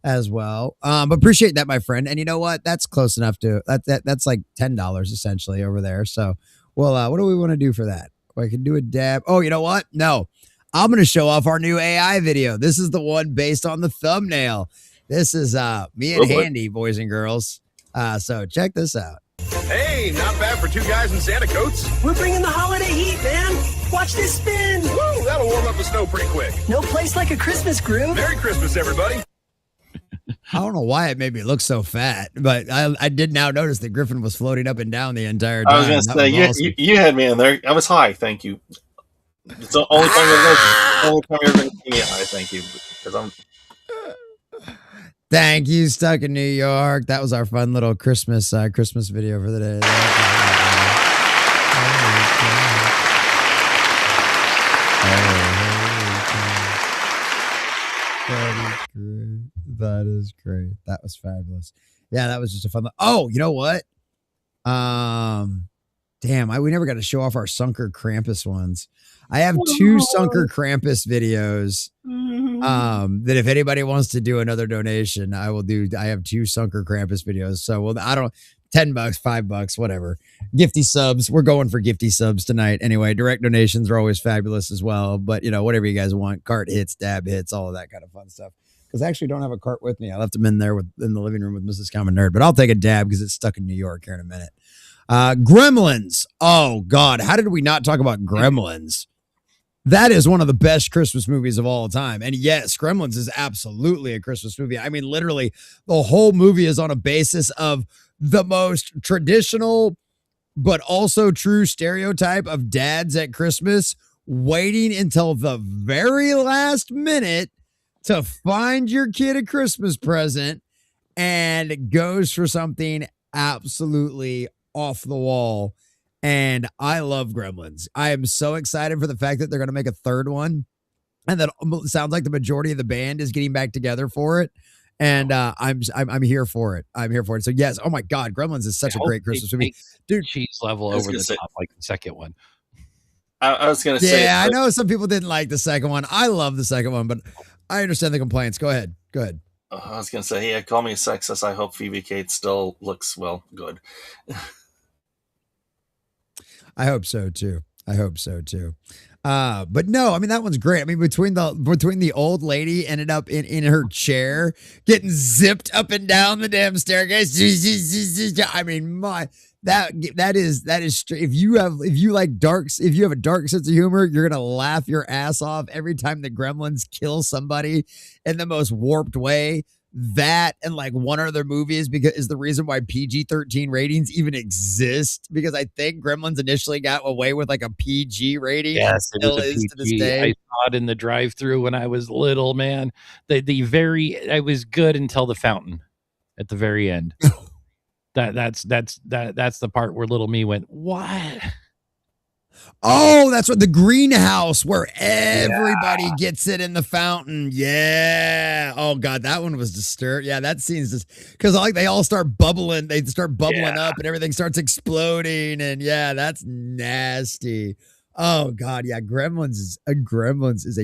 as well. But appreciate that, my friend. And you know what? That's close enough to, that's like $10 essentially over there. So, well, what do we want to do for that? I can do a dab. Oh, you know what? No, I'm going to show off our new AI video. This is the one based on the thumbnail. This is me and Handy, boys and girls. So check this out. Hey, not bad for two guys in Santa coats. We're bringing the holiday heat, man. Watch this spin. Woo, that'll warm up the snow pretty quick. No place like a Christmas groove. Merry Christmas, everybody. I don't know why it made me look so fat, but I did now notice that Gryffen was floating up and down the entire time. I was going to say, awesome. you had me in there. I was high, thank you. It's the only time you're going to see me high, thank you. Because I'm... Thank you, Stuck in New York. That was our fun little Christmas video for the day. That is great. That was fabulous. Yeah, that was just a fun. Oh, you know what? Damn, we never got to show off our Sunker Krampus ones. I have 2 Sunker Krampus videos. That if anybody wants to do another donation, I will do. I have 2 Sunker Krampus videos. So, well, I don't, $10, $5, whatever. Gifty subs. We're going for gifty subs tonight. Anyway, direct donations are always fabulous as well. But, you know, whatever you guys want, cart hits, dab hits, all of that kind of fun stuff. Because I actually don't have a cart with me. I left them in there in the living room with Mrs. Common Nerd. But I'll take a dab because it's stuck in New York here in a minute. Gremlins. Oh, God. How did we not talk about Gremlins? That is one of the best Christmas movies of all time. And yes, Gremlins is absolutely a Christmas movie. I mean, literally, the whole movie is on a basis of the most traditional, but also true stereotype of dads at Christmas waiting until the very last minute to find your kid a Christmas present, and it goes for something absolutely off the wall. And I love Gremlins. I am so excited for the fact that they're going to make a 3rd one. And that sounds like the majority of the band is getting back together for it. And I'm here for it. I'm here for it. So yes, oh my God, Gremlins is such a great Christmas movie. Dude, cheese level over the top like the second one. I was going to say. Yeah, I know some people didn't like the second one. I love the second one, but I understand the complaints. Go ahead. I was going to say, call me a sexist. I hope Phoebe Cates still looks, well, good. I hope so too. But no, I mean, that one's great. I mean, between the old lady ended up in her chair getting zipped up and down the damn staircase. I mean, that is if you have a dark sense of humor, you're going to laugh your ass off every time the Gremlins kill somebody in the most warped way. That and like one other movie is the reason why PG-13 ratings even exist, because I think Gremlins initially got away with like a PG rating. Yes, and still is to this day. I saw it in the drive-thru when I was little, man. I was good until the fountain at the very end. That's the part where little me went, what? Oh, that's what the greenhouse where everybody gets it in the fountain. Yeah. Oh God, that one was disturbed. Yeah, that scene's just because like they all start bubbling. They start bubbling up and everything starts exploding. And yeah, that's nasty. Oh God, yeah. Gremlins is a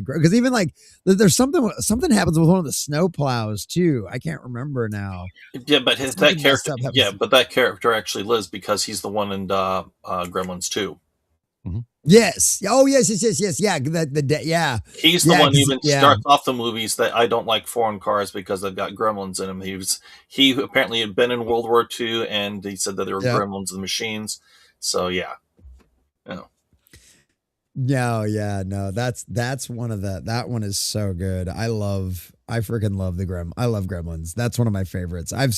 because even like there's something happens with one of the snow plows too. I can't remember now. Yeah, but that character actually lives because he's the one in Gremlins 2. Mm-hmm. Yes. Oh, yes. Yeah. Yeah. He's the one who even starts off the movies that I don't like foreign cars because they've got gremlins in them. He apparently had been in World War II, and he said that there were gremlins in the machines. So yeah. No, that's one of that one is so good. I freaking love I love Gremlins. That's one of my favorites. I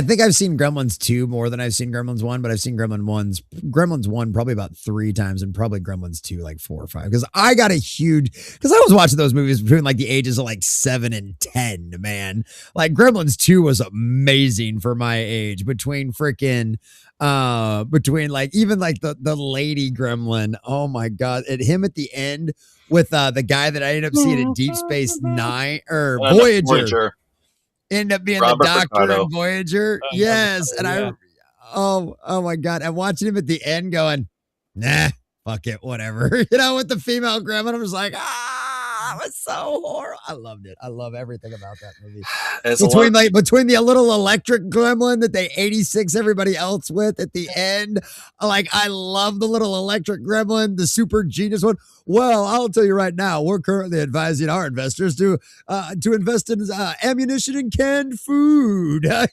think I've seen Gremlins 2 more than I've seen Gremlins 1, but I've seen Gremlins 1 probably about 3 times, and probably Gremlins 2 like 4 or 5. Because I was watching those movies between like the ages of like 7 and 10, man. Like Gremlins 2 was amazing for my age, between like even like the lady gremlin. Oh my god. And him at the end with the guy that I ended up seeing in Deep Space Nine or Voyager. End up being Robert the doctor Ricardo. In Voyager. Yes. And oh my god. And watching him at the end going, nah, fuck it, whatever. With the female gremlin, I was like, that was so horrible. I loved it. I love everything about that movie. Between the little electric gremlin that they 86 everybody else with at the end, like I love the little electric gremlin, the super genius one. Well, I'll tell you right now, we're currently advising our investors to invest in ammunition and canned food. I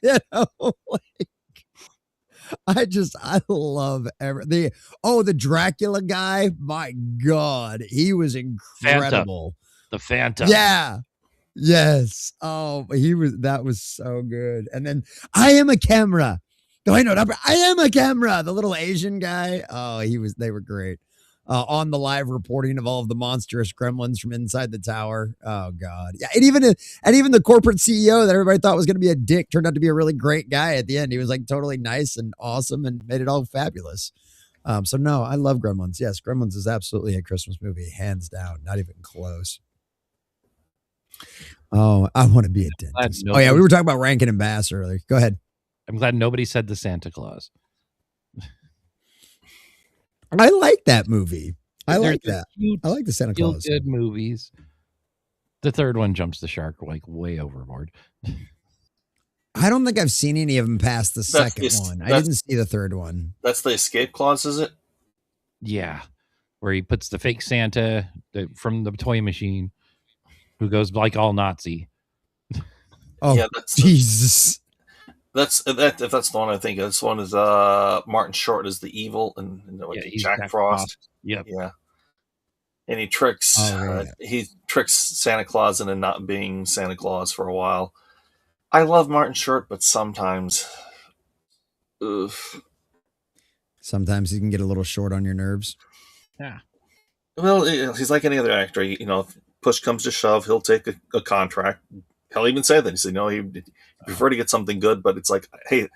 love the Dracula guy. My God, he was incredible. The Phantom. Yeah. Yes. Oh, that was so good. And then I am a camera. No, I know. I am a camera. The little Asian guy. Oh, they were great. On the live reporting of all of the monstrous gremlins from inside the tower. Oh God. Yeah. And even the corporate CEO that everybody thought was going to be a dick turned out to be a really great guy at the end. He was like totally nice and awesome and made it all fabulous. So no, I love Gremlins. Yes. Gremlins is absolutely a Christmas movie. Hands down. Not even close. Oh, I want to be a dentist. Oh yeah. We were talking about Rankin and Bass earlier. Go ahead. I'm glad nobody said the Santa Claus. I like that movie. I like that. I like the Santa Claus. Good movies. The third one jumps the shark like way overboard. I don't think I've seen any of them past the second one. I didn't see the third one. That's the escape clause, is it? Yeah, where he puts the fake Santa from the toy machine, who goes like all Nazi. Oh, yeah, Jesus. If that's the one I think. This one is Martin Short is the evil, and Jack Frost. Yep. Yeah. And he tricks Santa Claus into not being Santa Claus for a while. I love Martin Short, but sometimes, sometimes he can get a little short on your nerves. Yeah. Well, he's like any other actor. If push comes to shove, he'll take a contract. He'll even say that. He said, no, he'd prefer to get something good, but it's like, hey,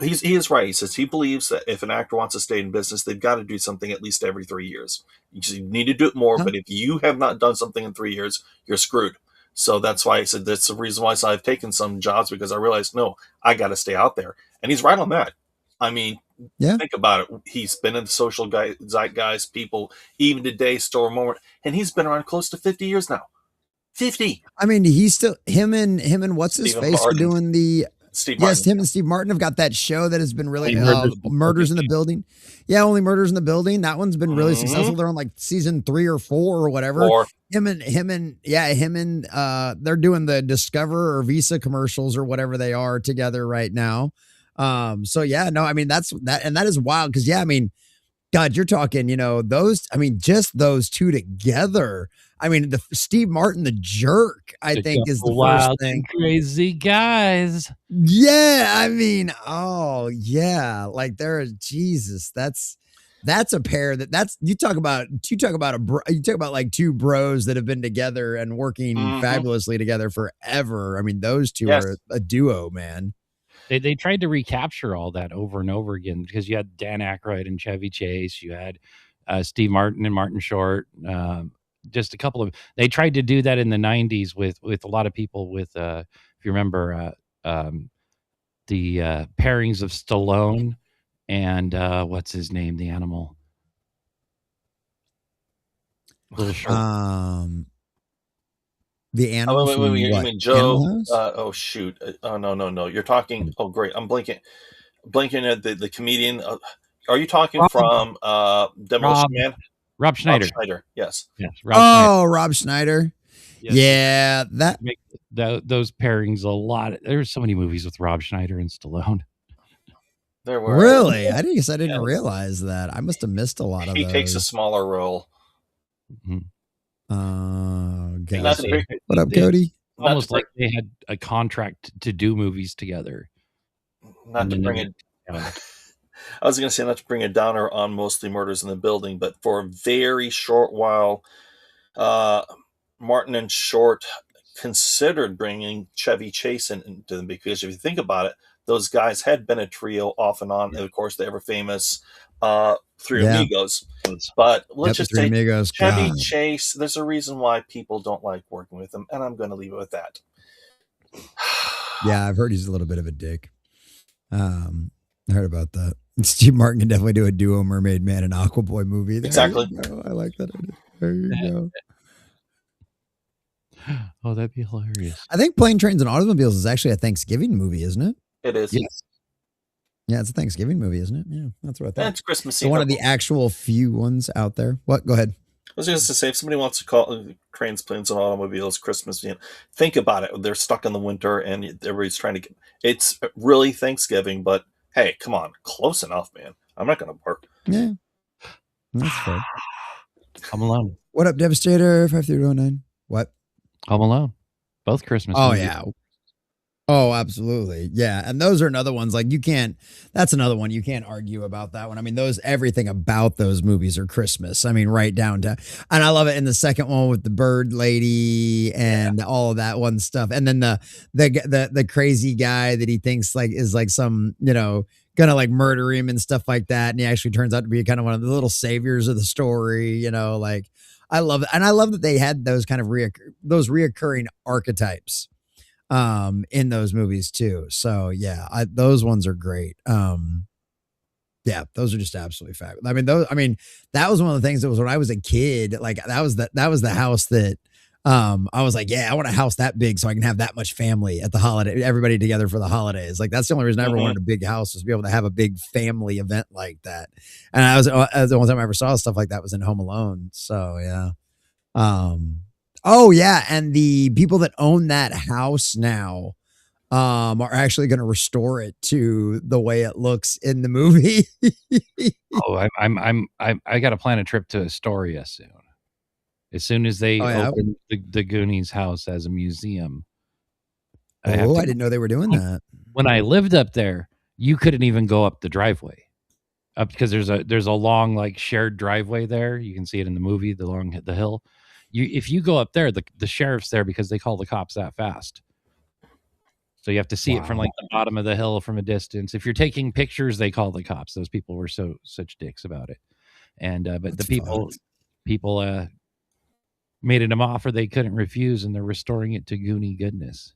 he is right. He says he believes that if an actor wants to stay in business, they've got to do something at least every 3 years. You need to do it more, but if you have not done something in 3 years, you're screwed. So that's why I said that's the reason why I've taken some jobs, because I realized, no, I got to stay out there. And he's right on that. I mean, think about it. He's been in the social zeitgeist. People, even today, still remember, and he's been around close to 50 years now. 50. I mean, he's still him and what's his Stephen face Martin. Are doing the Steve Martin. Yes, him and Steve Martin have got that show that has been really Murders in the Building. Yeah, Only Murders in the Building. That one's been really successful. They're on like season 3 or 4 or whatever. Him and they're doing the Discover or Visa commercials or whatever they are together right now. So yeah, no, I mean that is wild because I mean, God, you're talking, just those two together. I mean, the Steve Martin, the jerk, I think is the wild first thing. Crazy guys. Yeah. I mean, oh yeah. Like Jesus, that's a pair you talk about like two bros that have been together and working fabulously together forever. I mean, those two are a duo, man. They tried to recapture all that over and over again because you had Dan Aykroyd and Chevy Chase. You had Steve Martin and Martin Short. Just a couple of. They tried to do that in the 90s with a lot of people. With if you remember the pairings of Stallone and what's his name, the animal. Little short. The animal. You mean Joe? Oh shoot! Oh no! You're talking. Oh great! I'm blinking at the comedian. Are you talking from Demolition Man? Rob Schneider. Rob Schneider, yes. Yes, Rob Schneider. Oh, Rob Schneider. Yes. Yeah, that Make those pairings a lot. There's so many movies with Rob Schneider and Stallone. There were really. I didn't Yes. realize that. I must have missed a lot of He those. takes a smaller role. Mhm. Oh, Not God. to bring, What up, They- Cody? not to Almost bring, like they had a contract to do movies together. not And to then bring they it. went down. I was going to say not to bring a downer on Mostly Murders in the Building, but for a very short while, Martin and Short considered bringing Chevy Chase into them, because if you think about it, those guys had been a trio off and on, and of course the ever famous Three Yeah. Amigos. But let's Yep, just the Three say Amigos. Chevy God. Chase, there's a reason why people don't like working with him, and I'm going to leave it with that. Yeah, I've heard he's a little bit of a dick. I heard about that. Steve Martin can definitely do a duo Mermaid Man and Aquaboy movie. There Exactly. you go. I like that idea. There you go. Oh, that'd be hilarious. I think Plane, Trains, and Automobiles is actually a Thanksgiving movie, isn't it? It is. Yes. Yeah, it's a Thanksgiving movie, isn't it? Yeah, that's what I And thought. it's Christmas So Eve. one of the actual few ones out there. What? Go ahead. I was going to say, if somebody wants to call Trains, Planes, and Automobiles Christmas, think about it. They're stuck in the winter, and everybody's trying to get. It's really Thanksgiving, but hey, come on, close enough, man. I'm not going to work. Yeah, that's fair. Home Alone. What up, Devastator 5309? What? Home Alone. Both Christmas Oh movies. yeah. Oh, absolutely. Yeah. And those are another ones like that's another one. You can't argue about that one. I mean, everything about those movies are Christmas. I mean, right down to, and I love it in the second one with the bird lady and all of that one stuff. And then the crazy guy that he thinks like is like some, gonna like murder him and stuff like that. And he actually turns out to be kind of one of the little saviors of the story, like I love it. And I love that they had those kind of reoccurring archetypes in those movies too. So yeah, those ones are great. Yeah, those are just absolutely fabulous. I mean, that was one of the things that was when I was a kid, like that was the house that I was like, yeah, I want a house that big so I can have that much family at the holiday, everybody together for the holidays. Like that's the only reason I ever wanted a big house, was to be able to have a big family event like that. And the one time I ever saw stuff like that was in Home Alone. So yeah. Oh yeah, and the people that own that house now are actually going to restore it to the way it looks in the movie. Oh, I got to plan a trip to Astoria soon. As soon as they open the Goonies house as a museum. I didn't know they were doing that. When I lived up there, you couldn't even go up the driveway. Because there's a long like shared driveway there. You can see it in the movie, the hill. If you go up there, the sheriff's there because they call the cops that fast. So you have to see it from like the bottom of the hill from a distance. If you're taking pictures, they call the cops. Those people were such dicks about it. And but That's the people made it an offer they couldn't refuse, and they're restoring it to Goonie goodness.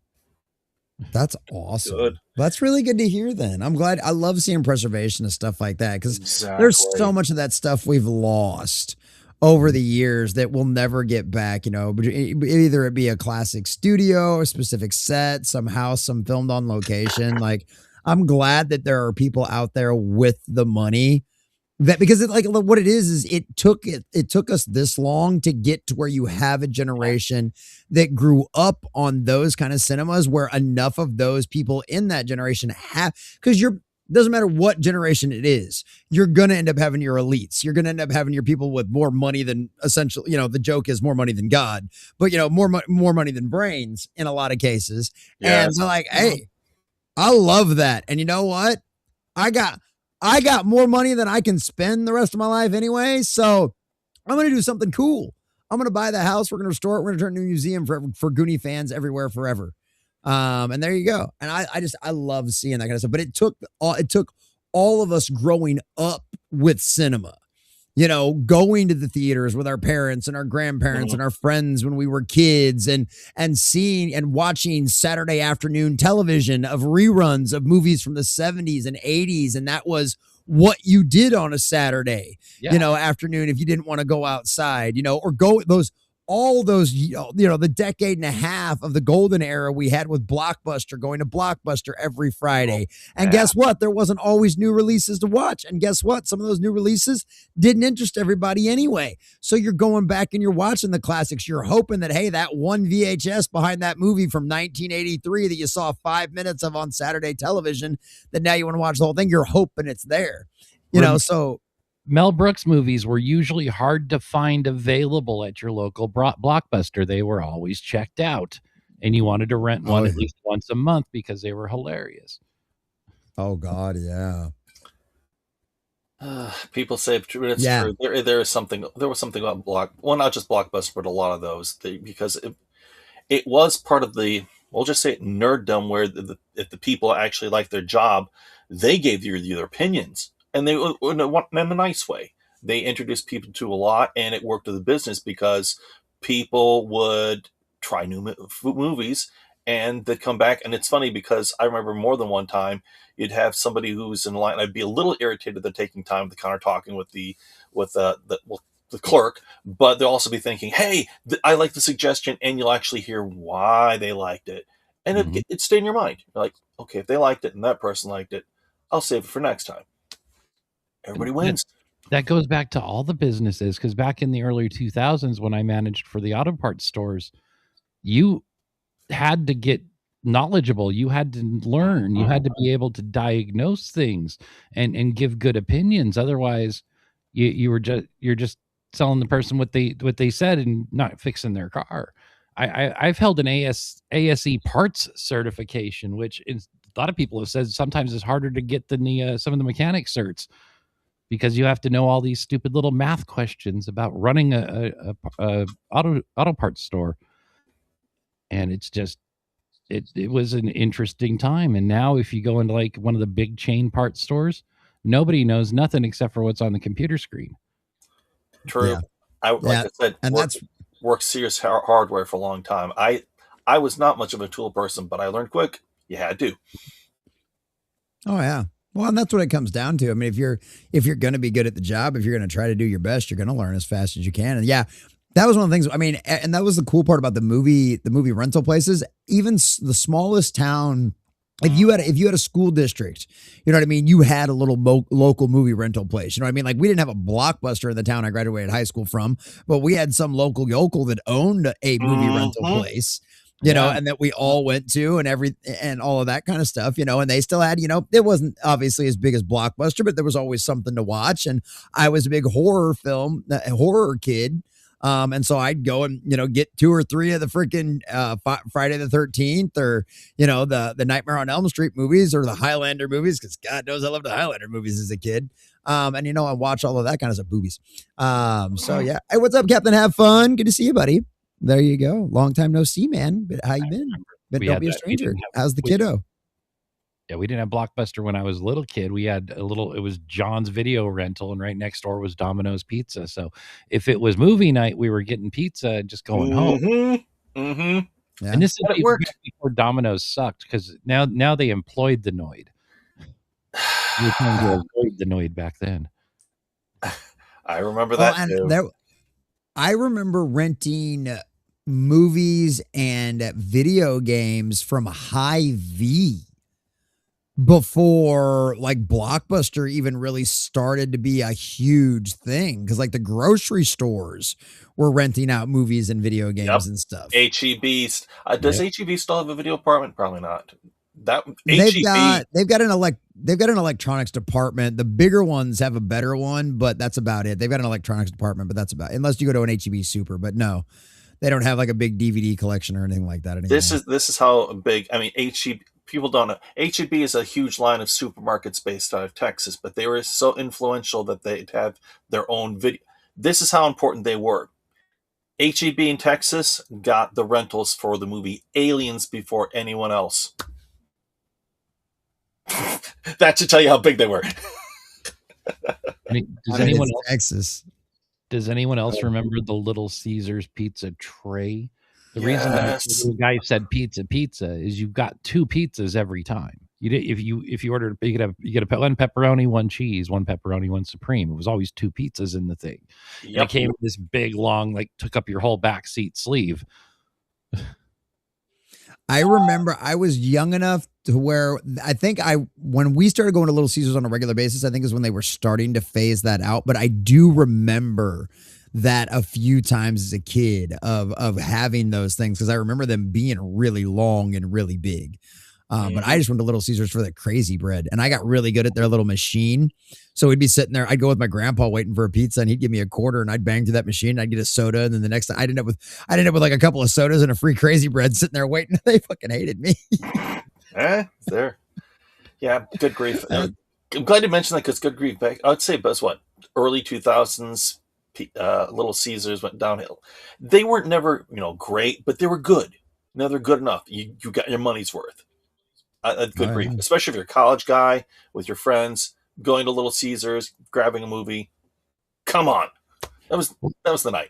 That's awesome. Good. That's really good to hear then. I'm glad. I love seeing preservation of stuff like that, because there's so much of that stuff we've lost over the years that we'll never get back, but either it be a classic studio, a specific set, some house, some filmed on location. Like, I'm glad that there are people out there with the money that, because it, like what it is it took us this long to get to where you have a generation that grew up on those kind of cinemas, where enough of those people in that generation have, because doesn't matter what generation it is, you're going to end up having your elites. You're going to end up having your people with more money than, essentially, the joke is more money than God, but more money than brains in a lot of cases. Yes. And they're like, hey, I love that. And you know what? I got more money than I can spend the rest of my life anyway. So I'm going to do something cool. I'm going to buy the house. We're going to restore it. We're going to turn it into a museum for Goonie fans everywhere forever. And there you go. And I love seeing that kind of stuff, but it took all of us growing up with cinema, going to the theaters with our parents and our grandparents and our friends when we were kids, and seeing and watching Saturday afternoon television of reruns of movies from the 70s and 80s. And that was what you did on a Saturday, afternoon, if you didn't want to go outside, or go those all those, the decade and a half of the golden era we had with Blockbuster, going to Blockbuster every Friday. And guess what? There wasn't always new releases to watch. And guess what? Some of those new releases didn't interest everybody anyway. So you're going back and you're watching the classics. You're hoping that, hey, that one VHS behind that movie from 1983 that you saw 5 minutes of on Saturday television, that now you want to watch the whole thing, you're hoping it's there. So Mel Brooks movies were usually hard to find available at your local Blockbuster. They were always checked out, and you wanted to rent one at least once a month because they were hilarious. Oh God, yeah. People say it's true. There was something about not just Blockbuster, but a lot of those because it was part of the, we'll just say nerddom, where if the people actually liked their job, they gave you their opinions. And they in a nice way. They introduced people to a lot, and it worked with the business because people would try new movies, and they'd come back. And it's funny because I remember more than one time you'd have somebody who's in line. And I'd be a little irritated that they're taking time to counter talking with the clerk, but they'll also be thinking, "Hey, I like the suggestion," and you'll actually hear why they liked it, and it stay in your mind. You're like, okay, if they liked it and that person liked it, I'll save it for next time. Everybody wins. That goes back to all the businesses, because back in the early 2000s when I managed for the auto parts stores, you had to get knowledgeable. You had to learn. You had to be able to diagnose things and give good opinions. Otherwise, you're just selling the person what they said and not fixing their car. I've held an ASE parts certification, which a lot of people have said sometimes is harder to get than some of the mechanic certs, because you have to know all these stupid little math questions about running a auto parts store. And it's just, it was an interesting time. And now if you go into like one of the big chain parts stores, nobody knows nothing except for what's on the computer screen. True. Yeah. I said, and that's worked serious hardware for a long time. I was not much of a tool person, but I learned quick. You had to. Oh yeah. Well, and that's what it comes down to. I mean, if you're going to be good at the job, if you're going to try to do your best, you're going to learn as fast as you can. And yeah, that was one of the things. I mean, and that was the cool part about the movie rental places. Even the smallest town, if you had a school district, you know what I mean, you had a little local movie rental place. You know what I mean? Like, we didn't have a Blockbuster in the town I graduated high school from, but we had some local yokel that owned a movie rental place. You know, and that we all went to and all of that kind of stuff, and they still had, it wasn't obviously as big as Blockbuster, but there was always something to watch. And I was a big horror kid. And so I'd go and, get 2 or 3 of the freaking Friday the 13th or, the Nightmare on Elm Street movies or the Highlander movies, because God knows I loved the Highlander movies as a kid. And, I watch all of that kind of stuff, boobies. So, yeah. Hey, what's up, Captain? Have fun. Good to see you, buddy. There you go. Long time no see, man. But how you been? But don't be a stranger. How's the kiddo? Yeah, we didn't have Blockbuster when I was a little kid. We had it was John's Video Rental, and right next door was Domino's Pizza. So if it was movie night, we were getting pizza and just going home. Mm-hmm. Yeah. And this is before Domino's sucked, because now they employed the Noid. You were trying to avoid the Noid back then. I remember that too. I remember renting movies and video games from Hy-Vee before like Blockbuster even really started to be a huge thing, because like the grocery stores were renting out movies and video games and stuff. H-E-B. Does H-E-B still have a video department? Probably not. They've got an electronics department. The bigger ones have a better one, but that's about it. They've got an electronics department, but that's about it. Unless you go to an H-E-B Super, but no, they don't have like a big DVD collection or anything like that anymore. This is how big. I mean, H-E-B. People don't know. H-E-B is a huge line of supermarkets based out of Texas, but they were so influential that they'd have their own video. This is how important they were. H-E-B in Texas got the rentals for the movie Aliens before anyone else. That should tell you how big they were. Does anyone else remember the Little Caesars pizza tray? The reason that the guy said pizza is you've got 2 pizzas every time. if you ordered, you get a one pepperoni, one cheese, one pepperoni, one supreme. It was always 2 pizzas in the thing. And it came with this big long, like took up your whole back seat sleeve. I remember I was young enough to where I think when we started going to Little Caesars on a regular basis, I think is when they were starting to phase that out. But I do remember that a few times as a kid of having those things, because I remember them being really long and really big. But I just went to Little Caesars for the crazy bread, and I got really good at their little machine. So we'd be sitting there. I'd go with my grandpa waiting for a pizza, and he'd give me a quarter, and I'd bang through that machine. And I'd get a soda, and then the next time I'd end up with like a couple of sodas and a free crazy bread sitting there waiting. They fucking hated me. There. Yeah, good grief. I'm glad you mentioned that, because good grief. Back, I'd say, but what, early 2000s, Little Caesars went downhill. They weren't never great, but they were good. Now they're good enough. You got your money's worth. Good grief, especially if you're a college guy with your friends going to Little Caesars, grabbing a movie. Come on, that was the night.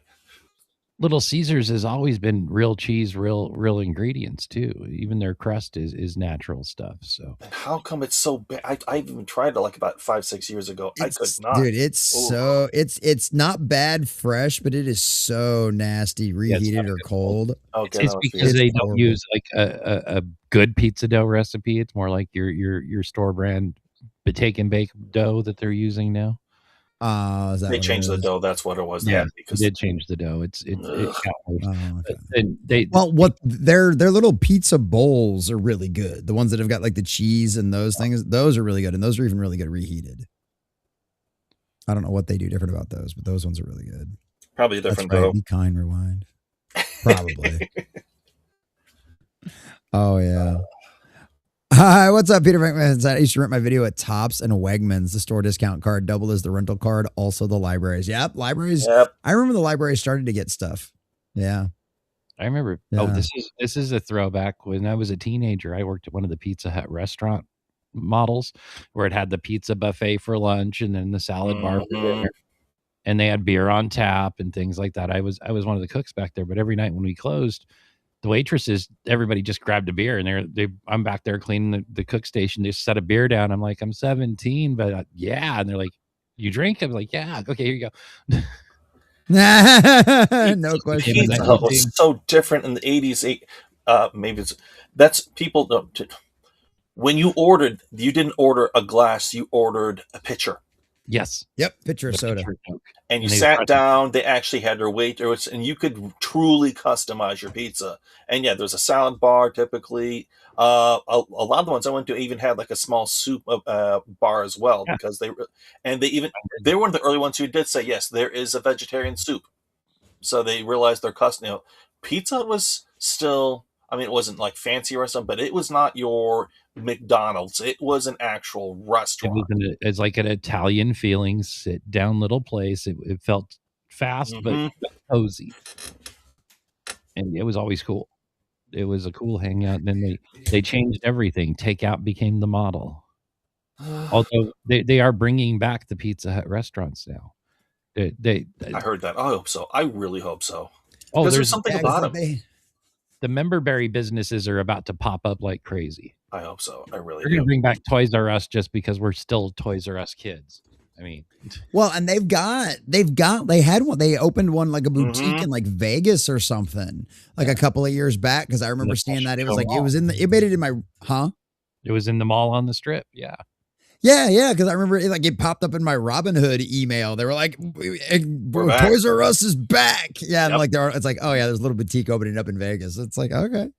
Little Caesars has always been real cheese, real ingredients too. Even their crust is natural stuff. So, and how come it's so bad? I even tried it like about 5-6 years ago. I could not, dude. It's not bad fresh, but it is so nasty reheated or cold. Okay, it's because they don't use like a good pizza dough recipe. It's more like your store brand take and bake dough that they're using now. They changed the dough. That's what it was. Yeah, because they did change the dough. It got worse. Their little pizza bowls are really good. The ones that have got like the cheese and those things, those are really good, and those are even really good reheated. I don't know what they do different about those, but those ones are really good. Probably different dough. Be kind, rewind. Probably. Oh yeah. Hi, what's up, Peter McMahon? I used to rent my video at Tops and Wegmans. The store discount card doubled as the rental card. Also the libraries. Yep, libraries. Yep. I remember the library started to get stuff. Yeah. I remember. Yeah. Oh, this is a throwback. When I was a teenager, I worked at one of the Pizza Hut restaurant models where it had the pizza buffet for lunch and then the salad bar for dinner. And they had beer on tap and things like that. I was one of the cooks back there, but every night when we closed, the waitresses, everybody just grabbed a beer, and I'm back there cleaning the cook station. They set a beer down. I'm like, I'm 17, but yeah. And they're like, you drink? I'm like, yeah. Okay, here you go. No question. Pizza Hut was so different in the 80s. Maybe that's people don't. When you ordered, you didn't order a glass. You ordered a pitcher. Yes. Yep. Pitcher of soda. And you sat down. They actually had their waiters, and you could truly customize your pizza. And yeah, there's a salad bar typically. A lot of the ones I went to even had like a small soup bar as well, because they were one of the early ones who did say yes, there is a vegetarian soup. So they realized their custom. Pizza was still. I mean, it wasn't like fancy restaurant, but it was not your McDonald's. It was an actual restaurant. It's like an Italian feeling, sit down little place. It felt fast, but cozy. And it was always cool. It was a cool hangout. And then they changed everything. Takeout became the model. Although they are bringing back the Pizza Hut restaurants now. I heard that. I hope so. I really hope so. Oh, there's something about them. The memberberry businesses are about to pop up like crazy. I hope so. I really. They're going to bring back Toys R Us just because we're still Toys R Us kids. I mean, well, and they had one. They opened one like a boutique in like Vegas or something, like a couple of years back. Because I remember seeing that. It was like it made it in my It was in the mall on the strip. Yeah. Yeah, because I remember it popped up in my Robin Hood email. They were like, Toys R Us is back. Yeah, and it's like, oh yeah, there's a little boutique opening up in Vegas. It's like, okay.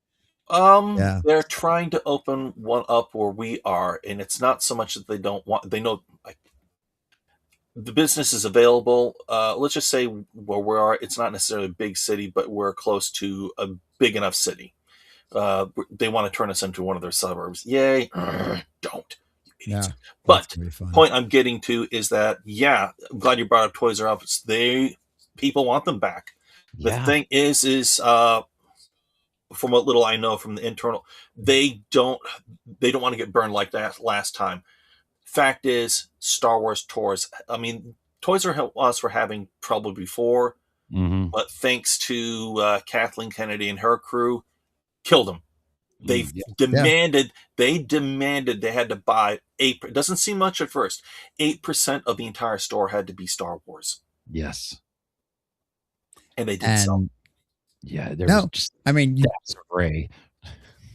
They're trying to open one up where we are, and it's not so much that they don't want. They know like the business is available. Let's just say where we are, it's not necessarily a big city, but we're close to a big enough city. They want to turn us into one of their suburbs. Yay! Don't. Yeah, but point I'm getting to is that I'm glad you brought up Toys R Us. People want them back. The thing is from what little I know from the internal, they don't want to get burned like that last time. Fact is, Star Wars tours. I mean, Toys R Us were having trouble before, but thanks to Kathleen Kennedy and her crew, killed them. They Yeah. demanded they had to buy 8. It doesn't seem much at first. 8% of the entire store had to be Star Wars, Yes. and they didn't sell. And Yeah. There was no, just I mean, depths of Ray.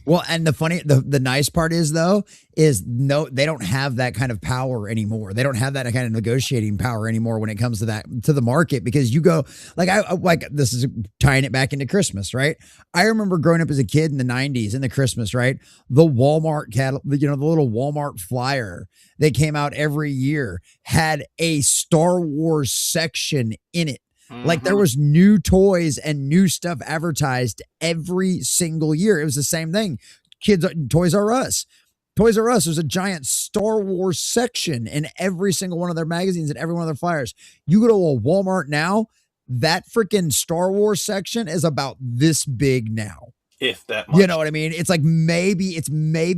well, and the nice part is though, is no, they don't have that kind of power anymore. They don't have that kind of negotiating power anymore when it comes to the market, because you go like this is tying it back into Christmas, right? I remember growing up as a kid in the 90s in the Christmas, right? The Walmart the little Walmart flyer that came out every year had a Star Wars section in it. Like there was new toys and new stuff advertised every single year. It was the same thing. Kids, Toys R Us. Toys R Us, there's a giant Star Wars section in every single one of their magazines and every one of their flyers. You go to a Walmart now, that freaking Star Wars section is about this big now. If that much. You know what I mean? It's like maybe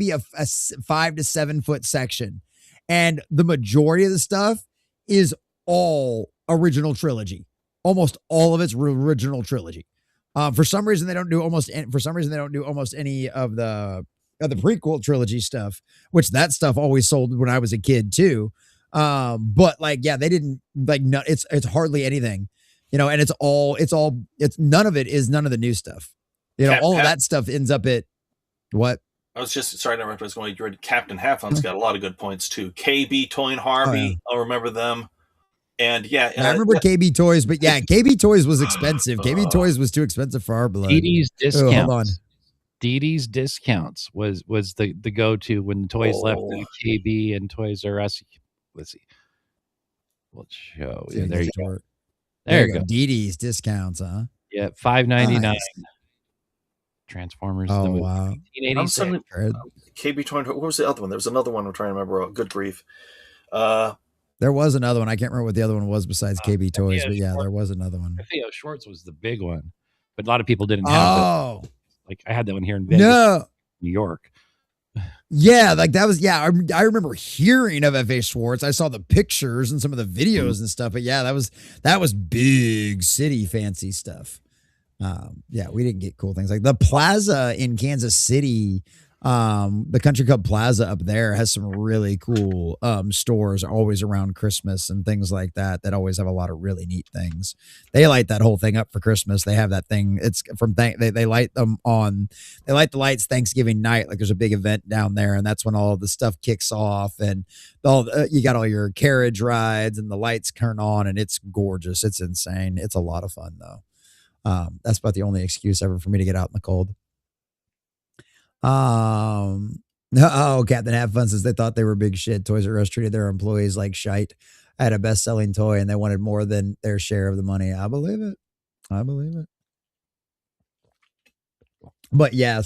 a 5 to 7 foot section. And the majority of the stuff is all original trilogy. Almost all of it's original trilogy. For some reason they don't do almost any of the prequel trilogy stuff, which that stuff always sold when I was a kid too. But like, yeah, they didn't like, no, it's hardly anything, and it's none of it is none of the new stuff. All of that stuff ends up at what? I was just sorry to interrupt. I was going to Captain Half-Fun's got a lot of good points too. KB Toy and Harvey, I'll remember them. And I remember KB Toys, but yeah, KB Toys was expensive. KB Toys was too expensive for our blood. Dee discounts. Hold on. Dee Discounts was the go-to when the toys left the KB and Toys R Us. Let's see. We'll show. Yeah, there you go. There you go. Dee Discounts, huh? Yeah, $5.99. Transformers. Oh wow. 1986. KB Toy. What was the other one? There was another one I'm trying to remember. Good grief. There was another one. I can't remember what the other one was besides KB Toys, but yeah, there was another one. Theo Schwartz was the big one, but a lot of people didn't have it. Like I had that one here in Vegas, New York. Yeah, like that was, yeah, I remember hearing of F.A. Schwartz. I saw the pictures and some of the videos and stuff, but yeah, that was big city fancy stuff. Yeah, we didn't get cool things like the Plaza in Kansas City. The Country Club Plaza up there has some really cool stores always around Christmas and things like that always have a lot of really neat things. They light that whole thing up for Christmas. They have that thing. It's from they light them on. They light the lights Thanksgiving night. Like there's a big event down there, and that's when all of the stuff kicks off, and you got all your carriage rides and the lights turn on, and it's gorgeous. It's insane. It's a lot of fun though. That's about the only excuse ever for me to get out in the cold. Captain Have Fun says they thought they were big shit. Toys R Us treated their employees like shite. I had a best-selling toy and they wanted more than their share of the money. I believe it. But yeah,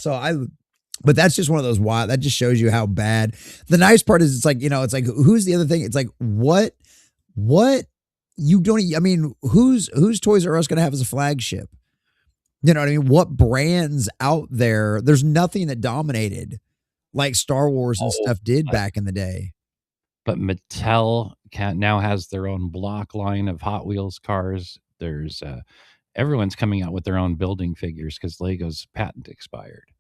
but that's just one of those wild, that just shows you how bad. The nice part is it's like, it's like, who's the other thing? It's like, what you don't, I mean, who's Toys R Us going to have as a flagship? You know what I mean? What brands out there? There's nothing that dominated like Star Wars and stuff did back in the day. But Mattel now has their own block line of Hot Wheels cars. There's everyone's coming out with their own building figures because Lego's patent expired.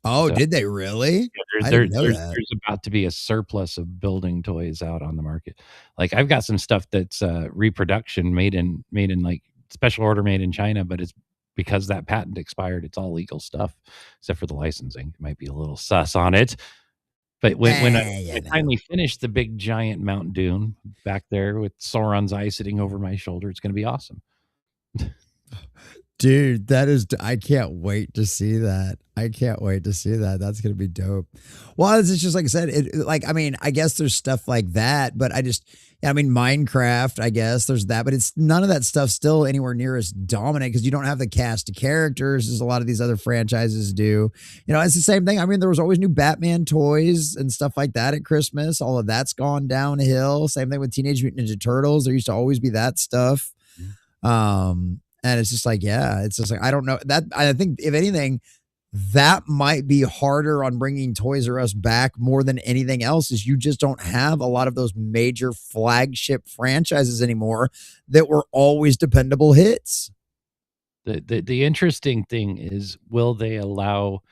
Oh, so, did they really? Yeah, there's about to be a surplus of building toys out on the market. Like I've got some stuff that's reproduction made in like special order made in China, but it's because that patent expired, it's all legal stuff, except for the licensing. It might be a little sus on it. But when I finally finish the big giant Mount Dune back there with Sauron's eye sitting over my shoulder, it's going to be awesome. Dude, I can't wait to see that. That's going to be dope. Well, it's just like I said, I guess there's stuff like that, but Minecraft, I guess there's that, but it's none of that stuff still anywhere near as dominant because you don't have the cast of characters as a lot of these other franchises do. It's the same thing. I mean, there was always new Batman toys and stuff like that at Christmas. All of that's gone downhill. Same thing with Teenage Mutant Ninja Turtles. There used to always be that stuff. And it's just like, yeah, it's just like, I don't know that. I think if anything, that might be harder on bringing Toys R Us back more than anything else is you just don't have a lot of those major flagship franchises anymore that were always dependable hits. The interesting thing is, will they allow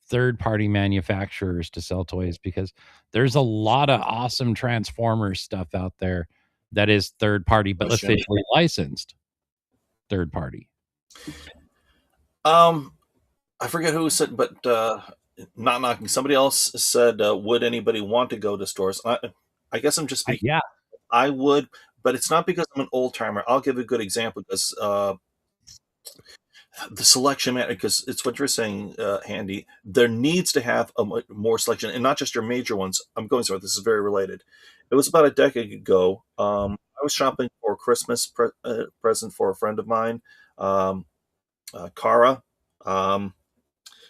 third-party manufacturers to sell toys, because there's a lot of awesome Transformers stuff out there that is third party, but officially licensed third party. I forget who said, but not knocking. Somebody else said, "Would anybody want to go to stores?" I guess I'm just speaking. Yeah, I would, but it's not because I'm an old timer. I'll give a good example because the selection, man, because it's what you're saying, Handy. There needs to have more selection, and not just your major ones. I'm going somewhere. This is very related. It was about a decade ago. I was shopping for a Christmas present for a friend of mine, Cara.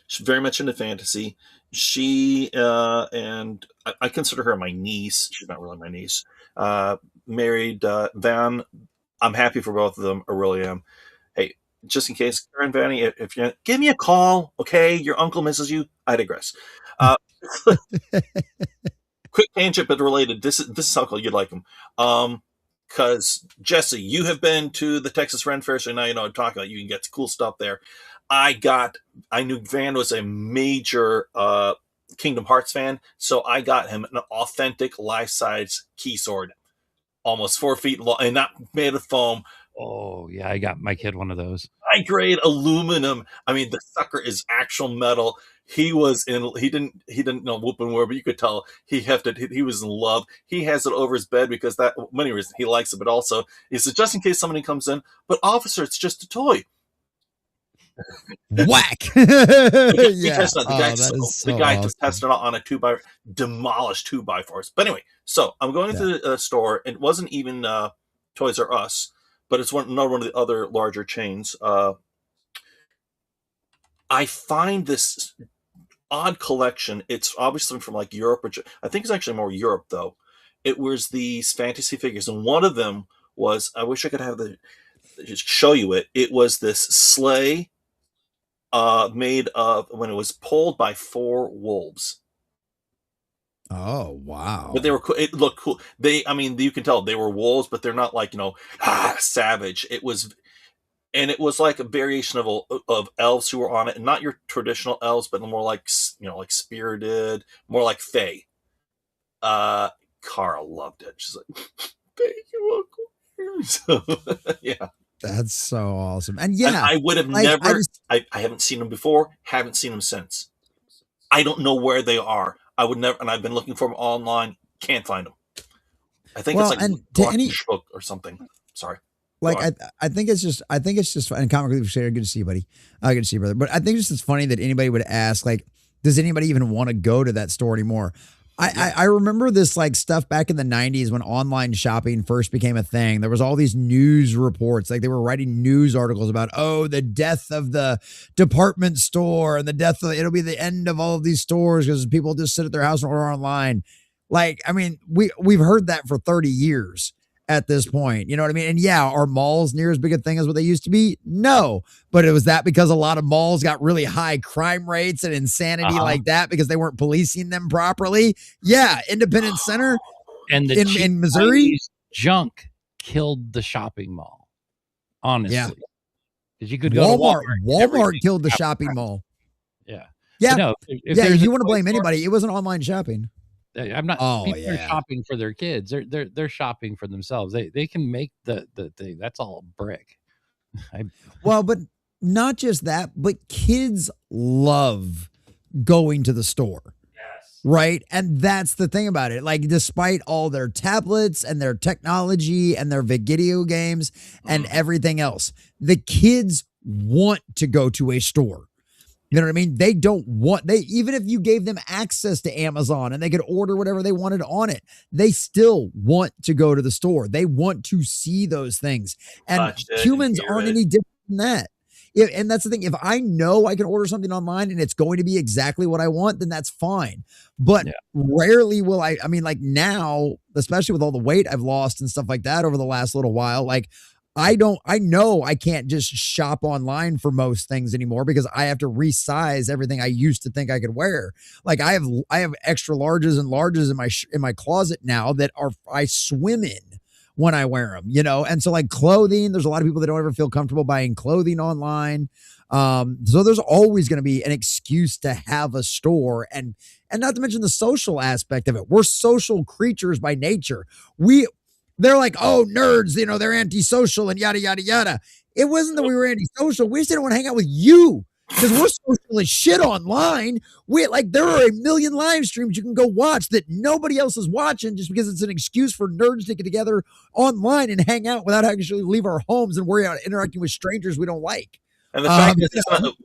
She's very much into fantasy. She and I consider her my niece. She's not really my niece. Married Van. I'm happy for both of them. I really am. Hey, just in case, Karen, Vanny, if you give me a call, okay? Your uncle misses you. I digress. Quick tangent, but related. This is uncle. You'd like him. Because Jesse, you have been to the Texas Ren Fair, so now you know what I'm talking about. You can get cool stuff there. I knew Van was a major Kingdom Hearts fan, so I got him an authentic life-size key sword, almost 4 feet long, and not made of foam. Oh yeah, I got my kid one of those. High grade aluminum. I mean, the sucker is actual metal. He didn't know whooping word, but you could tell he was in love. He has it over his bed because that many reasons he likes it, but also he says just in case somebody comes in. But officer, it's just a toy. Whack. The guy just tested it on a demolished 2x4s. But anyway, so I'm going to the store. It wasn't even Toys R Us, but it's another one of the other larger chains. I find this odd collection. It's obviously from like Europe, or I think it's actually more Europe though. It was these fantasy figures, and one of them was, I wish I could have show you it. It was this sleigh made of, when it was pulled by 4 wolves. Oh wow! But they were cool. It looked cool. You can tell they were wolves, but they're not like savage. It was like a variation of elves who were on it, and not your traditional elves, but more like like spirited, more like fae. Carl loved it. She's like, "Thank you, Uncle." So, yeah. That's so awesome. And I would have never, I haven't seen them before, haven't seen them since. I don't know where they are. I would never, and I've been looking for them online, can't find them. I think it's like book or something. Sorry. Like I think it's just and Comic Relief Shader, good to see you, buddy. Good to see you, brother. But I think it's just funny that anybody would ask, like, does anybody even want to go to that store anymore? I remember this like stuff back in the 90s when online shopping first became a thing. There was all these news reports, like they were writing news articles about, the death of the department store and it'll be the end of all of these stores because people just sit at their house and order online. Like, I mean, we've heard that for 30 years at this point. You know what I mean? And yeah, are malls near as big a thing as what they used to be? No. But it was that because a lot of malls got really high crime rates and insanity like that because they weren't policing them properly. Yeah. Independence Center and in Missouri. Junk killed the shopping mall. Honestly. Yeah. Because you could go to Walmart killed the shopping mall. Yeah. Yeah. No, if you want to blame anybody, it wasn't online shopping. I'm not. People are shopping for their kids. They're shopping for themselves. They can make the thing. That's all brick. Well, but not just that, but kids love going to the store. Yes. Right. And that's the thing about it. Like, despite all their tablets and their technology and their video games and everything else, the kids want to go to a store. You know what I mean? They don't want, even if you gave them access to Amazon and they could order whatever they wanted on it, they still want to go to the store. They want to see those things. And humans aren't any different than that. And that's the thing. If I know I can order something online and it's going to be exactly what I want, then that's fine. But rarely will I mean, like now, especially with all the weight I've lost and stuff like that over the last little while, like I know I can't just shop online for most things anymore because I have to resize everything I used to think I could wear. Like I have extra larges and larges in my closet now that I swim in when I wear them, you know? And so like clothing, there's a lot of people that don't ever feel comfortable buying clothing online. So there's always going to be an excuse to have a store, and not to mention the social aspect of it. We're social creatures by nature. They're like, oh, nerds, you know, they're antisocial and yada, yada, yada. It wasn't that we were antisocial. We just didn't want to hang out with you because we're social as shit online. There are a million live streams you can go watch that nobody else is watching just because it's an excuse for nerds to get together online and hang out without actually leave our homes and worry about interacting with strangers we don't like. And the fact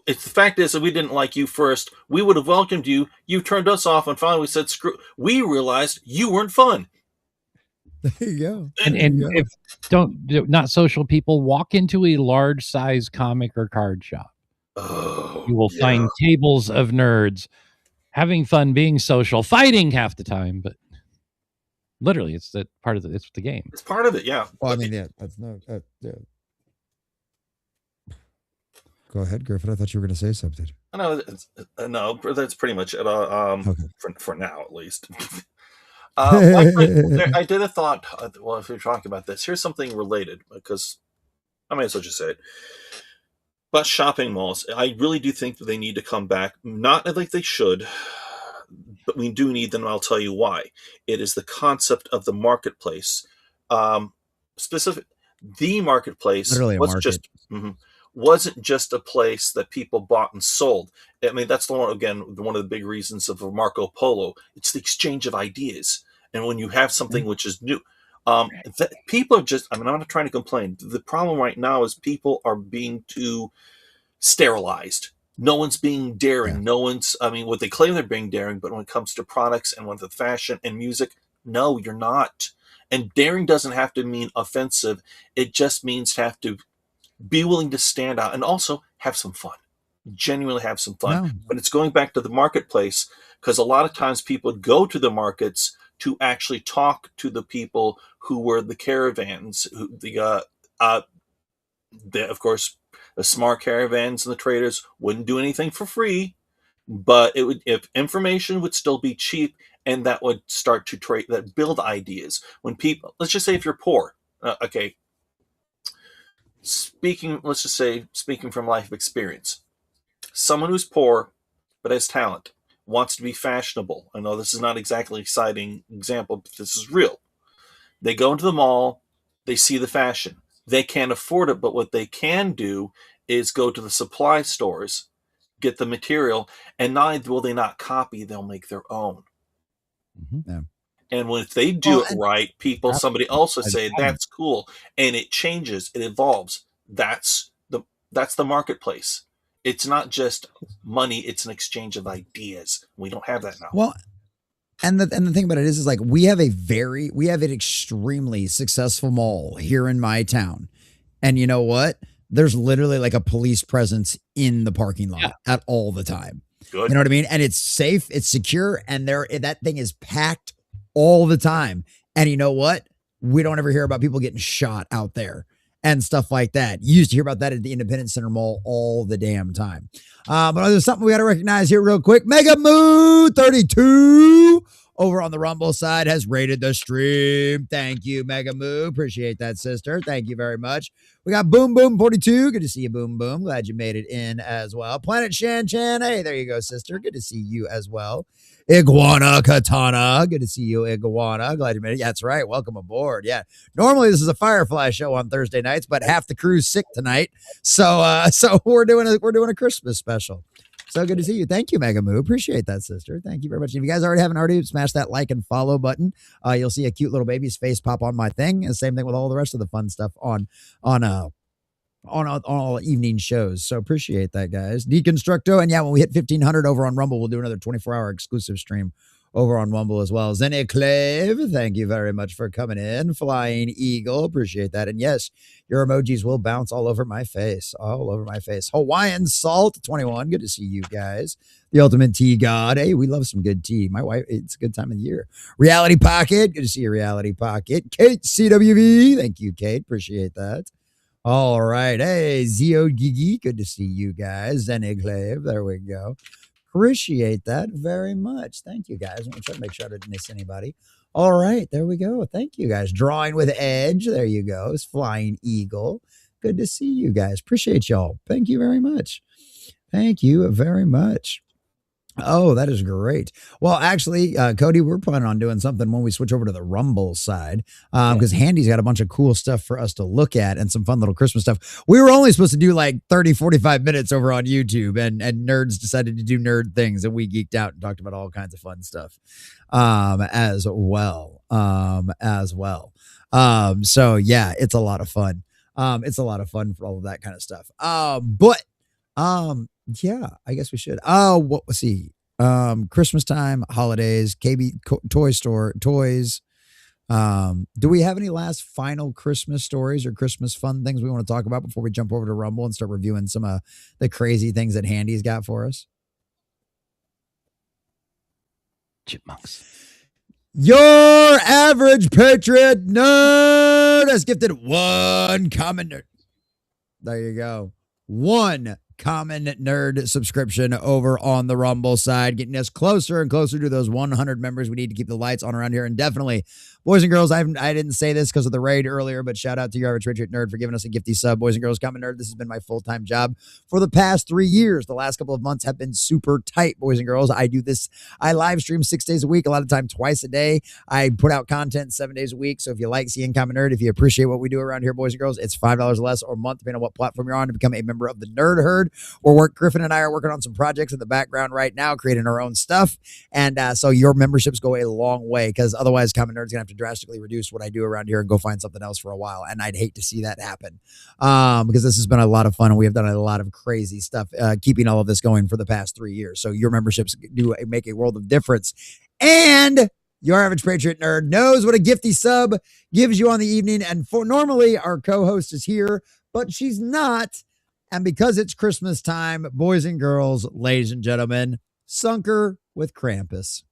the fact is that we didn't like you first. We would have welcomed you. You turned us off, and finally we said, "Screw." We realized you weren't fun. There you go. And if not social people, walk into a large size comic or card shop. Oh, You will find tables of nerds having fun, being social, fighting half the time, but literally it's the part of it's the game. It's part of it, yeah. Well, I mean, yeah, that's no. Yeah. Go ahead, Gryffen. I thought you were going to say something. No, that's pretty much it. Okay. For now, at least. I did a thought. Well, if you're talking about this, here's something related because I may as well just say it. But shopping malls, I really do think that they need to come back. Not like they should, but we do need them. And I'll tell you why. It is the concept of the marketplace. The marketplace wasn't just a place that people bought and sold. I mean, that's one of the big reasons of Marco Polo. It's the exchange of ideas. And when you have something which is new, people are just, I'm not trying to complain. The problem right now is people are being too sterilized. No one's being daring. Yeah. No one's, what they claim they're being daring, but when it comes to products and with the fashion and music, no, you're not. And daring doesn't have to mean offensive. It just means to have to be willing to stand out and also have some fun. Genuinely have some fun. Yeah. But it's going back to the marketplace because a lot of times people go to the markets to actually talk to the people who were the caravans, of course, the smart caravans and the traders wouldn't do anything for free, but if information would still be cheap, and that would start to trade, that build ideas. When people, let's just say if you're poor, speaking from life experience, someone who's poor but has talent wants to be fashionable. I know this is not exactly an exciting example, but this is real. They go into the mall, they see the fashion. They can't afford it, but what they can do is go to the supply stores, get the material, and not only will they not copy, they'll make their own. Mm-hmm. Yeah. And when if they do it right, somebody else will say, that's cool. And it changes, it evolves. That's the marketplace. It's not just money, it's an exchange of ideas. We don't have that now. Well, and the thing about it is like we have an extremely successful mall here in my town. And you know what? There's literally like a police presence in the parking lot at all the time. Good. You know what I mean? And it's safe, it's secure, and that thing is packed all the time. And you know what? We don't ever hear about people getting shot out there and stuff like that. You used to hear about that at the Independence Center Mall all the damn time. But there's something we got to recognize here real quick. Mega Mood 32 over on the Rumble side has rated the stream. Thank you, Mega Moo. Appreciate that, sister. Thank you very much. We got Boom Boom 42. Good to see you, Boom Boom. Glad you made it in as well. Planet Shan Chan. Hey, there you go, sister. Good to see you as well. Iguana Katana. Good to see you, Iguana. Glad you made it. Yeah, that's right. Welcome aboard. Yeah. Normally this is a Firefly show on Thursday nights, but half the crew's sick tonight. So we're doing a Christmas special. So good to see you. Thank you, Mega Moo. Appreciate that, sister. Thank you very much. If you guys haven't already, smash that like and follow button. You'll see a cute little baby's face pop on my thing. And same thing with all the rest of the fun stuff on all evening shows. So appreciate that, guys. Deconstructo. And yeah, when we hit 1,500 over on Rumble, we'll do another 24-hour exclusive stream over on Rumble as well. Zeniclave, thank you very much for coming in. Flying Eagle, appreciate that. And yes, your emojis will bounce all over my face. All over my face. Hawaiian Salt 21, good to see you guys. The Ultimate Tea God, hey, we love some good tea. My wife, it's a good time of the year. Reality Pocket, good to see you, Reality Pocket. Kate CWV, thank you, Kate, appreciate that. All right. Hey, Zio Gigi. Good to see you guys. Zeniclave. There we go. Appreciate that very much. Thank you, guys. I'm going to try to make sure I didn't miss anybody. All right. There we go. Thank you, guys. Drawing with Edge. There you go. It's Flying Eagle. Good to see you guys. Appreciate y'all. Thank you very much. Thank you very much. Oh, that is great. Well, actually, Cody, we're planning on doing something when we switch over to the Rumble side because Handy's got a bunch of cool stuff for us to look at and some fun little Christmas stuff. We were only supposed to do like 30, 45 minutes over on YouTube and nerds decided to do nerd things and we geeked out and talked about all kinds of fun stuff as well. So, yeah, it's a lot of fun. It's a lot of fun for all of that kind of stuff. Yeah, I guess we should. Oh, let's see. Christmas time, holidays, KB toy store, toys. Do we have any last final Christmas stories or Christmas fun things we want to talk about before we jump over to Rumble and start reviewing some of the crazy things that Handy's got for us? Chipmunks. Your average patriot nerd has gifted one common nerd. There you go. One common nerd subscription over on the Rumble side, getting us closer and closer to those 100 members we need to keep the lights on around here. And definitely, boys and girls, I didn't say this because of the raid earlier, but shout out to your average patriot nerd for giving us a gifty sub. Boys and girls, common nerd, this has been my full-time job for the past 3 years. The last couple of months have been super tight, boys and girls. I do this. I live stream 6 days a week, a lot of time twice a day. I put out content 7 days a week. So if you like seeing common nerd, if you appreciate what we do around here, boys and girls, it's $5 less or a month, depending on what platform you're on, to become a member of the Nerd Herd. Gryffen and I are working on some projects in the background right now, creating our own stuff. And so your memberships go a long way because otherwise Common Nerd's going to have to drastically reduce what I do around here and go find something else for a while. And I'd hate to see that happen because this has been a lot of fun and we have done a lot of crazy stuff, keeping all of this going for the past 3 years. So your memberships do make a world of difference. And your average patriot nerd knows what a gifty sub gives you on the evening. And normally our co-host is here, but she's not. And because it's Christmas time, boys and girls, ladies and gentlemen, Sunker with Krampus.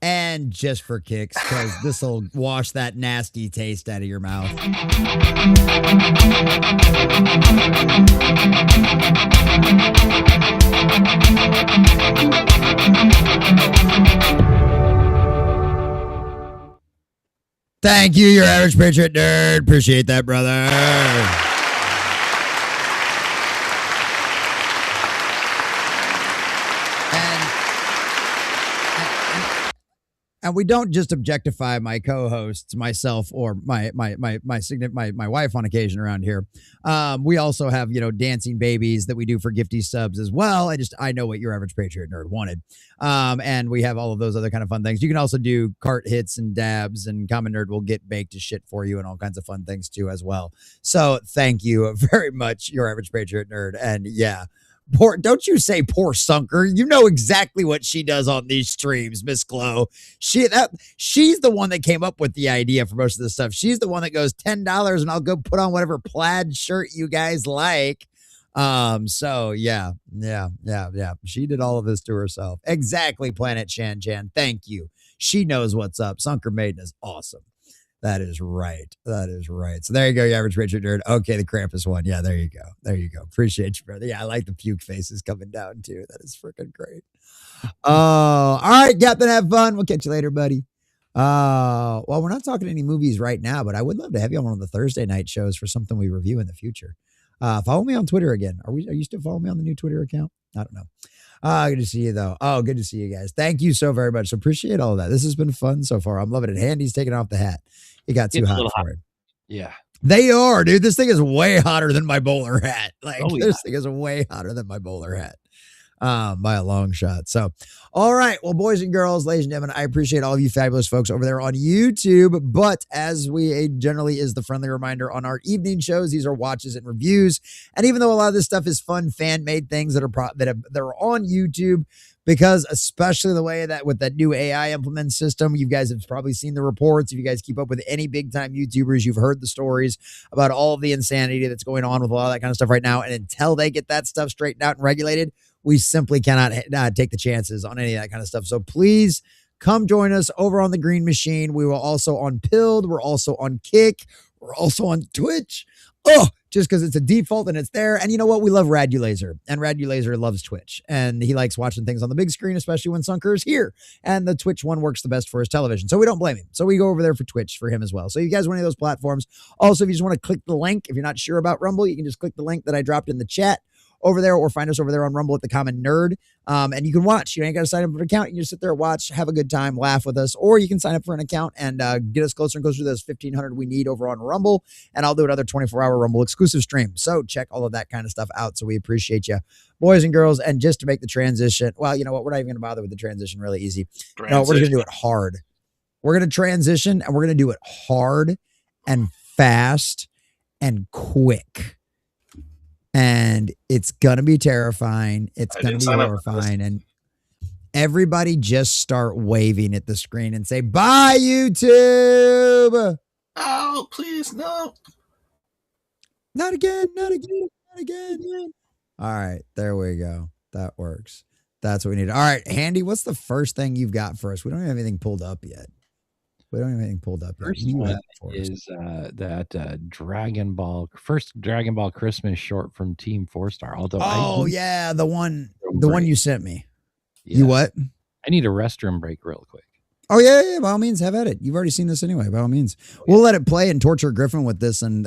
And just for kicks, because this will wash that nasty taste out of your mouth. Thank you, your average patriot nerd. Appreciate that, brother. And we don't just objectify my co-hosts, myself, or my wife on occasion around here. We also have, dancing babies that we do for gifty subs as well. I know what your average patriot nerd wanted. And we have all of those other kind of fun things. You can also do cart hits and dabs, and Common Nerd will get baked to shit for you and all kinds of fun things too as well. So thank you very much, your average patriot nerd. And yeah. Don't you say poor Sunker. You know exactly what she does on these streams, Miss Chloe. She's the one that came up with the idea for most of this stuff. She's the one that goes $10 and I'll go put on whatever plaid shirt you guys like. So yeah. She did all of this to herself. Exactly, Planet Chan. Thank you. She knows what's up. Sunker Maiden is awesome. That is right. So there you go, you average Richard nerd. Okay, the Krampus one. Yeah, there you go. Appreciate you, brother. Yeah, I like the puke faces coming down too. That is freaking great. All right, Captain, have fun. We'll catch you later, buddy. Well, we're not talking any movies right now, but I would love to have you on one of the Thursday night shows for something we review in the future. Follow me on Twitter again. Are you still following me on the new Twitter account? I don't know. Good to see you, though. Oh, good to see you guys. Thank you so very much. So appreciate all of that. This has been fun so far. I'm loving it. Handy's taking off the hat. It got too hot for him. Yeah. They are, dude. This thing is way hotter than my bowler hat. This thing is way hotter than my bowler hat. By a long shot. So, all right. Well, boys and girls, ladies and gentlemen, I appreciate all of you fabulous folks over there on YouTube. But as we generally is the friendly reminder on our evening shows, these are watches and reviews. And even though a lot of this stuff is fun, fan-made things that are on YouTube, because especially the way that with that new AI implement system, you guys have probably seen the reports. If you guys keep up with any big time YouTubers, you've heard the stories about all of the insanity that's going on with a lot of that kind of stuff right now. And until they get that stuff straightened out and regulated, we simply cannot take the chances on any of that kind of stuff. So please come join us over on the Green Machine. We will also on Pilled. We're also on Kick. We're also on Twitch. Oh, just because it's a default and it's there. And you know what? We love Radulaser, and Radulaser loves Twitch, and he likes watching things on the big screen, especially when Sunker is here. And the Twitch one works the best for his television, so we don't blame him. So we go over there for Twitch for him as well. So you guys want any of those platforms? Also, if you just want to click the link, if you're not sure about Rumble, you can just click the link that I dropped in the chat over there, or find us over there on Rumble at The Common Nerd. And you can watch. You ain't got to sign up for an account. You can just sit there, watch, have a good time, laugh with us. Or you can sign up for an account and get us closer and closer to those 1,500 we need over on Rumble. And I'll do another 24-hour Rumble exclusive stream. So check all of that kind of stuff out. So we appreciate you, boys and girls. And just to make the transition, well, you know what? We're not even going to bother with the transition really easy. No, we're going to do it hard. We're going to transition, and we're going to do it hard and fast and quick. And it's going to be terrifying. It's going to be horrifying. And everybody just start waving at the screen and say, bye, YouTube. Oh, please, no. Not again, not again, not again. All right, there we go. That works. That's what we need. All right, Handy, what's the first thing you've got for us? We don't have anything pulled up yet. First one is that Dragon Ball Christmas short from Team 4-Star. Although yeah, the one you sent me. Yeah. You what? I need a restroom break real quick. Oh yeah, by all means, have at it. You've already seen this anyway. By all means, we'll let it play and torture Gryffen with this and